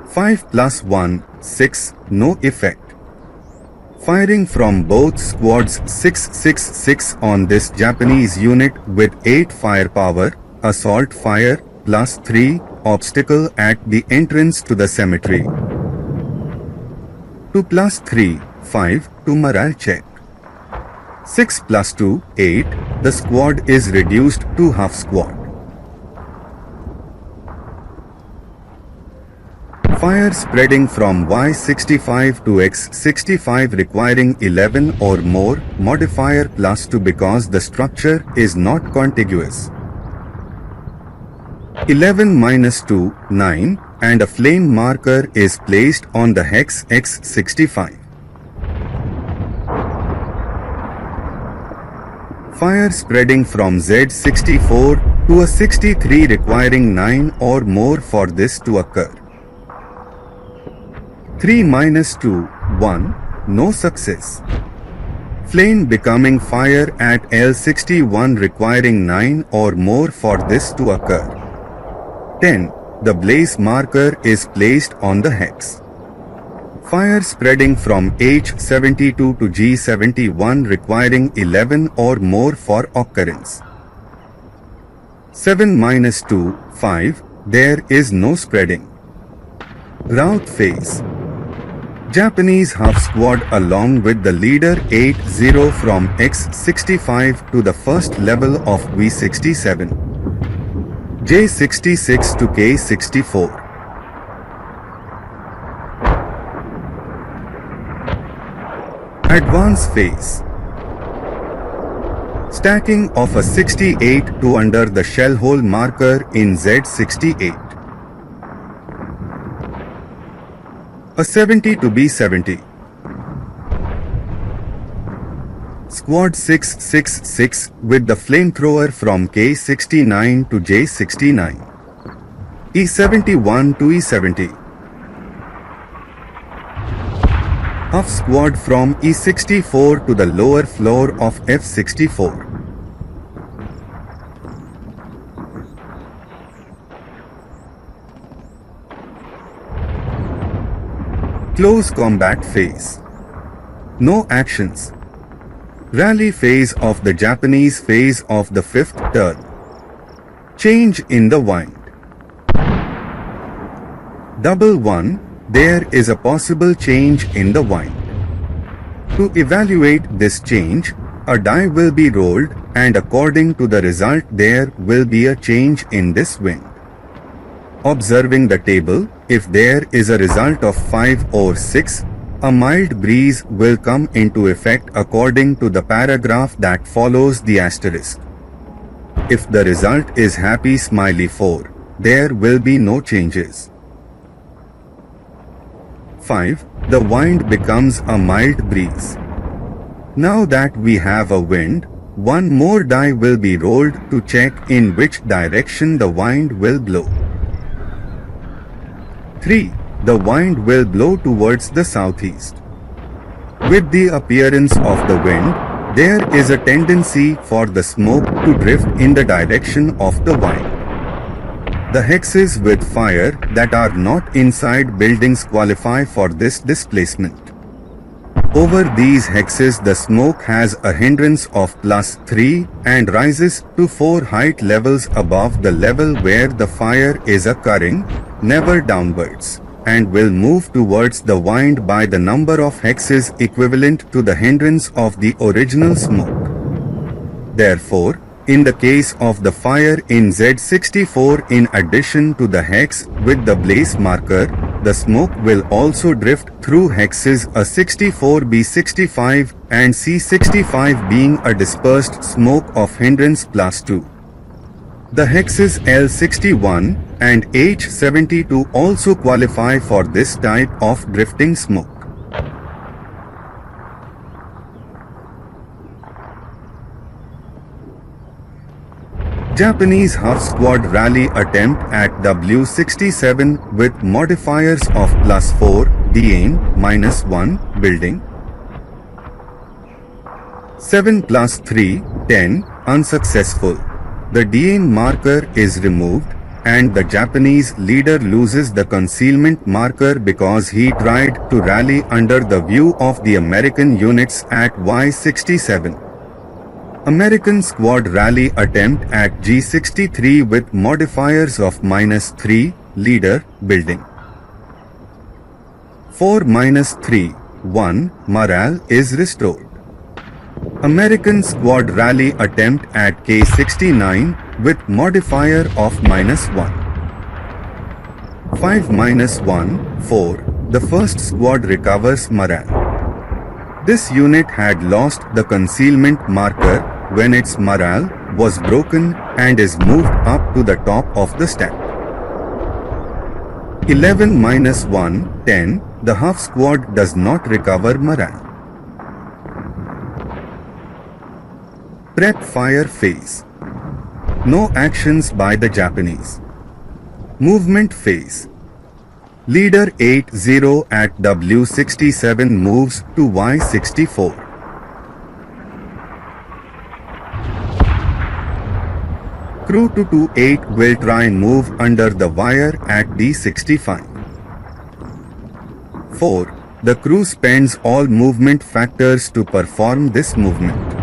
Speaker 1: 5 +1, 6, no effect. Firing from both squads 666 on this Japanese unit with 8 firepower, assault fire, +3, obstacle at the entrance to the cemetery. 2 +3, 5, to morale check. 6 +2, 8, the squad is reduced to half squad. Fire spreading from Y65 to X65 requiring 11 or more, modifier +2 because the structure is not contiguous. 11 -2, 9, and a flame marker is placed on the hex X65. Fire spreading from Z64 to a 63 requiring 9 or more for this to occur. 3 -2, 1, no success. Flame becoming fire at L61 requiring 9 or more for this to occur. 10. The blaze marker is placed on the hex. Fire spreading from H72 to G71 requiring 11 or more for occurrence. 7 -2, 5. There is no spreading. Rout phase. Japanese half squad along with the leader 80 from X65 to the first level of V67. J66 to K64. Advance phase. Stacking of a 68 to under the shell hole marker in Z68. A 70 to B70. Squad 666 with the flamethrower from K69 to J69. E71 to E70. Huff squad from E64 to the lower floor of F64. Close combat phase. No actions. Rally phase of the Japanese phase of the 5th turn. Change in the wind. Double 1. There is a possible change in the wind. To evaluate this change, a die will be rolled and according to the result there will be a change in this wind. Observing the table, if there is a result of 5 or 6, a mild breeze will come into effect according to the paragraph that follows the asterisk. If the result is happy smiley 4, there will be no changes. 5. The wind becomes a mild breeze. Now that we have a wind, one more die will be rolled to check in which direction the wind will blow. 3. The wind will blow towards the southeast. With the appearance of the wind, there is a tendency for the smoke to drift in the direction of the wind. The hexes with fire that are not inside buildings qualify for this displacement. Over these hexes the smoke has a hindrance of +3 and rises to 4 height levels above the level where the fire is occurring, never downwards, and will move towards the wind by the number of hexes equivalent to the hindrance of the original smoke. Therefore, in the case of the fire in Z64, in addition to the hex with the blaze marker, the smoke will also drift through hexes A64, B65 and C65 being a dispersed smoke of hindrance +2. The hexes L61 and H72 also qualify for this type of drifting smoke. Japanese half squad rally attempt at W67 with modifiers of +4, DN, -1, building. 7 +3, 10, unsuccessful. The DN marker is removed and the Japanese leader loses the concealment marker because he tried to rally under the view of the American units at Y67. American squad rally attempt at G63 with modifiers of -3, leader, building. 4 -3, 1, morale is restored. American squad rally attempt at K69 with modifier of -1. 5 -1, 4, the first squad recovers morale. This unit had lost the concealment marker when its morale was broken and is moved up to the top of the stack. 11 -1, 10, the half squad does not recover morale. Prep fire phase. No actions by the Japanese. Movement phase. Leader 80 at W67 moves to Y64. Crew 228 will try move under the wire at D65. 4. The crew spends all movement factors to perform this movement.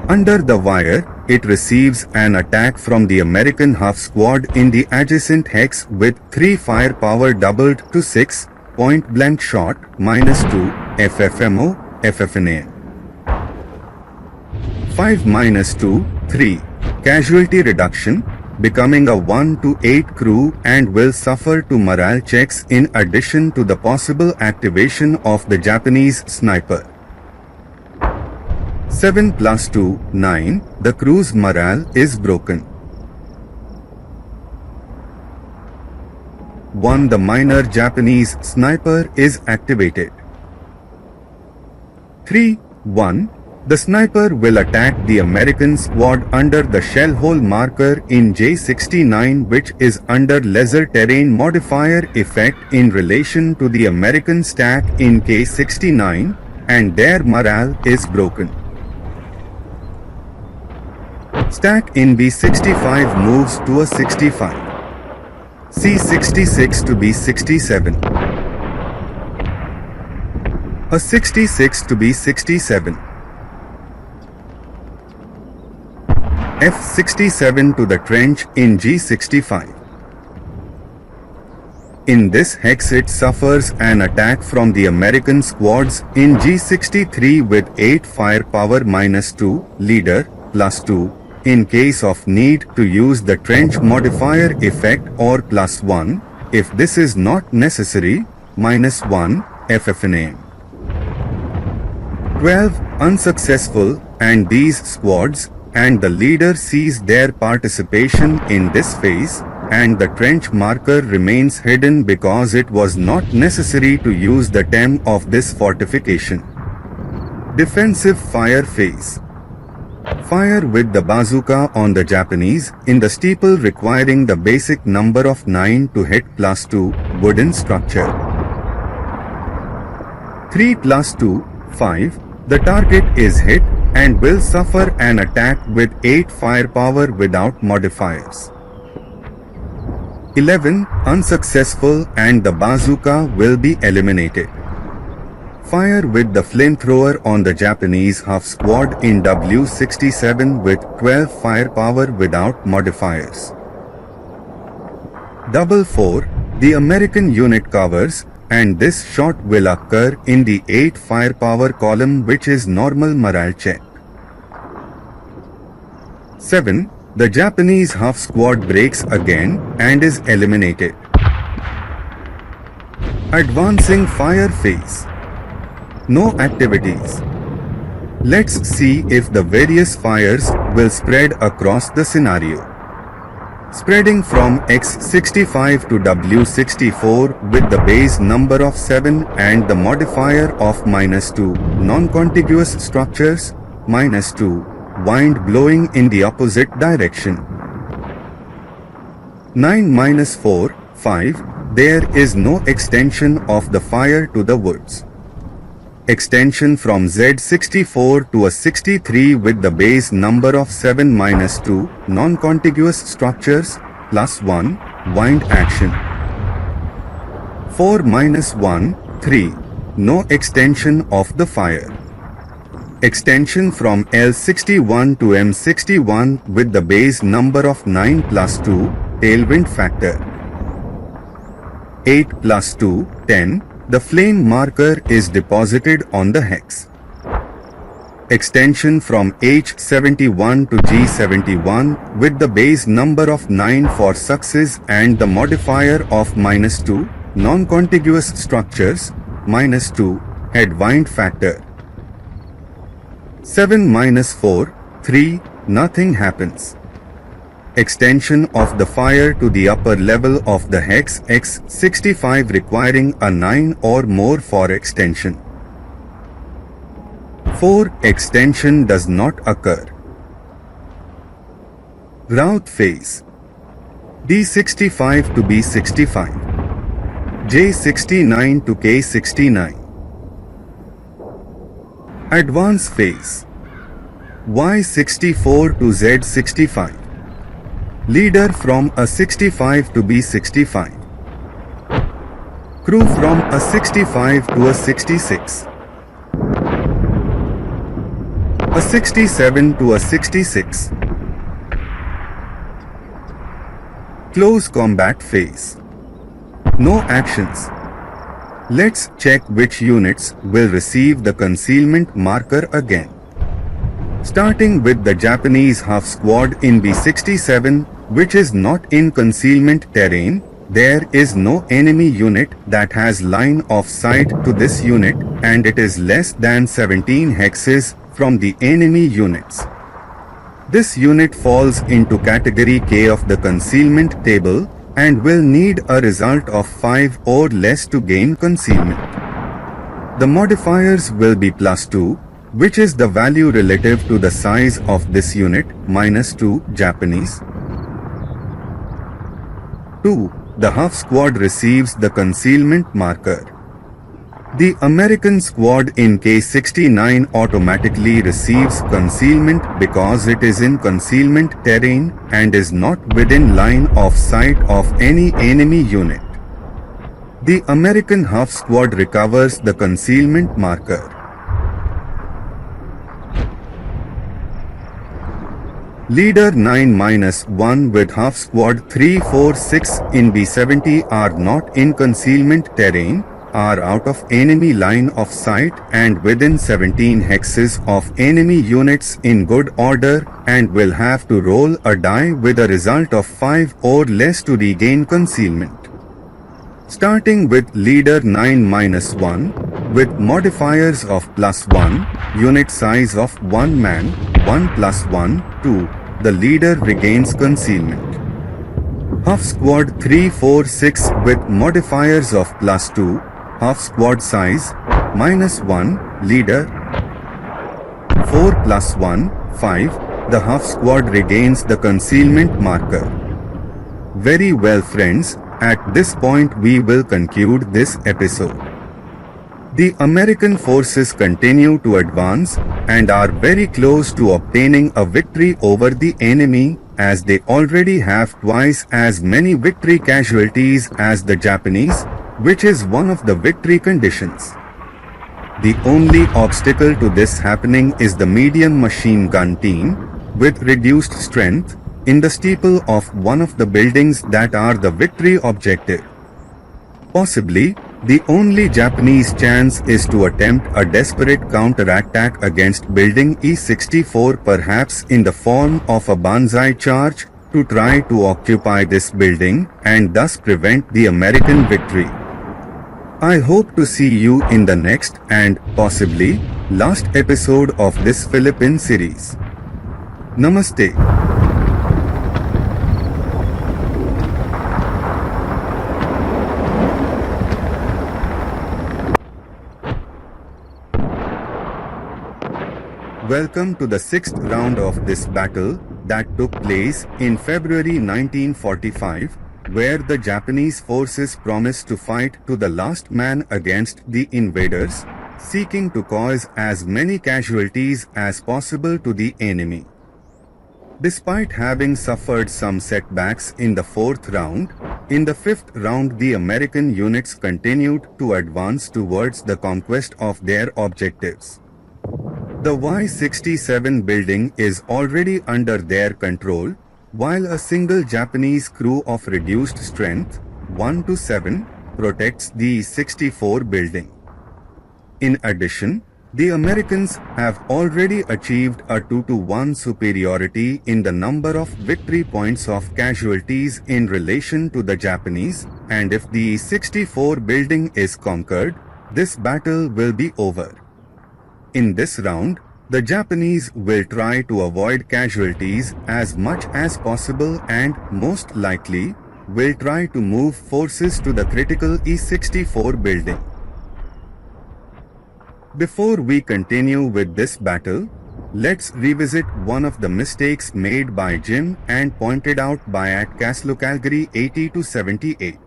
Speaker 1: Under the wire, it receives an attack from the American half squad in the adjacent hex with 3 firepower doubled to 6, point blank shot, -2, FFMO, FFNA. 5 -2, 3. Casualty reduction, becoming a 1 to 8 crew and will suffer to morale checks in addition to the possible activation of the Japanese sniper. 7 plus 2, 9, the crew's morale is broken. 1. The minor Japanese sniper is activated. 3, 1. The sniper will attack the American squad under the shell hole marker in J69, which is under lesser terrain modifier effect in relation to the American stack in K69, and their morale is broken. Stack in B65 moves to a 65. C66 to B67. A 66 to B67. F67 to the trench in G65. In this hex it suffers an attack from the American squads in G63 with 8 firepower -2, leader, +2, in case of need to use the trench modifier effect or +1, if this is not necessary, -1, FFNAM. 12, unsuccessful, and these squads, and the leader sees their participation in this phase, and the trench marker remains hidden because it was not necessary to use the TEM of this fortification. Defensive fire phase. Fire with the bazooka on the Japanese in the steeple, requiring the basic number of 9 to hit +2, wooden structure. 3 plus 2, 5, the target is hit and will suffer an attack with 8 firepower without modifiers. 11, unsuccessful, and the bazooka will be eliminated. Fire with the flamethrower on the Japanese half squad in W67 with 12 firepower without modifiers. 4, the American unit covers, and this shot will occur in the 8 firepower column, which is normal morale check. 7, the Japanese half squad breaks again and is eliminated. Advancing fire phase. No activities. Let's see if the various fires will spread across the scenario. Spreading from X65 to W64 with the base number of 7 and the modifier of -2, non-contiguous structures, -2, wind blowing in the opposite direction. 9 4, 5, there is no extension of the fire to the woods. Extension from Z64 to a 63 with the base number of 7 -2, non-contiguous structures, +1, wind action. 4 -1, 3, no extension of the fire. Extension from L61 to M61 with the base number of 9 +2, tailwind factor. 8 +2, 10, the flame marker is deposited on the hex. Extension from H71 to G71 with the base number of 9 for success and the modifier of -2, non-contiguous structures, -2, head wind factor. 7 -4, 3, nothing happens. Extension of the fire to the upper level of the hex X65 requiring a 9 or more for extension. 4, extension does not occur. Route phase. D65 to B65. J69 to K69. Advance phase. Y64 to Z65. Leader from a 65 to B65. Crew from a 65 to a 66. A 67 to a 66. Close combat phase. No actions. Let's check which units will receive the concealment marker again. Starting with the Japanese half squad in B67, which is not in concealment terrain, there is no enemy unit that has line of sight to this unit, and it is less than 17 hexes from the enemy units. This unit falls into category K of the concealment table and will need a result of 5 or less to gain concealment. The modifiers will be +2, which is the value relative to the size of this unit, -2 Japanese. 2. The half squad receives the concealment marker. The American squad in K69 automatically receives concealment because it is in concealment terrain and is not within line of sight of any enemy unit. The American half squad recovers the concealment marker. Leader 9-1 with half squad 3-4-6 in B70 are not in concealment terrain, are out of enemy line of sight and within 17 hexes of enemy units in good order, and will have to roll a die with a result of 5 or less to regain concealment. Starting with leader 9-1, with modifiers of +1, unit size of 1 man, 1 + 1, 2, the leader regains concealment. Half squad 3-4-6 with modifiers of +2, half squad size, -1, leader, 4 + 1, 5, the half squad regains the concealment marker. Very well friends, at this point we will conclude this episode. The American forces continue to advance and are very close to obtaining a victory over the enemy, as they already have twice as many victory casualties as the Japanese, which is one of the victory conditions. The only obstacle to this happening is the medium machine gun team, with reduced strength, in the steeple of one of the buildings that are the victory objective. Possibly, the only Japanese chance is to attempt a desperate counterattack against building E64, perhaps in the form of a banzai charge, to try to occupy this building and thus prevent the American victory. I hope to see you in the next and possibly last episode of this Philippine series. Namaste. Welcome to the 6th round of this battle that took place in February 1945, where the Japanese forces promised to fight to the last man against the invaders, seeking to cause as many casualties as possible to the enemy. Despite having suffered some setbacks in the 4th round, in the 5th round the American units continued to advance towards the conquest of their objectives. The Y-67 building is already under their control, while a single Japanese crew of reduced strength, 1-7, protects the 64 building. In addition, the Americans have already achieved a 2-1 superiority in the number of victory points of casualties in relation to the Japanese, and if the 64 building is conquered, this battle will be over. In this round, the Japanese will try to avoid casualties as much as possible and, most likely, will try to move forces to the critical E64 building. Before we continue with this battle, let's revisit one of the mistakes made by Jim and pointed out by at Caslo Calgary 80-78.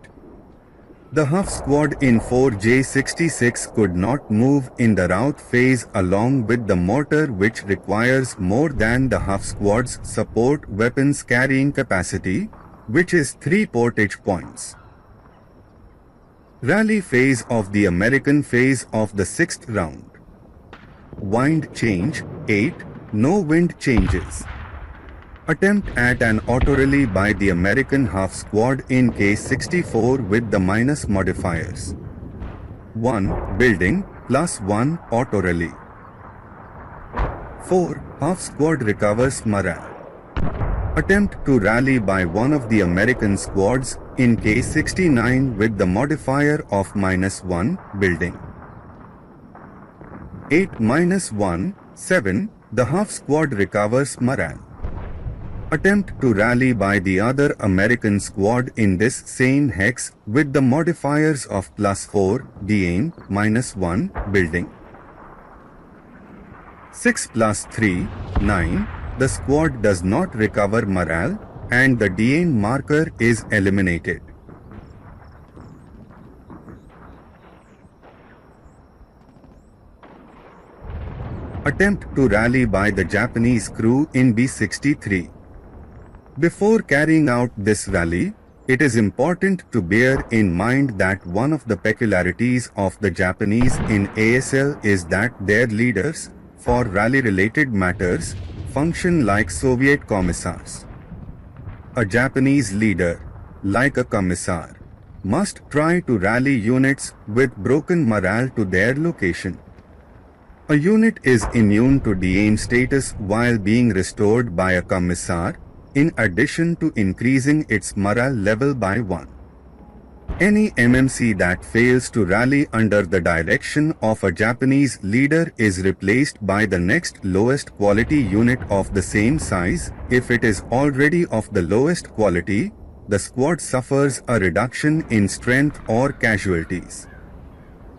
Speaker 1: The half squad in 4J66 could not move in the rout phase along with the mortar, which requires more than the half squad's support weapons carrying capacity, which is 3 portage points. Rally phase of the American phase of the 6th round. Wind change 8, no wind changes. Attempt at an auto rally by the American half squad in K64 with the minus modifiers. 1. Building +1 auto rally. 4. Half squad recovers morale. Attempt to rally by one of the American squads in K69 with the modifier of -1 building. 8-1, 7, the half squad recovers morale. Attempt to rally by the other American squad in this same hex with the modifiers of +4, gain, -1, building. 6 + 3, 9, the squad does not recover morale and the DN marker is eliminated. Attempt to rally by the Japanese crew in B63. Before carrying out this rally, it is important to bear in mind that one of the peculiarities of the Japanese in ASL is that their leaders, for rally-related matters, function like Soviet commissars. A Japanese leader, like a commissar, must try to rally units with broken morale to their location. A unit is immune to DN status while being restored by a commissar, in addition to increasing its morale level by 1. Any MMC that fails to rally under the direction of a Japanese leader is replaced by the next lowest quality unit of the same size. If it is already of the lowest quality, the squad suffers a reduction in strength or casualties.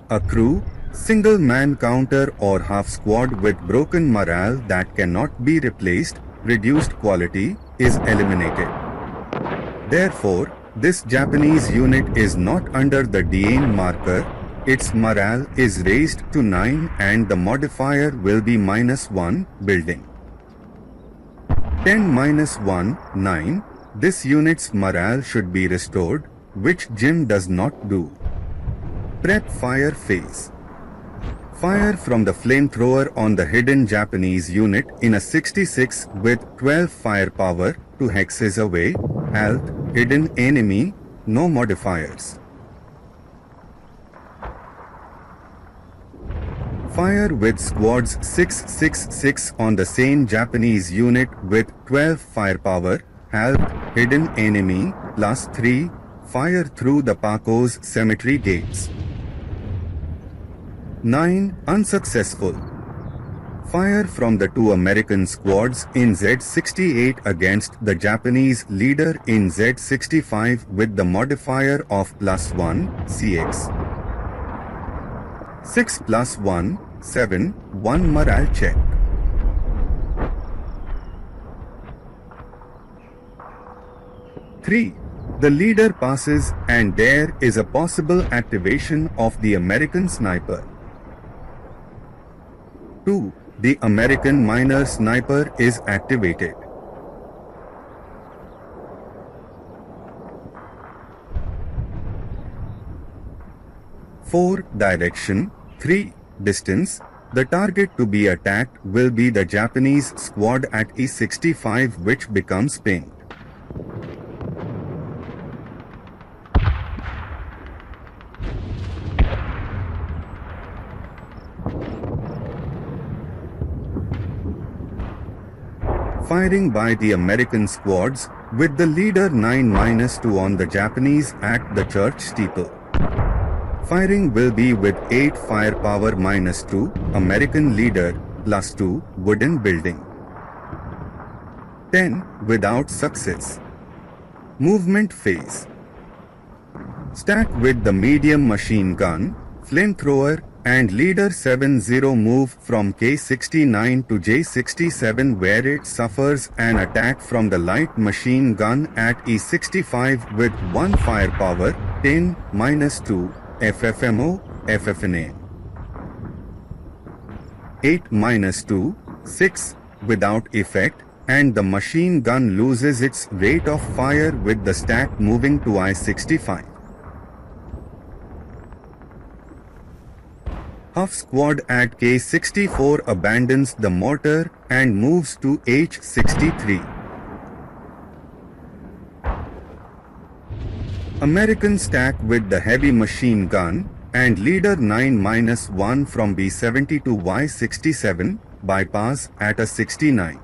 Speaker 1: A crew, single-man counter or half squad with broken morale that cannot be replaced, reduced quality, is eliminated. Therefore, this Japanese unit is not under the DN marker, its morale is raised to 9 and the modifier will be -1, building. 10-1, 9, this unit's morale should be restored, which Jim does not do. Prep fire phase. Fire from the flamethrower on the hidden Japanese unit in a 66 with 12 firepower to hexes away, health, hidden enemy, no modifiers. Fire with squads 666 on the same Japanese unit with 12 firepower, health, hidden enemy, +3, fire through the Paco Cemetery gates. 9. Unsuccessful. Fire from the two American squads in Z68 against the Japanese leader in Z65 with the modifier of +1, CX. 6 + 1, 7, 1 morale check. Three. The leader passes and there is a possible activation of the American sniper. 2. The American minor sniper is activated. Four. Direction. 3. Distance. The target to be attacked will be the Japanese squad at E65, which becomes pinged. Firing by the American squads, with the leader 9-2 on the Japanese at the church steeple. Firing will be with 8 firepower -2, American leader, +2, wooden building. 10. Without success. Movement phase. Stack with the medium machine gun, flamethrower, and leader 70 move from K69 to J67 where it suffers an attack from the light machine gun at E65 with 1 firepower, 10, -2, FFMO, FFNA. 8-2, 6, without effect, and the machine gun loses its rate of fire with the stack moving to I65. Half squad at K64 abandons the mortar and moves to H63. American stack with the heavy machine gun and leader 9-1 from B70 to Y67 bypass at a 69.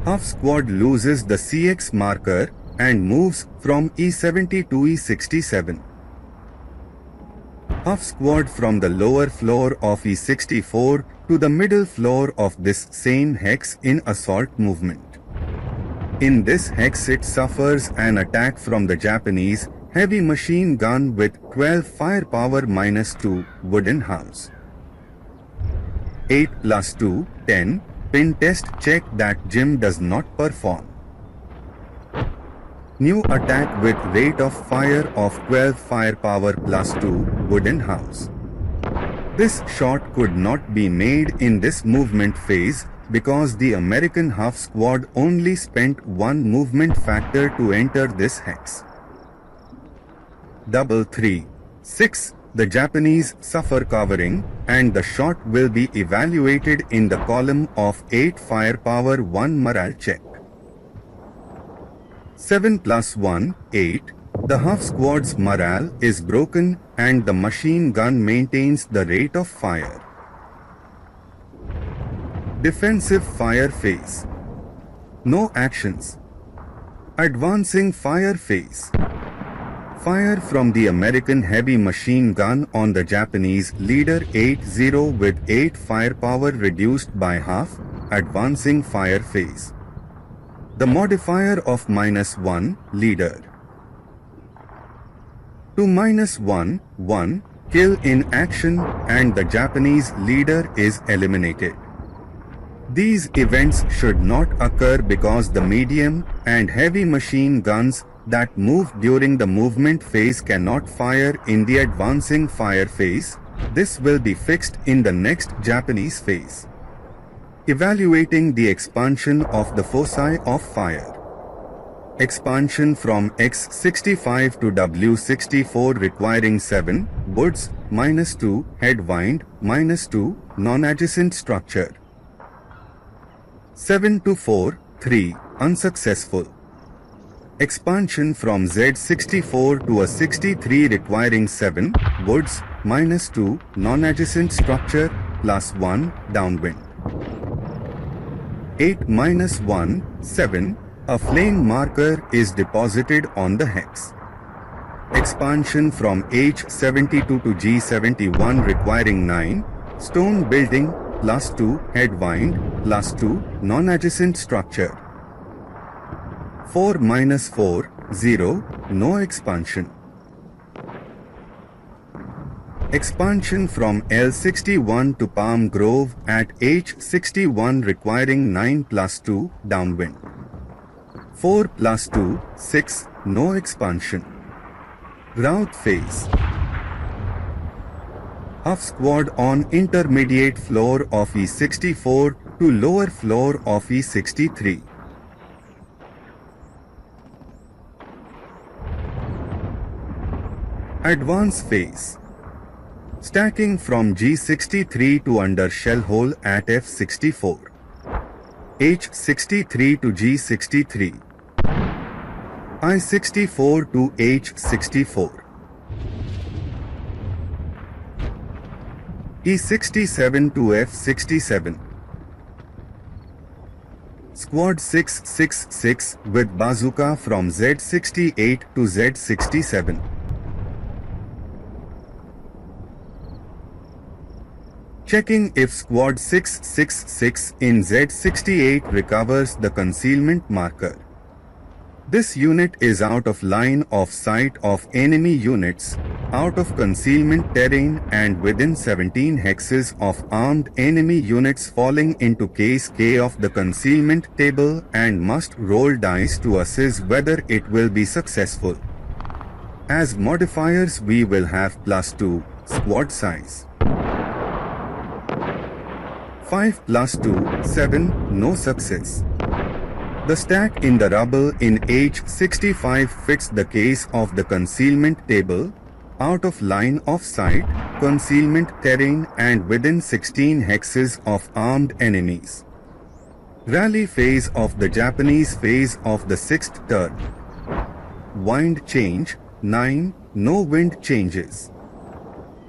Speaker 1: Half squad loses the CX marker and moves from E70 to E67. Half squad from the lower floor of E64 to the middle floor of this same hex in assault movement. In this hex it suffers an attack from the Japanese heavy machine gun with 12 firepower -2 wooden house. 8 plus 2, 10, pin test check that Jim does not perform. New attack with rate of fire of 12 firepower +2 wooden house. This shot could not be made in this movement phase because the American half squad only spent one movement factor to enter this hex. 3, 6. The Japanese suffer covering and the shot will be evaluated in the column of 8 firepower 1 morale check. 7 plus 1, 8. The half squad's morale is broken and the machine gun maintains the rate of fire. Defensive fire phase. No actions. Advancing fire phase. Fire from the American heavy machine gun on the Japanese leader 8-0 with 8 firepower reduced by half, advancing fire phase. The modifier of -1, leader. To -1, 1, kill in action and the Japanese leader is eliminated. These events should not occur because the medium and heavy machine guns that move during the movement phase cannot fire in the advancing fire phase. This will be fixed in the next Japanese phase. Evaluating the expansion of the foci of fire. Expansion from X65 to W64 requiring 7, woods, -2, headwind, -2, non-adjacent structure. 7 to 4, 3, unsuccessful. Expansion from Z64 to a 63 requiring 7, woods, -2, non-adjacent structure, +1, downwind. 8 -1, 7, a flame marker is deposited on the hex. Expansion from H72 to G71 requiring 9, stone building, +2, headwind, +2, non-adjacent structure. 4 -4, 0, no expansion. Expansion from L61 to Palm Grove at H61 requiring 9 +2, downwind. 4 +2, 6, no expansion. Route phase. Half squad on intermediate floor of E64 to lower floor of E63. Advance phase. Stacking from G63 to under shell hole at F64. H63 to G63. I64 to H64. E67 to F67. Squad 666 with bazooka from Z68 to Z67. Checking if Squad 666 in Z68 recovers the concealment marker. This unit is out of line of sight of enemy units, out of concealment terrain and within 17 hexes of armed enemy units falling into case K of the concealment table and must roll dice to assess whether it will be successful. As modifiers we will have +2, squad size. 5 +2, 7, no success. The stack in the rubble in H65 fits the case of the concealment table, out of line of sight, concealment terrain and within 16 hexes of armed enemies. Rally phase of the Japanese phase of the 6th turn. Wind change, 9, no wind changes.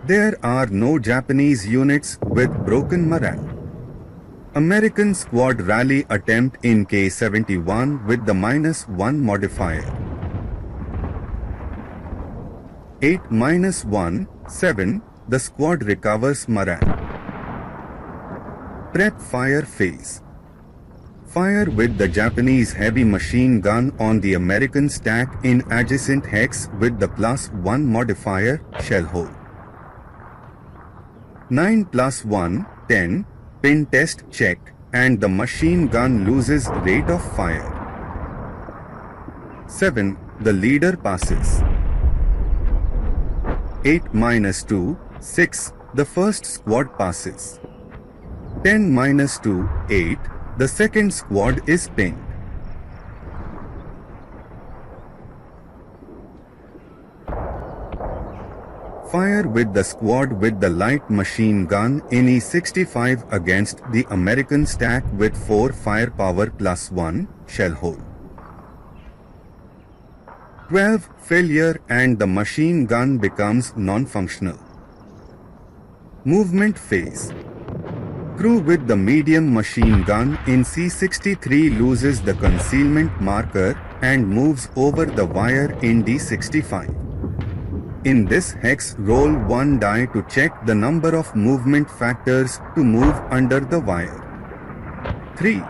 Speaker 1: There are no Japanese units with broken morale. American squad rally attempt in K-71 with the -1 modifier. 8-1, 7, the squad recovers morale. Prep fire phase. Fire with the Japanese heavy machine gun on the American stack in adjacent hex with the +1 modifier, shell hole. 9+1, 10, pin test check, and the machine gun loses rate of fire. 7, the leader passes. 8-2, 6, the first squad passes. 10-2, 8, the second squad is pinned. Fire with the squad with the light machine gun in E65 against the American stack with 4 firepower +1, shell hole. 12, failure and the machine gun becomes non-functional. Movement phase. Crew with the medium machine gun in C63 loses the concealment marker and moves over the wire in D65. In this hex, roll 1 die to check the number of movement factors to move under the wire. 3.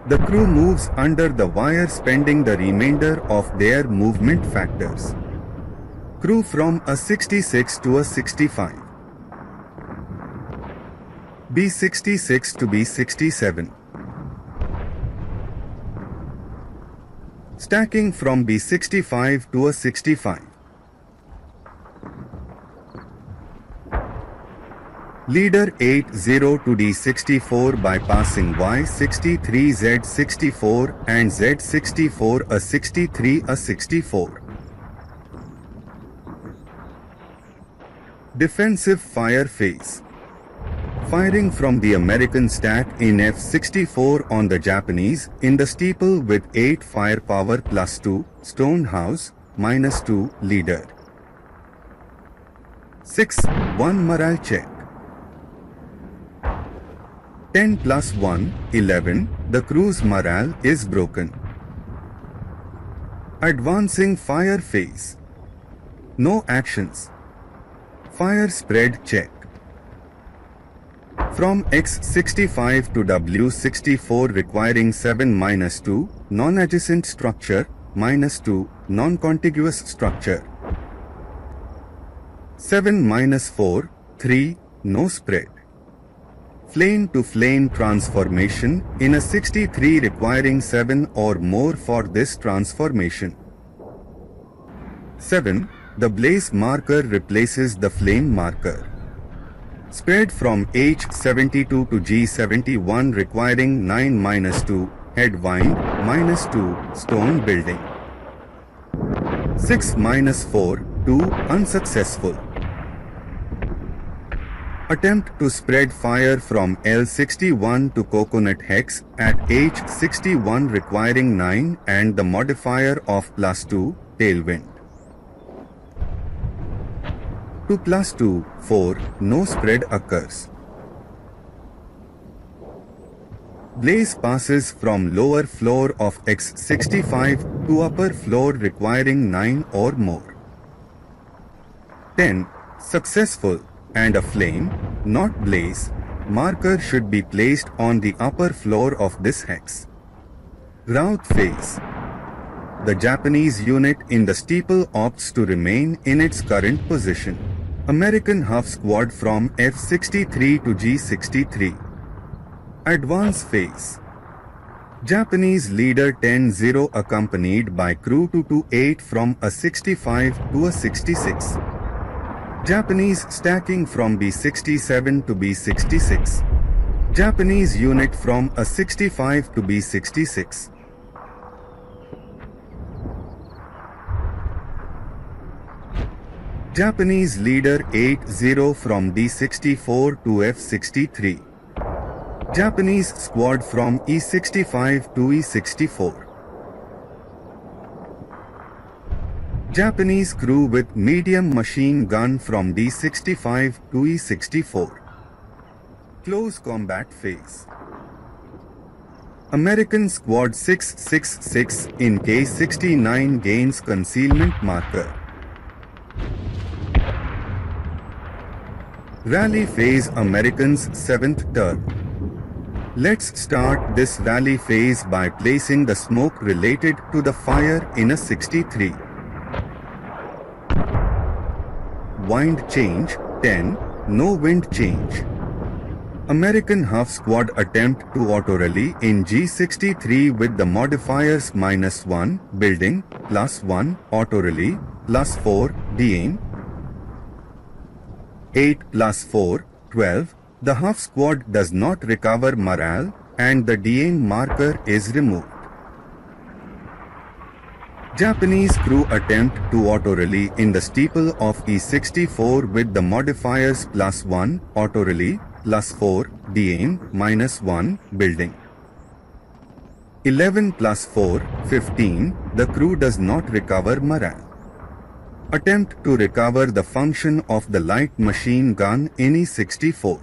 Speaker 1: The crew moves under the wire spending the remainder of their movement factors. Crew from a 66 to a 65. B66 to B67. Stacking from B65 to a 65. Leader 80 to D64 bypassing Y63 Z64 and Z64 a 63 a 64. Defensive fire phase. Firing from the American stack in F64 on the Japanese in the steeple with 8 firepower +2, stone house, -2, leader. 6, 1 morale check. 10+1, 11, the crew's morale is broken. Advancing fire phase. No actions. Fire spread check. From X65 to W64 requiring 7-2, non-adjacent structure, -2, non-contiguous structure. 7-4, 3, no spread. Flame to flame transformation in a 63 requiring 7 or more for this transformation. 7. The blaze marker replaces the flame marker. Spread from H72 to G71 requiring 9-2, headwind, -2, stone building. 6-4, 2, unsuccessful. Attempt to spread fire from L61 to Coconut Hex at H61 requiring 9 and the modifier of +2, tailwind. 2 +2, 4, no spread occurs. Blaze passes from lower floor of X65 to upper floor requiring 9 or more. 10. Successful. And a flame, not blaze, marker should be placed on the upper floor of this hex. Rout phase. The Japanese unit in the steeple opts to remain in its current position. American half squad from F63 to G63. Advance phase. Japanese leader 10-0 accompanied by crew 228 from a 65 to a 66. Japanese stacking from B67 to B66. Japanese unit from a 65 to B66. Japanese leader 80 from D64 to F63. Japanese squad from E65 to E64. Japanese crew with medium machine gun from D65 to E64. Close combat phase. American Squad 666 in K69 gains concealment marker. Rally phase Americans 7th turn. Let's start this rally phase by placing the smoke related to the fire in a 63. Wind change 10, no wind change. American half squad attempt to auto rally in G63 with the modifiers -1, building, +1, auto rally, +4, de-aim. 8 + 4, 12. The half squad does not recover morale and the de-aim marker is removed. Japanese crew attempt to auto rally in the steeple of E64 with the modifiers +1, auto rally, +4, de-aim, -1, building. 11 + 4, 15. The crew does not recover morale. Attempt to recover the function of the light machine gun in E64.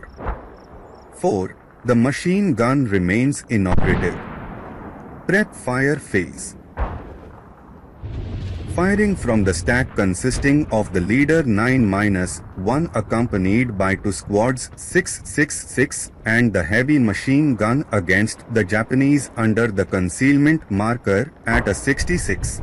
Speaker 1: 4. The machine gun remains inoperative. Prep fire phase. Firing from the stack consisting of the leader 9-1 accompanied by 2 squads 666 and the heavy machine gun against the Japanese under the concealment marker at a 66.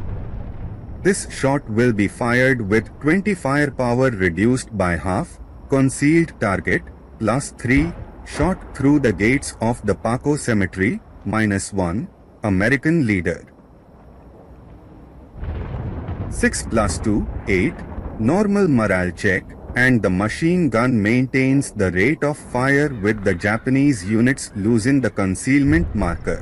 Speaker 1: This shot will be fired with 20 firepower reduced by half, concealed target, +3, shot through the gates of the Paco Cemetery, -1, American leader. 6 + 2, 8, normal morale check, and the machine gun maintains the rate of fire with the Japanese units losing the concealment marker.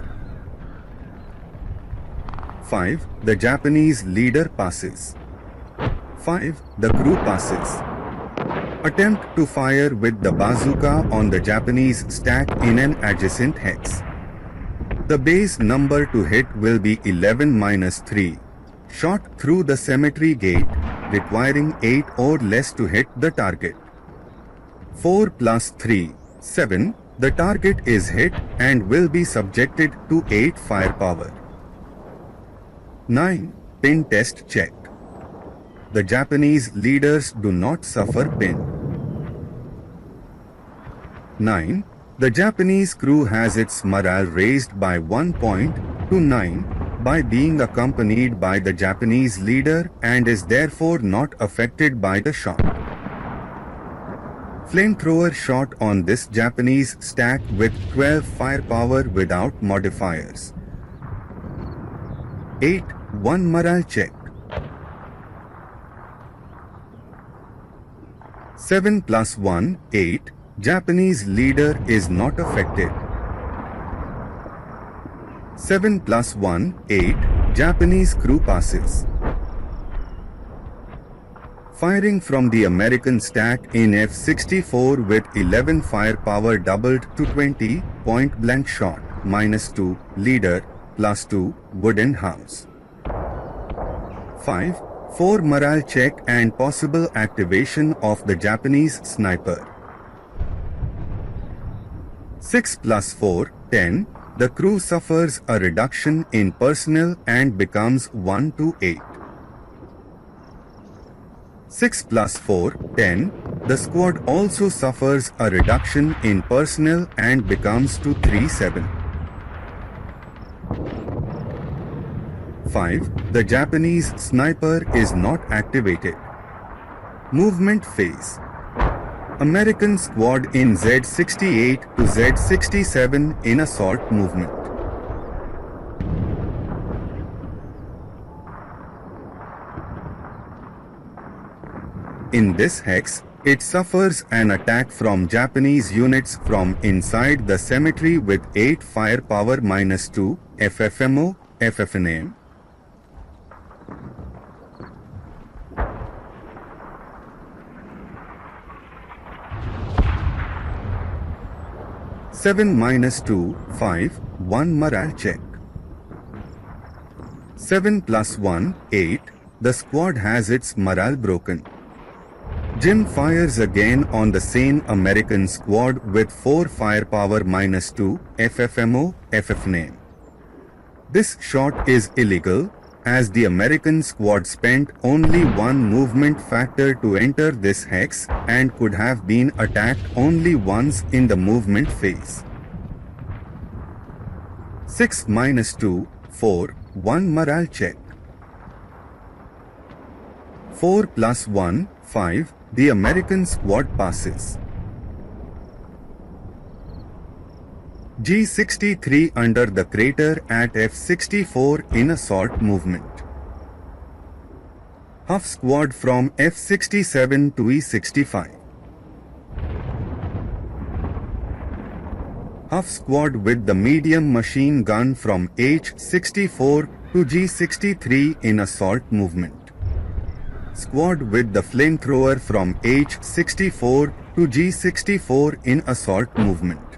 Speaker 1: 5. The Japanese leader passes. 5. The crew passes. Attempt to fire with the bazooka on the Japanese stack in an adjacent hex. The base number to hit will be 11-3. Shot through the cemetery gate, requiring 8 or less to hit the target. 4 + 3, 7. The target is hit and will be subjected to 8 firepower. 9. Pin test check. The Japanese leaders do not suffer pin. 9. The Japanese crew has its morale raised by 1 point to 9 by being accompanied by the Japanese leader and is therefore not affected by the shot. Flamethrower shot on this Japanese stack with 12 firepower without modifiers. 8. 1 morale check. 7 + 1, 8. Japanese leader is not affected. 7 + 1, 8. Japanese crew passes. Firing from the American stack in F-64 with 11 firepower doubled to 20, point blank shot, -2, leader, +2, wooden house. 5. 4 morale check and possible activation of the Japanese sniper. 6 + 4, 10. The crew suffers a reduction in personnel and becomes 1 to 8. 6 + 4, 10. The squad also suffers a reduction in personnel and becomes to 3-7. 5. The Japanese sniper is not activated. Movement phase. American squad in Z68 to Z67 in assault movement. In this hex, it suffers an attack from Japanese units from inside the cemetery with 8 firepower -2, FFMO, FFNAM. Seven -2, 5, 1 morale check. 7 + 1, 8. the squad has its morale broken. Jim fires again on the same American squad with 4 firepower -2 FFMO FF name. This shot is illegal, as the American squad spent only one movement factor to enter this hex and could have been attacked only once in the movement phase. 6 -2, 4, 1 morale check. 4 + 1, 5, the American squad passes. G63 under the crater at F64 in assault movement. Huff squad from F67 to E65. Huff squad with the medium machine gun from H64 to G63 in assault movement. Squad with the flamethrower from H64 to G64 in assault movement.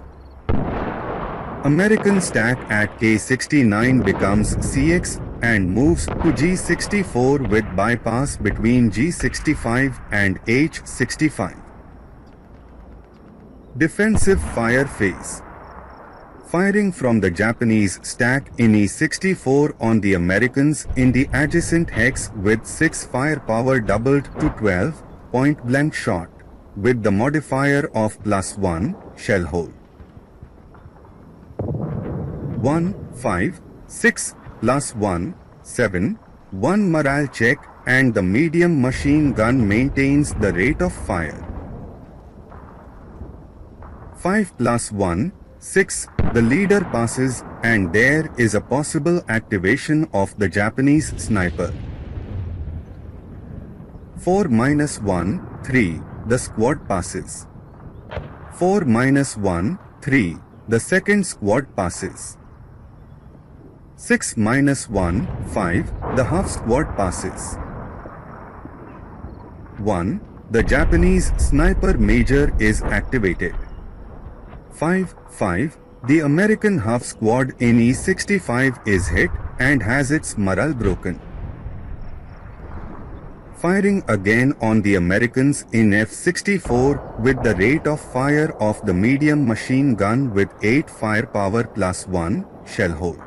Speaker 1: American stack at K69 becomes CX and moves to G64 with bypass between G65 and H65. Defensive fire phase. Firing from the Japanese stack in E64 on the Americans in the adjacent hex with 6 firepower doubled to 12, point blank shot, with the modifier of +1, shell hole. 1, 5, 6, +1, 7, 1 morale check and the medium machine gun maintains the rate of fire. 5 + 1, 6, the leader passes and there is a possible activation of the Japanese sniper. 4 - 1, 3, the squad passes. 4 - 1, 3, the second squad passes. 6 - 1, 5, the half squad passes. 1, the Japanese sniper major is activated. 5, 5, the American half squad in E65 is hit and has its morale broken. Firing again on the Americans in F64 with the rate of fire of the medium machine gun with 8 firepower +1, shell hole.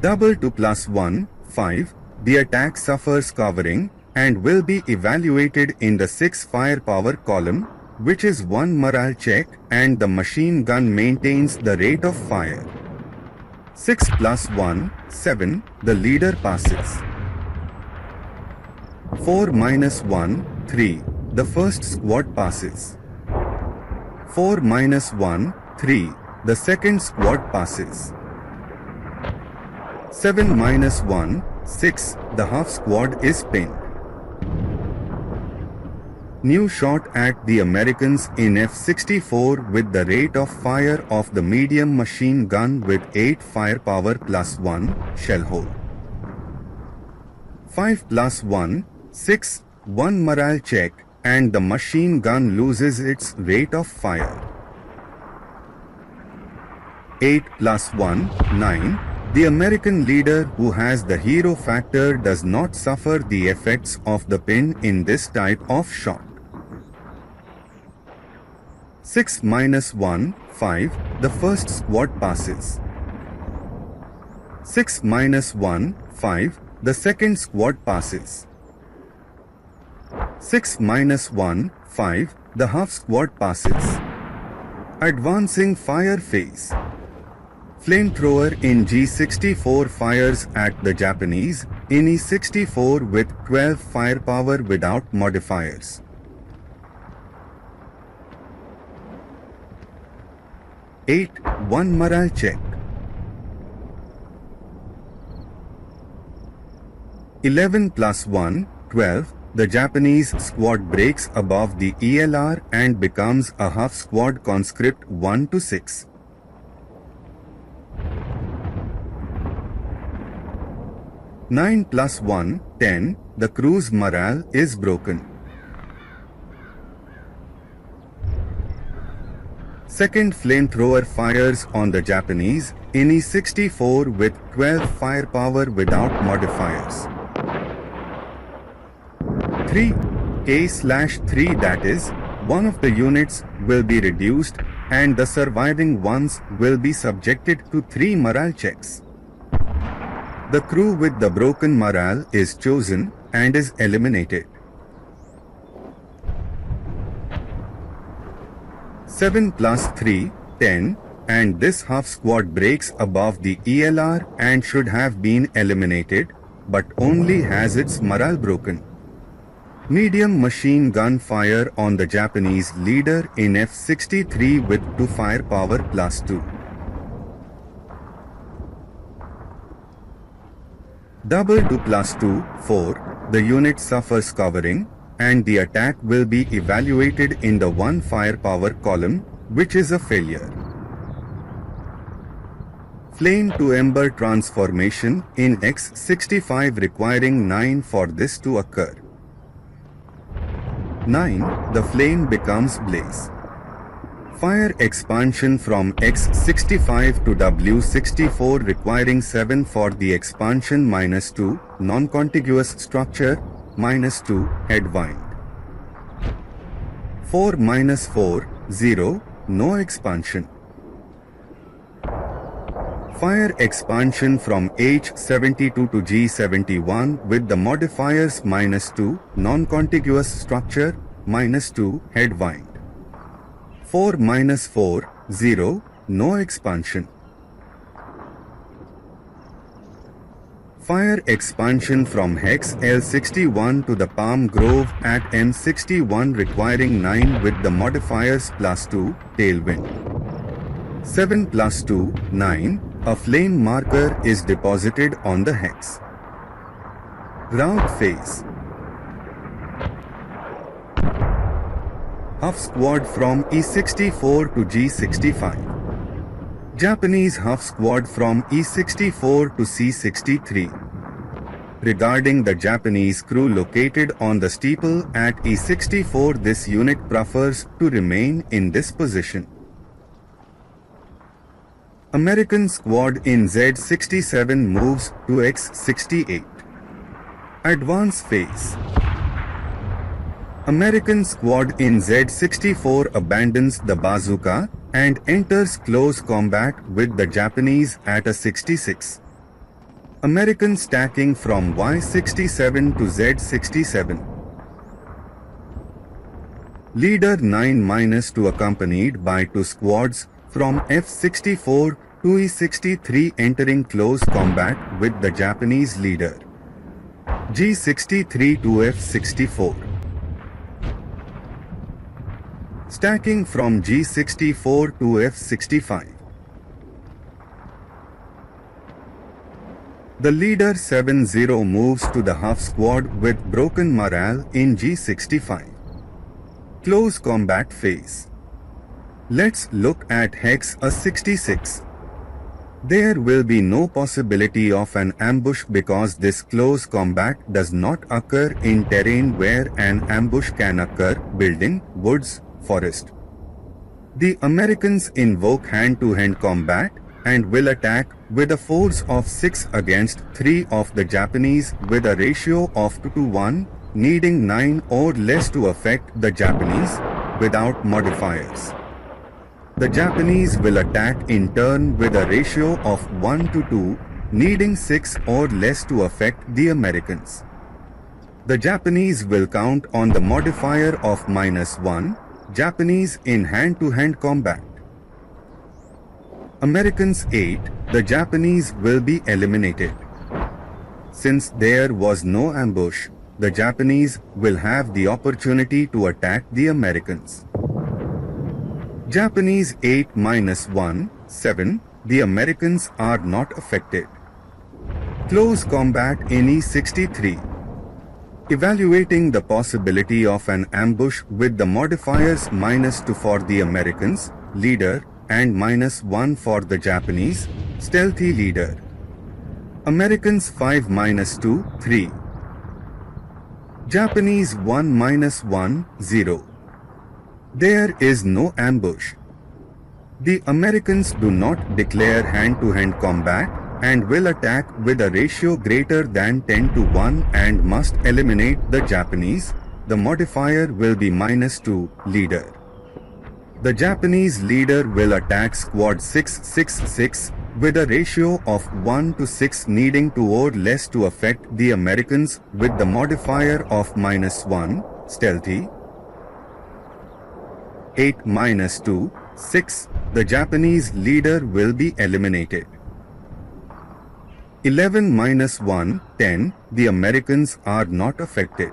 Speaker 1: Double to +1, 5, the attack suffers covering and will be evaluated in the 6 firepower column, which is 1 morale check and the machine gun maintains the rate of fire. 6 + 1, 7, the leader passes. 4 - 1, 3, the first squad passes. 4 - 1, 3, the second squad passes. 7 - 1, 6, the half squad is pinned. New shot at the Americans in F64 with the rate of fire of the medium machine gun with 8 firepower +1, shell hole. 5 + 1, 6, 1 morale check and the machine gun loses its rate of fire. 8 + 1, 9, the American leader who has the hero factor does not suffer the effects of the pin in this type of shot. 6 - 1, 5, the first squad passes. 6 - 1, 5, the second squad passes. 6 - 1, 5, the half squad passes. Advancing fire phase. Flamethrower in G64 fires at the Japanese in E64 with 12 firepower without modifiers. 8, 1 morale check. 11 + 1, 12, the Japanese squad breaks above the ELR and becomes a half squad conscript 1 to 6. 9 + 1, 10, the crew's morale is broken. Second flamethrower fires on the Japanese in E64 with 12 firepower without modifiers. 3K/3, that is, one of the units will be reduced and the surviving ones will be subjected to 3 morale checks. The crew with the broken morale is chosen and is eliminated. 7 plus 3, 10, and this half squad breaks above the ELR and should have been eliminated, but only has its morale broken. Medium machine gun fire on the Japanese leader in F-63 with 2 firepower plus 2. Double 2 plus 2, 4, the unit suffers covering, and the attack will be evaluated in the 1 firepower column, which is a failure. Flame to ember transformation in X-65 requiring 9 for this to occur. 9. The flame becomes blaze. Fire expansion from X-65 to W-64 requiring 7 for the expansion -2, non-contiguous structure, -2, headwind. 4 -4, 0, no expansion. Fire expansion from H-72 to G-71 with the modifiers -2, non-contiguous structure, -2, headwind. 4 -4, 0, no expansion. Fire expansion from Hex L61 to the Palm Grove at M61 requiring 9 with the modifiers +2, tailwind. 7 plus 2, 9, a flame marker is deposited on the hex. Route phase. Half squad from E64 to G65. Japanese half squad from E64 to C63. Regarding the Japanese crew located on the steeple at E64, this unit prefers to remain in this position. American squad in Z67 moves to X68. Advance phase. American squad in Z64 abandons the bazooka and enters close combat with the Japanese at a 66. American stacking from Y67 to Z67. Leader 9-2 accompanied by 2 squads from F64 to E63 entering close combat with the Japanese leader. G63 to F64. Stacking from G64 to F65. The leader 7-0 moves to the half squad with broken morale in G65. Close combat phase. Let's look at Hex A66. There will be no possibility of an ambush because this close combat does not occur in terrain where an ambush can occur, building, woods, forest. The Americans invoke hand-to-hand combat and will attack with a force of 6 against 3 of the Japanese with a ratio of 2 to 1, needing 9 or less to affect the Japanese without modifiers. The Japanese will attack in turn with a ratio of 1 to 2, needing 6 or less to affect the Americans. The Japanese will count on the modifier of -1, Japanese in hand-to-hand combat. Americans 8, the Japanese will be eliminated. Since there was no ambush, the Japanese will have the opportunity to attack the Americans. Japanese 8-1, 7, the Americans are not affected. Close combat in E63. Evaluating the possibility of an ambush with the modifiers -2 for the Americans, leader, and -1 for the Japanese, stealthy leader. Americans 5-2, 3. Japanese 1-1, 0. There is no ambush. The Americans do not declare hand-to-hand combat and will attack with a ratio greater than 10 to 1 and must eliminate the Japanese. The modifier will be -2, leader. The Japanese leader will attack squad 666 with a ratio of 1 to 6 needing 2 or less to affect the Americans with the modifier of -1, stealthy. 8 -2, 6, the Japanese leader will be eliminated. 11 -1, 10, the Americans are not affected.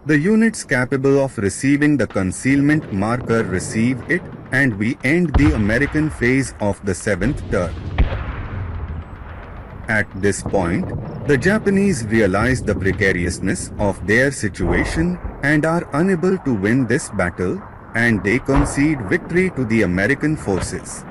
Speaker 1: The units capable of receiving the concealment marker receive it, and we end the American phase of the 7th turn. At this point, the Japanese realize the precariousness of their situation and are unable to win this battle, and they concede victory to the American forces.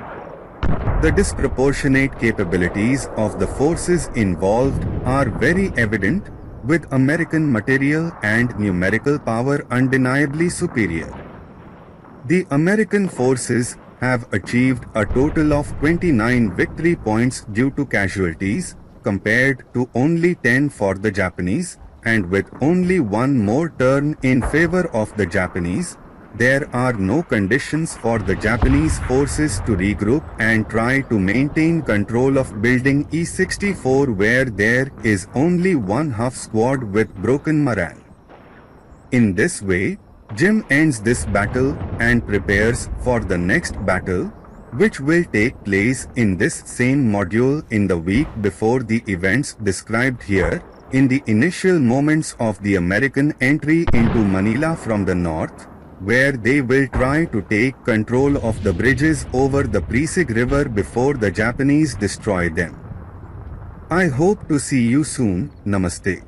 Speaker 1: The disproportionate capabilities of the forces involved are very evident, with American material and numerical power undeniably superior. The American forces have achieved a total of 29 victory points due to casualties, compared to only 10 for the Japanese, and with only one more turn in favor of the Japanese. There are no conditions for the Japanese forces to regroup and try to maintain control of building E64 where there is only one half squad with broken morale. In this way, Jim ends this battle and prepares for the next battle, which will take place in this same module in the week before the events described here, in the initial moments of the American entry into Manila from the north, where they will try to take control of the bridges over the Pasig River before the Japanese destroy them. I hope to see you soon. Namaste.